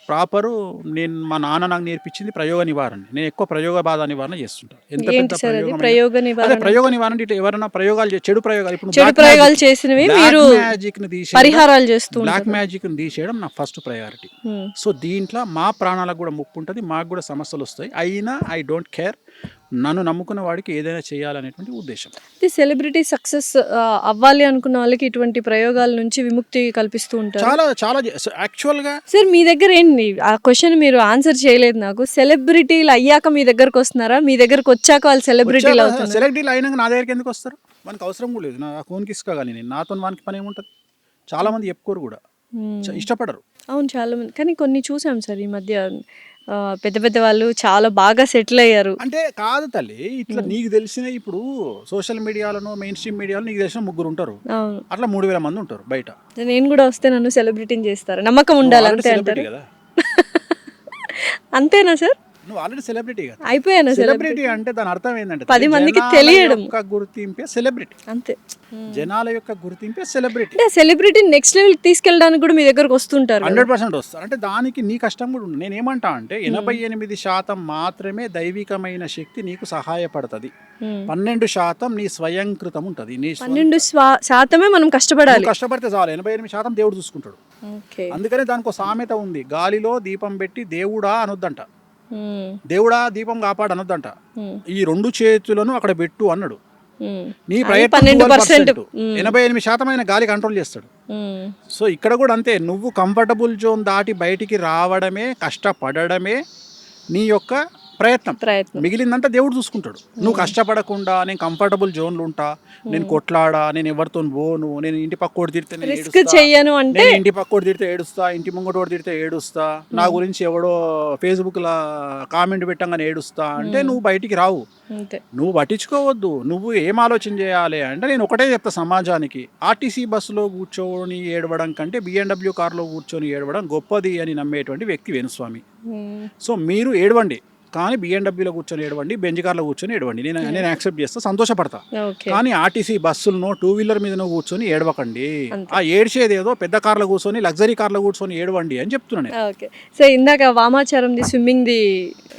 మా నాన్న నాకు నేర్పించింది ప్రయోగ నివారణ. నేను ఎక్కువ ప్రయోగ బాధ నివారణ చేస్తుంటాను. ఎంత పెద్ద ప్రయోగ నివారణ ఇటు ఎవరైనా ప్రయోగాలు చెడు ప్రయోగాలు, ఇప్పుడు చేసినవి మ్యాజిక్ ని తీసేయడం, బ్లాక్ మ్యాజిక్ ని తీసేయడం నా ఫస్ట్ ప్రయారిటీ. సో దీంట్లో మా ప్రాణాలకు కూడా ముప్పు ఉంటుంది, మాకు కూడా సమస్యలు వస్తాయి. అయినా ఐ డోంట్ కేర్. నన్ను నమ్ముకున్న వాడికి ఏదైనా చేయాలనేటువంటి ఉద్దేశం. ఇది సెలబ్రిటీ సక్సెస్ అవ్వాలి అనుకున్న వాళ్ళకి ఇటువంటి ప్రయోగాల నుంచి విముక్తి కల్పిస్తూ ఉంటారు. చాలా చాలా యాక్చువల్గా సార్ మీ దగ్గర ఏంటి ఆ క్వశ్చన్ మీరు ఆన్సర్ చేయలేదు నాకు. సెలబ్రిటీలు అయ్యాక మీ దగ్గరకు వస్తున్నారా, మీ దగ్గరకు వచ్చాక వాళ్ళు సెలబ్రిటీలు అవుతున్నారు? సెలబ్రిటీలు అయినాక నా దగ్గరికి ఎందుకు వస్తారు? మనకు అవసరం కూడా లేదు. నా ఫోన్కి ఇసుక కానీ నేను నాతో వానికి పని ఏముంటుంది? చాలా మంది చెప్పుకోరు కూడా, ఇష్టపడరు. అవును చాలా మంది, కానీ కొన్ని చూసాం సార్ ఈ మధ్య పెద్ద పెద్ద వాళ్ళు చాలా బాగా సెటిల్ అయ్యారు. అంటే కాదు తల్లి, ఇట్లా నీకు తెలిసిన ఇప్పుడు సోషల్ మీడియాలో మెయిన్ స్ట్రీమ్ మీడియాలో నీకు తెలిసిన 3 ఉంటారు, అవును అట్లా 3000 మంది ఉంటారు బయట. నేను కూడా వస్తే నన్ను సెలబ్రిటీని చేస్తారు, నమ్మకం ఉండాలి అంతే అంటారు కదా. అంతేనా సార్? నువ్వు ఆల్రెడీ సెలబ్రిటీ కదా. అయిపోయాను సెలబ్రిటీ అంటే దాని అర్థం ఏంటంటే 10 మందికి తెలియడం, గుర్తింపే సెలబ్రిటీ. అంతే, జనాల యొక్క గుర్తింపే సెలబ్రిటీ. అంటే సెలబ్రిటీ నెక్స్ట్ లెవెల్ తీసుకెళ్ళడానికి కూడా మీ దగ్గరకు వస్తుంటారు. 100% వస్తారు. అంటే దానికి నీ కష్టం కూడా ఉంది. నేను ఏమంటా అంటే 88% మాత్రమే దైవికమైన శక్తి నీకు సహాయపడుతుంది. 12% నీ స్వయంకృతం ఉంటుంది. నీ 12% మనం కష్టపడాలి. కష్టపడితే చాలు, 88% దేవుడు చూసుకుంటాడు. అందుకనే దానికి ఒక సామెత ఉంది, గాలిలో దీపం పెట్టి దేవుడా అనొద్దంట, దేవుడా దీపం కాపాడు అనొద్దంట. ఈ 2 చేతులను అక్కడ పెట్టు అన్నాడు. నీ ప్రయత్నం 88% అయిన గాలి కంట్రోల్ చేస్తాడు. సో ఇక్కడ కూడా అంతే, నువ్వు కంఫర్టబుల్ జోన్ దాటి బయటికి రావడమే, కష్టపడడమే నీ యొక్క ప్రయత్నం. మిగిలిందంతా దేవుడు చూసుకుంటాడు. నువ్వు కష్టపడకుండా నేను కంఫర్టబుల్ జోన్లు ఉంటా, నేను కొట్లాడా, నేను ఎవరితో పోను, నేను ఇంటి పక్కోడు తిడితే నేను ఇంటి పక్కోడు తిడితే ఏడుస్తా, ఇంటి ముంగటోడు తిడితే ఏడుస్తా, నా గురించి ఎవడో ఫేస్బుక్ లా కామెంట్ పెట్టంగానే ఏడుస్తా అంటే నువ్వు బయటికి రావు. నువ్వు పట్టించుకోవద్దు. నువ్వు ఏం ఆలోచన చేయాలి అంటే, నేను ఒకటే చెప్తా సమాజానికి, ఆర్టీసీ బస్సులో కూర్చొని ఏడవడం కంటే BMW కార్లో కూర్చొని ఏడవడం గొప్పది అని నమ్మేటువంటి వ్యక్తి వేణుస్వామి. సో మీరు ఏడవండి, కానీ BMW లో కూర్చొని ఏడవండి, బెంజ్ కార్లో కూర్చొని ఏడవండి, నేను యాక్సెప్ట్ చేస్తా, సంతోషపడతా. కానీ ఆర్టీసీ బస్సులను 2 వీలర్ మీద కూర్చొని ఏడవకండి. ఆ ఏడ్చేది ఏదో పెద్ద కార్లో కూర్చొని లగ్జరీ కార్లో కూర్చొని ఏడవండి అని చెప్తున్నాను. సో ఇందాక వామాచారం స్విమ్మింగ్ ది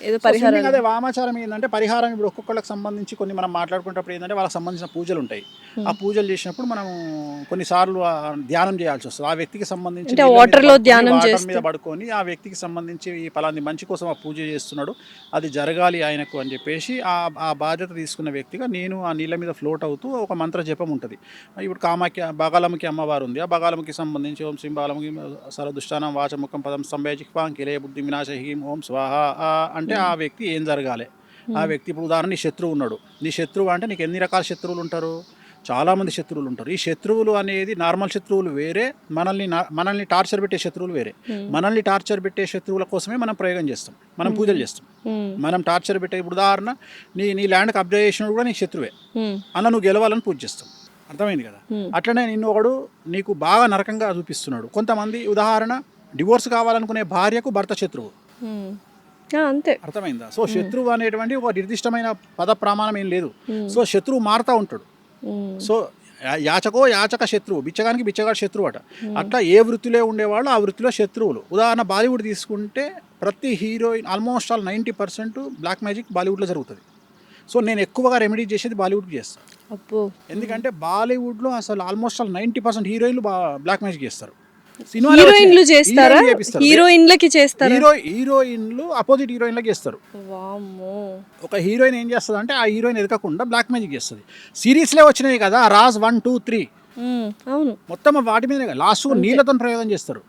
ఏదో పరిహారం, అదే వామాచారం ఏంటంటే పరిహారం. ఇప్పుడు ఒక్కొక్కళ్ళకి సంబంధించి కొన్ని మనం మాట్లాడుకునేటప్పుడు ఏంటంటే వాళ్ళకి సంబంధించిన పూజలు ఉంటాయి. ఆ పూజలు చేసినప్పుడు మనం కొన్నిసార్లు ధ్యానం చేయాల్సి వస్తుంది. ఆ వ్యక్తికి సంబంధించి వాటర్ లో ధ్యానం మీద పడుకొని ఆ వ్యక్తికి సంబంధించి ఈ పలాంది మంచి కోసం ఆ పూజ చేస్తున్నాడు, అది జరగాలి ఆయనకు అని చెప్పేసి ఆ బాధ్యత తీసుకున్న వ్యక్తిగా నేను ఆ నీళ్ళ మీద ఫ్లోట్ అవుతూ ఒక మంత్ర జపం ఉంటుంది. ఇప్పుడు కామాఖ్య బగాలముఖి అమ్మవారు ఉంది, ఆ బగాలముఖి సంబంధించి ఓం శ్రీ బాలముఖి సరదుష్టానం వాచముఖం పదం సంభయజిహ్వాం కిలయ బుద్ధి వినాశహీం ఓం స్వాహ అంటే ఆ వ్యక్తి ఏం జరగాలి. ఆ వ్యక్తి ఇప్పుడు ఉదాహరణ నీ శత్రువు ఉన్నాడు, నీ శత్రువు అంటే నీకు ఎన్ని రకాల శత్రువులు ఉంటారు? చాలామంది శత్రువులు ఉంటారు. ఈ శత్రువులు అనేది నార్మల్ శత్రువులు వేరే, మనల్ని టార్చర్ పెట్టే శత్రువులు వేరే. మనల్ని టార్చర్ పెట్టే శత్రువుల కోసమే మనం ప్రయోగం చేస్తాం, మనం పూజలు చేస్తాం. మనం టార్చర్ పెట్టే, ఇప్పుడు ఉదాహరణ నీ ల్యాండ్కి అబ్జర్వ్ చేసినప్పుడు కూడా నీకు శత్రువే, అన్న నువ్వు గెలవాలని పూజ చేస్తాం. అర్థమైంది కదా? అట్లనే నిన్ను ఒకడు నీకు బాగా నరకంగా చూపిస్తున్నాడు. కొంతమంది ఉదాహరణ డివోర్స్ కావాలనుకునే భార్యకు భర్త శత్రువు, అంతే. అర్థమైందా? సో శత్రువు అనేటువంటి ఒక నిర్దిష్టమైన పద ప్రమాణం ఏం లేదు. సో శత్రువు మారుతూ ఉంటాడు. సో యాచక శత్రువు, బిచ్చగానికి బిచ్చగాడు శత్రువు అట. అట్లా ఏ వృత్తిలో ఉండేవాళ్ళు ఆ వృత్తిలో శత్రువులు. ఉదాహరణ బాలీవుడ్ తీసుకుంటే ప్రతి heroine almost all 90% black magic బాలీవుడ్లో జరుగుతుంది. సో నేను ఎక్కువగా రెమెడీ చేసేది బాలీవుడ్కి చేస్తాను. ఎందుకంటే బాలీవుడ్లో అసలు ఆల్మోస్ట్ ఆల్ 90% హీరోయిన్లు బ్లాక్ మ్యాజిక్ చేస్తారు. హీరోయిన్లు చేస్తారా? హీరోయిన్లకి చేస్తారు. హీరోయిన్లు అపోజిట్ హీరోయిన్లకి చేస్తారు. ఒక హీరోయిన్ ఏం చేస్తుంది అంటే ఆ హీరోయిన్ ఎదగకుండా బ్లాక్ మ్యాజిక్ చేస్తుంది. సిరీస్లే వచ్చినాయి కదా, రాజ్ 1, 2, 3 అవును, మొత్తం వాటి మీద లాస్ట్ నీళ్ళతో ప్రయోగం చేస్తారు,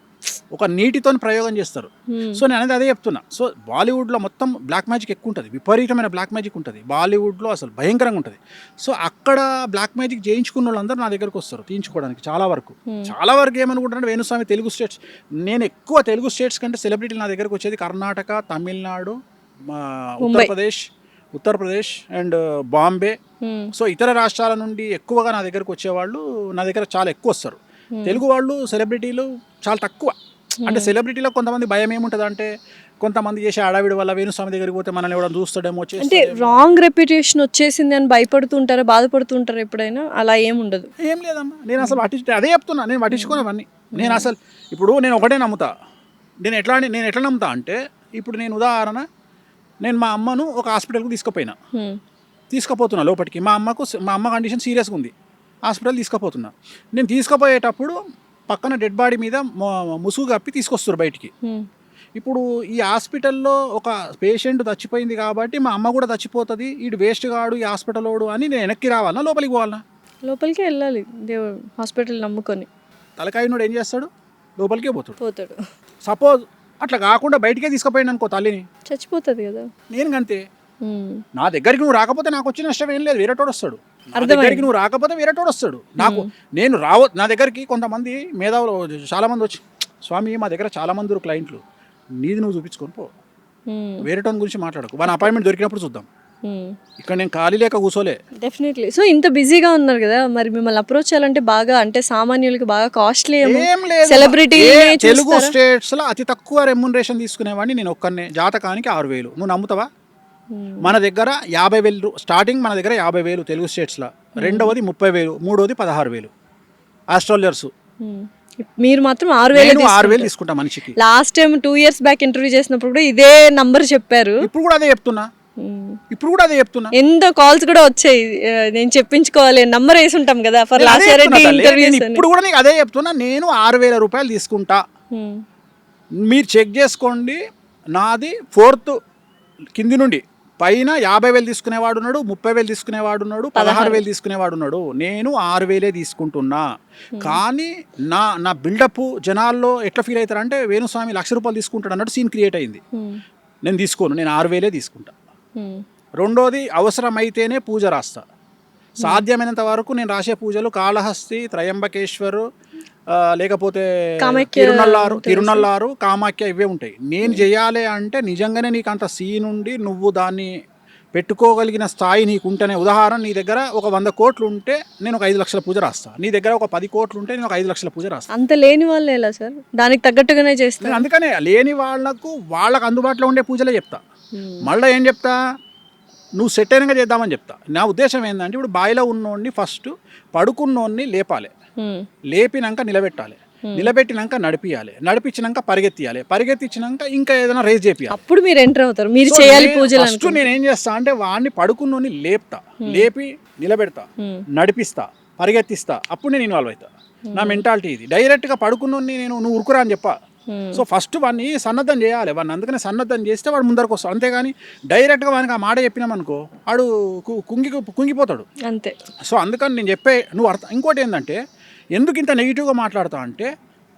ఒక నీటితో ప్రయోగం చేస్తారు. సో నేను అనేది అదే చెప్తున్నా. సో బాలీవుడ్లో మొత్తం బ్లాక్ మ్యాజిక్ ఎక్కువ ఉంటుంది, విపరీతమైన బ్లాక్ మ్యాజిక్ ఉంటుంది బాలీవుడ్లో, అసలు భయంకరంగా ఉంటుంది. సో అక్కడ బ్లాక్ మ్యాజిక్ చేయించుకున్న వాళ్ళందరూ నా దగ్గరకు వస్తారు తీయించుకోవడానికి. చాలా వరకు ఏమనుకుంటారంటే వేణుస్వామి తెలుగు స్టేట్స్, నేను ఎక్కువ తెలుగు స్టేట్స్ కంటే సెలబ్రిటీలు నా దగ్గరకు వచ్చేది కర్ణాటక, తమిళనాడు, ఉత్తరప్రదేశ్ అండ్ బాంబే. సో ఇతర రాష్ట్రాల నుండి ఎక్కువగా నా దగ్గరకు వచ్చేవాళ్ళు నా దగ్గర చాలా ఎక్కువ వస్తారు. తెలుగు వాళ్ళు సెలబ్రిటీలు చాలా తక్కువ. అంటే సెలబ్రిటీలో కొంతమంది భయం ఏముంటుంది అంటే, కొంతమంది చేసే అడావిడి వల్ల వేణుస్వామి దగ్గరికి పోతే మనల్ని ఎవరైనా చూస్తాడేమో, అంటే రాంగ్ రెప్యుటేషన్ వచ్చేసింది అని భయపడుతుంటారా, బాధపడుతుంటారా ఎప్పుడైనా? అలా ఏముండదు. ఏం లేదమ్మా, నేను అసలు అదే చెప్తున్నా, నేను పట్టించుకోనవన్నీ. నేను అసలు ఇప్పుడు నేను ఒకటే నమ్ముతా. నేను ఎట్లా నమ్ముతా అంటే, ఇప్పుడు నేను ఉదాహరణ, నేను మా అమ్మను ఒక హాస్పిటల్కి తీసుకుపోతున్నా లోపలికి. మా అమ్మ కండిషన్ సీరియస్గా ఉంది, హాస్పిటల్ తీసుకుపోతున్నా. నేను తీసుకుపోయేటప్పుడు పక్కన డెడ్ బాడీ మీద ముసుగు కప్పి తీసుకొస్తారు బయటికి. ఇప్పుడు ఈ హాస్పిటల్లో ఒక పేషెంట్ చచ్చిపోయింది కాబట్టి మా అమ్మ కూడా చచ్చిపోతుంది, వీడు వేస్ట్ కాడు ఈ హాస్పిటల్ వాడు అని నేను వెనక్కి రావాలన్నా లోపలికి పోవాలన్నా? లోపలికే వెళ్ళాలి, దేవుడు హాస్పిటల్ నమ్ముకొని. తలకాయనోడు ఏం చేస్తాడు? లోపలికే పోతాడు. పోతాడు. సపోజ్ అట్లా కాకుండా బయటికే తీసుకుపోయాను అనుకో తల్లిని, చచ్చిపోతుంది కదా. నేను అంతే. నా దగ్గరికి నువ్వు రాకపోతే నాకు వచ్చిన నష్టం ఏం లేదు, వేరేటోడు వస్తాడు. నా అర్థమైంది. దగ్గరికి నువ్వు రాకపోతే వేరేటోడు వస్తాడు. నాకు నేను నా దగ్గరికి కొంతమంది మేధావులు చాలా మంది వచ్చి, స్వామి మా దగ్గర చాలా మంది క్లయింట్లు, నీది నువ్వు చూపించుకొని పో, వేరేటోని గురించి మాట్లాడకు, మన అపాయింట్మెంట్ దొరికినప్పుడు చూద్దాం, ఇక్కడ నేను ఖాళీ లేక కూర్చోలే. డెఫినెట్లీ. సో ఇంత బిజీగా ఉన్నారు కదా, మరి మిమ్మల్ని అప్రోచ్ చేయాలంటే బాగా, అంటే సామాన్యులకి బాగా కాస్ట్లీ, ఏం లేదు, సెలబ్రిటీ తెలుగు స్టేట్స్ లో అతి తక్కువ రెమ్యునరేషన్ తీసుకునేవాడిని నేను ఒక్కనే, జాతకానికి 6,000. నువ్వు నమ్ముతావా? మన దగ్గర 50,000 స్టార్టింగ్, మన దగ్గర 50,000 తెలుగు స్టేట్స్లో, రెండవది 30,000, మూడవది 16,000 ఆస్ట్రాలజర్స్. మీరు మాత్రం 6,000 తీసుకుంటా మనిషికి. Last time 2 years back interview చేసినప్పుడు కూడా ఇదే నంబర్ చెప్పారు. ఇప్పుడు కూడా అదే చెప్తున్నా. ఎంత కాల్స్ కూడా వచ్చాయి, నేను చెప్పించుకోవాలి, నంబర్ వేసి ఉంటాం కదా ఫర్ లాసారెడ్డి ఇంటర్వ్యూస్. ఇప్పుడు కూడా నీకు అదే చెప్తున్నా, నేను 6,000 రూపాయలు తీసుకుంటా, మీరు చెక్ చేసుకోండి. నాది 4th కింది నుండి పైన 50,000 తీసుకునేవాడు ఉన్నాడు, 30,000 తీసుకునేవాడు ఉన్నాడు, 16,000 తీసుకునేవాడు ఉన్నాడు. నేను 6,000 తీసుకుంటున్నా. కానీ నా బిల్డప్ జనాల్లో ఎట్లా ఫీల్ అవుతారంటే, వేణుస్వామి ₹1,00,000 తీసుకుంటాడు అన్నట్టు సీన్ క్రియేట్ అయింది. నేను తీసుకోను, నేను 6,000 తీసుకుంటా. రెండోది, అవసరమైతేనే పూజ రాస్తా. సాధ్యమైనంత వరకు నేను రాసే పూజలు కాళహస్తి, త్రయంబకేశ్వరు, లేకపోతే తిరునల్లారు, కామాఖ్య, ఇవే ఉంటాయి. నేను చేయాలి అంటే నిజంగానే నీకు అంత సీన్ ఉండి నువ్వు దాన్ని పెట్టుకోగలిగిన స్థాయి నీకు ఉంటేనే. ఉదాహరణ, నీ దగ్గర ఒక 100 కోట్లు ఉంటే నేను ఒక 5 లక్షల పూజ రాస్తా, నీ దగ్గర ఒక 10 కోట్లు ఉంటే నేను ఒక 5 లక్షల పూజ రాస్తా. అంత లేని వాళ్ళు ఎలా సార్? దానికి తగ్గట్టుగానే చేస్తాను. అందుకనే లేని వాళ్ళకు అందుబాటులో ఉండే పూజలే చెప్తా. మళ్ళీ ఏం చెప్తా, నువ్వు సెట్ అయినగా చేద్దామని చెప్తా. నా ఉద్దేశం ఏంటంటే, ఇప్పుడు బాయిలో ఉన్నోడిని ఫస్ట్ పడుకున్నోడిని లేపాలి, లేపినాక నిలబెట్టాలి, నిలబెట్టినాక నడిపించినాక పరిగెత్తించినాక ఇంకా ఏదైనా రేజ్ చేయాలి. అప్పుడు మీరు ఎంటర్ అవుతారు, మీరు చేయాలి పూజలు. ఫస్ట్ నేను ఏం చేస్తా అంటే, వాడిని పడుకున్నోని లేపుతా, లేపి నిలబెడతా, నడిపిస్తా, పరిగెత్తిస్తా, అప్పుడు నేను ఇన్వాల్వ్ అవుతా. నా మెంటాలిటీ ఇది. డైరెక్ట్గా పడుకున్నోని నువ్వు ఉరుకురా అని చెప్పా. సో ఫస్ట్ వాడిని సన్నద్ధం చేయాలి, వాడిని అందుకనే సన్నద్ధం చేస్తే వాడు ముందరకు వస్తాడు. అంతేగాని డైరెక్ట్గా వానికి ఆ మాట చెప్పినామనుకో వాడు కుంగిపోతాడు అంతే. సో అందుకని నేను చెప్పే నువ్వు అర్థం. ఇంకోటి ఏంటంటే, ఎందుకు ఇంత నెగిటివ్గా మాట్లాడతా అంటే,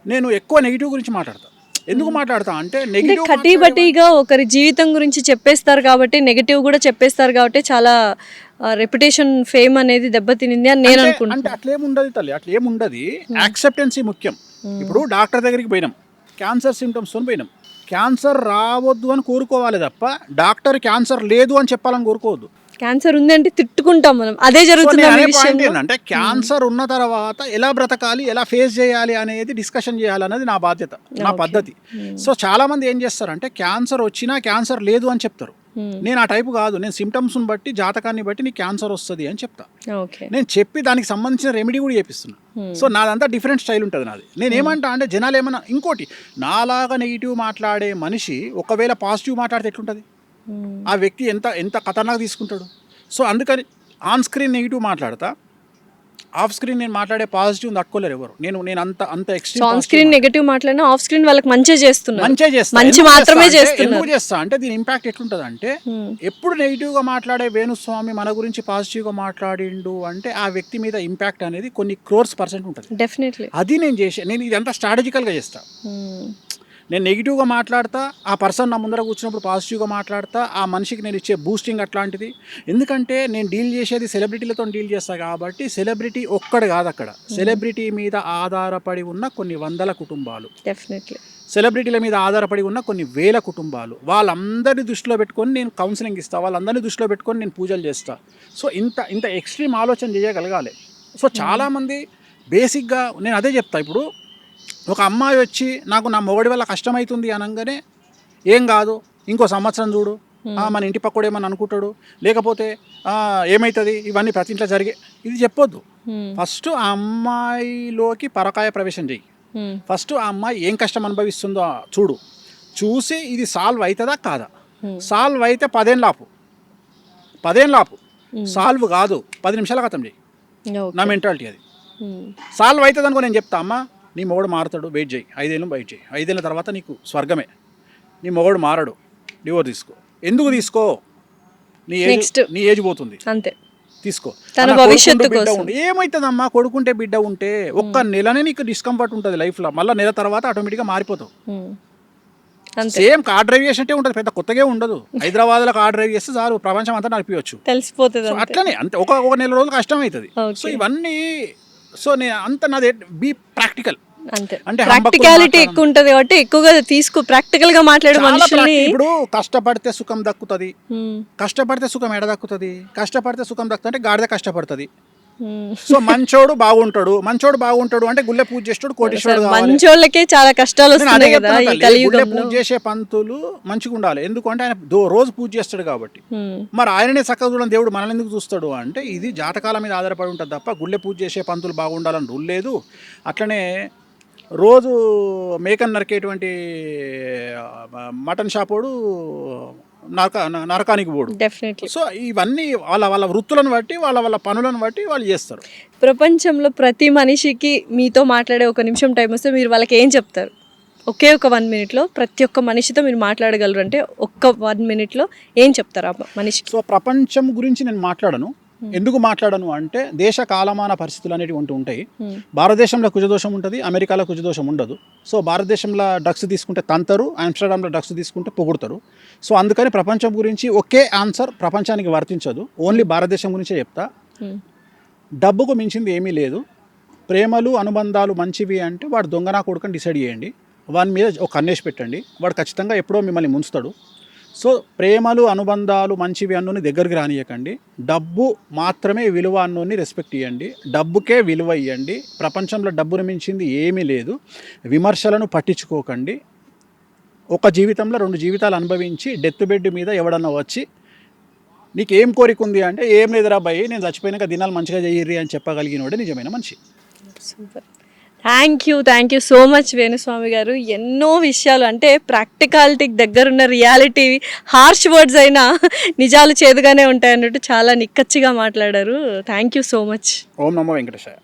నేను ఎక్కువ నెగిటివ్ గురించి మాట్లాడతా. ఎందుకు మాట్లాడతా అంటే, నెగిటివ్ కటీబటీగా ఒకరి జీవితం గురించి చెప్పేస్తారు కాబట్టి, నెగిటివ్ కూడా చెప్పేస్తారు కాబట్టి చాలా రెప్యుటేషన్, ఫేమ్ అనేది దెబ్బతినింది అని నేను అనుకుంటున్నాను. అంటే అట్లేముండదు తల్లి, అట్లేముండదు. యాక్సెప్టెన్సీ ముఖ్యం. ఇప్పుడు డాక్టర్ దగ్గరికి పోయినాం, క్యాన్సర్ సిమ్టమ్స్తో పోయినాం. క్యాన్సర్ రావద్దు అని కోరుకోవాలి తప్ప డాక్టర్ క్యాన్సర్ లేదు అని చెప్పాలని కోరుకోవద్దు. క్యాన్సర్ ఉంది అంటే తిట్టుకుంటాం మనం, అదే జరుగుతుంది. ఏంటంటే, క్యాన్సర్ ఉన్న తర్వాత ఎలా బ్రతకాలి, ఎలా ఫేస్ చేయాలి అనేది డిస్కషన్ చేయాలన్నది నా బాధ్యత, నా పద్ధతి. సో చాలా మంది ఏం చేస్తారంటే, క్యాన్సర్ వచ్చినా క్యాన్సర్ లేదు అని చెప్తారు. నేను ఆ టైపు కాదు. నేను సిమ్టమ్స్ని బట్టి, జాతకాన్ని బట్టి నీకు క్యాన్సర్ వస్తుంది అని చెప్తా. నేను చెప్పి దానికి సంబంధించిన రెమెడీ కూడా చేపిస్తున్నా. సో నాదంతా డిఫరెంట్ స్టైల్ ఉంటుంది నాది. నేను ఏమంటా అంటే, జనాలు ఏమన్నా ఇంకోటి, నాలాగా నెగిటివ్ మాట్లాడే మనిషి ఒకవేళ పాజిటివ్ మాట్లాడితే ఎట్లుంటుంది, ఆ వ్యక్తి ఎంత ఖతర్నాక్ తీసుకుంటాడు. సో అందుకని ఆన్ స్క్రీన్ నెగిటివ్ మాట్లాడతా, ఆఫ్ స్క్రీన్ నేను మాట్లాడే పాజిటివ్ తట్టుకోలేరు ఎవరు. నేను అంత ఎక్స్ట్రీమ్. ఆన్ స్క్రీన్ నెగటివ్ మాట్లాడినా ఆఫ్ స్క్రీన్ వాళ్ళకి మంచిగా చేస్తున్నా. మంచి మాత్రమే చేస్తున్నా. ఎందుకు చేస్తా అంటే, దీని ఇంపాక్ట్ ఎట్లుంటుంది అంటే, ఎప్పుడు నెగిటివ్గా మాట్లాడే వేణుస్వామి మన గురించి పాజిటివ్గా మాట్లాడిండు అంటే, ఆ వ్యక్తి మీద ఇంపాక్ట్ అనేది కొన్ని crores% ఉంటుంది. డెఫినెట్లీ. అది నేను ఇదంతా స్ట్రాటజికల్గా చేస్తా. నేను నెగిటివ్గా మాట్లాడతా, ఆ పర్సన్ నా ముందర కూర్చున్నప్పుడు పాజిటివ్గా మాట్లాడతా, ఆ మనిషికి నేను ఇచ్చే బూస్టింగ్ అట్లాంటిది. ఎందుకంటే నేను డీల్ చేసేది సెలబ్రిటీలతో డీల్ చేస్తాను కాబట్టి, సెలబ్రిటీ ఒక్కడు కాదు అక్కడ, సెలబ్రిటీ మీద ఆధారపడి ఉన్న కొన్ని 100 కుటుంబాలు, డెఫినెట్లీ సెలబ్రిటీల మీద ఆధారపడి ఉన్న కొన్ని 1000 కుటుంబాలు, వాళ్ళందరినీ దృష్టిలో పెట్టుకొని నేను కౌన్సిలింగ్ ఇస్తాను, వాళ్ళందరినీ దృష్టిలో పెట్టుకొని నేను పూజలు చేస్తాను. సో ఇంత ఎక్స్ట్రీమ్ ఆలోచన చేయగలగాలి. సో చాలామంది బేసిక్గా నేను అదే చెప్తా. ఇప్పుడు ఒక అమ్మాయి వచ్చి నాకు నా మొగడి వల్ల కష్టమవుతుంది అనగానే, ఏం కాదు ఇంకో సంవత్సరం చూడు, మన ఇంటి పక్కడు ఏమని అనుకుంటాడు, లేకపోతే ఏమవుతుంది, ఇవన్నీ ప్రతి ఇంట్లో జరిగే, ఇది చెప్పొద్దు. ఫస్ట్ ఆ అమ్మాయిలోకి పరకాయ ప్రవేశం చెయ్యి. ఫస్ట్ ఆ అమ్మాయి ఏం కష్టం అనుభవిస్తుందో చూసి ఇది సాల్వ్ అవుతుందా కాదా. సాల్వ్ అయితే 10 ఏళ్ళు ఆపు, సాల్వ్ కాదు 10 నిమిషాల ఖతం చెయ్యి. నా మెంటాలిటీ అది. సాల్వ్ అవుతుంది అనుకో, నేను చెప్తా, అమ్మ నీ మొగుడు మారుతాడు, వెయిట్ చేయి, 5 ఏళ్ళు వెయిట్ చేయి, 5 ఏళ్ళ తర్వాత నీకు స్వర్గమే. నీ మొగడు మారడు, డివోర్స్ తీసుకో. ఎందుకు తీసుకో? Next. నీ ఏజ్ పోతుంది, అంతే. తీసుకో. తన అలా భవిష్యత్తు కొడుకుంటూ బిడ్డ కోసం. ఉంటే ఏమవుతుందమ్మా? కొడుకుంటే బిడ్డ ఉంటే ఒక్క నెలనే నీకు డిస్కంఫర్ట్ ఉంటుంది లైఫ్లో, మళ్ళీ నెల తర్వాత ఆటోమేటిక్గా మారిపోతావు. అంతే, సేమ్ కార్ డ్రైవ్ చేసినట్టే ఉంటుంది, పెద్ద కొత్తగా ఉండదు. హైదరాబాద్లో కార్ డ్రైవ్ చేస్తే చాలు ప్రపంచం అంతా నడిపించవచ్చు. తెలిసిపోతుంది. సో అట్లనే అంతే, ఒక నెల రోజులు కష్టం అవుతుంది. Okay. సో ఇవన్నీ, సో నేను అంత నాది బీ ప్రాక్టికల్. అంతే, అంటే ప్రాక్టికాలిటీ ఎక్కువ ఉంటుంది కాబట్టి ఎక్కువగా ప్రాక్టికల్ గా మాట్లాడే మనుషుల్ని. ఇప్పుడు కష్టపడితే సుఖం దక్కుతుంది. కష్టపడితే సుఖం ఎడ దక్కుతుంది? కష్టపడితే సుఖం దక్కుతుంది అంటే గాడిద కష్టపడుతుంది. సో మంచోడు బాగుంటాడు అంటే గుళ్ళె పూజ చేస్తాడు, కోటీశ్వరుడు కావాలి. మంచోళ్ళకే చాలా కష్టాలు నేను అదే వస్తున్నాయి కదా చెప్తున్నా ఈ తల్లి, గుళ్ళె కలియుగంలో. పూజ చేసే పంతులు మంచిగా ఉండాలి. ఎందుకంటే ఆయన రోజు పూజ చేస్తాడు కాబట్టి. మరి ఆయననే చక్కగా చూడని దేవుడు మనల్ని ఎందుకు చూస్తాడు అంటే ఇది జాతకాల మీద ఆధారపడి ఉంటుంది తప్ప గుళ్ళె పూజ చేసే పంతులు బాగుండాలని రూల్ లేదు. అట్లనే రోజు మేకను నరికేటువంటి మటన్ షాపోడు నరకానికి పోడు. డెఫినెట్లీ. సో ఇవన్నీ వాళ్ళ వృత్తులను బట్టి వాళ్ళ పనులను బట్టి వాళ్ళు చేస్తారు. ప్రపంచంలో ప్రతి మనిషికి మీతో మాట్లాడే ఒక నిమిషం టైం వస్తే మీరు వాళ్ళకి ఏం చెప్తారు? ఒకే ఒక 1 minute ప్రతి ఒక్క మనిషితో మీరు మాట్లాడగలరు అంటే ఒక్క 1 minute ఏం చెప్తారు ఆ మనిషికి? సో ప్రపంచం గురించి నేను మాట్లాడను. ఎందుకు మాట్లాడను అంటే దేశ కాలమాన పరిస్థితులు అనేవి ఉంటాయి. భారతదేశంలో కుజదోషం ఉంటుంది, అమెరికాలో కుజదోషం ఉండదు. సో భారతదేశంలో డ్రగ్స్ తీసుకుంటే తంతరు, ఆమ్స్టర్డామ్లో డ్రగ్స్ తీసుకుంటే పొగుడతారు. సో అందుకని ప్రపంచం గురించి ఒకే ఆన్సర్ ప్రపంచానికి వర్తించదు. ఓన్లీ భారతదేశం గురించే చెప్తా. డబ్బుకు మించింది ఏమీ లేదు. ప్రేమలు అనుబంధాలు మంచివి అంటే వాడు దొంగనా కొడుకని డిసైడ్ చేయండి. వాని మీద ఒక కన్నేసి పెట్టండి, వాడు ఖచ్చితంగా ఎప్పుడో మిమ్మల్ని ముంచుతాడు. సో ప్రేమలు అనుబంధాలు మంచివి అన్నోని దగ్గరికి రానియకండి. డబ్బు మాత్రమే విలువ అన్నోని రెస్పెక్ట్ ఇవ్వండి. డబ్బుకే విలువ ఇవ్వండి. ప్రపంచంలో డబ్బును మించింది ఏమీ లేదు. విమర్శలను పట్టించుకోకండి. ఒక జీవితంలో 2 జీవితాలు అనుభవించి డెత్ బెడ్ మీద ఎవడన్నా వచ్చి నీకు ఏం కోరిక ఉంది అంటే ఏం లేదురా అబ్బాయి నేను చచ్చిపోయినాక దినాలు మంచిగా చెయ్యిర్రి అని చెప్పగలిగినోడే నిజమైన మనిషి. Super, thank you so much Venu Swamy గారు. ఎన్నో విషయాలు అంటే ప్రాక్టికాలిటీకి దగ్గరున్న రియాలిటీ, హార్ష్ వర్డ్స్ అయినా నిజాలు చేదుగానే ఉంటాయి అన్నట్టు చాలా నిక్కచ్చిగా మాట్లాడారు. Thank you so much. ఓం నమో వెంకటేశాయ.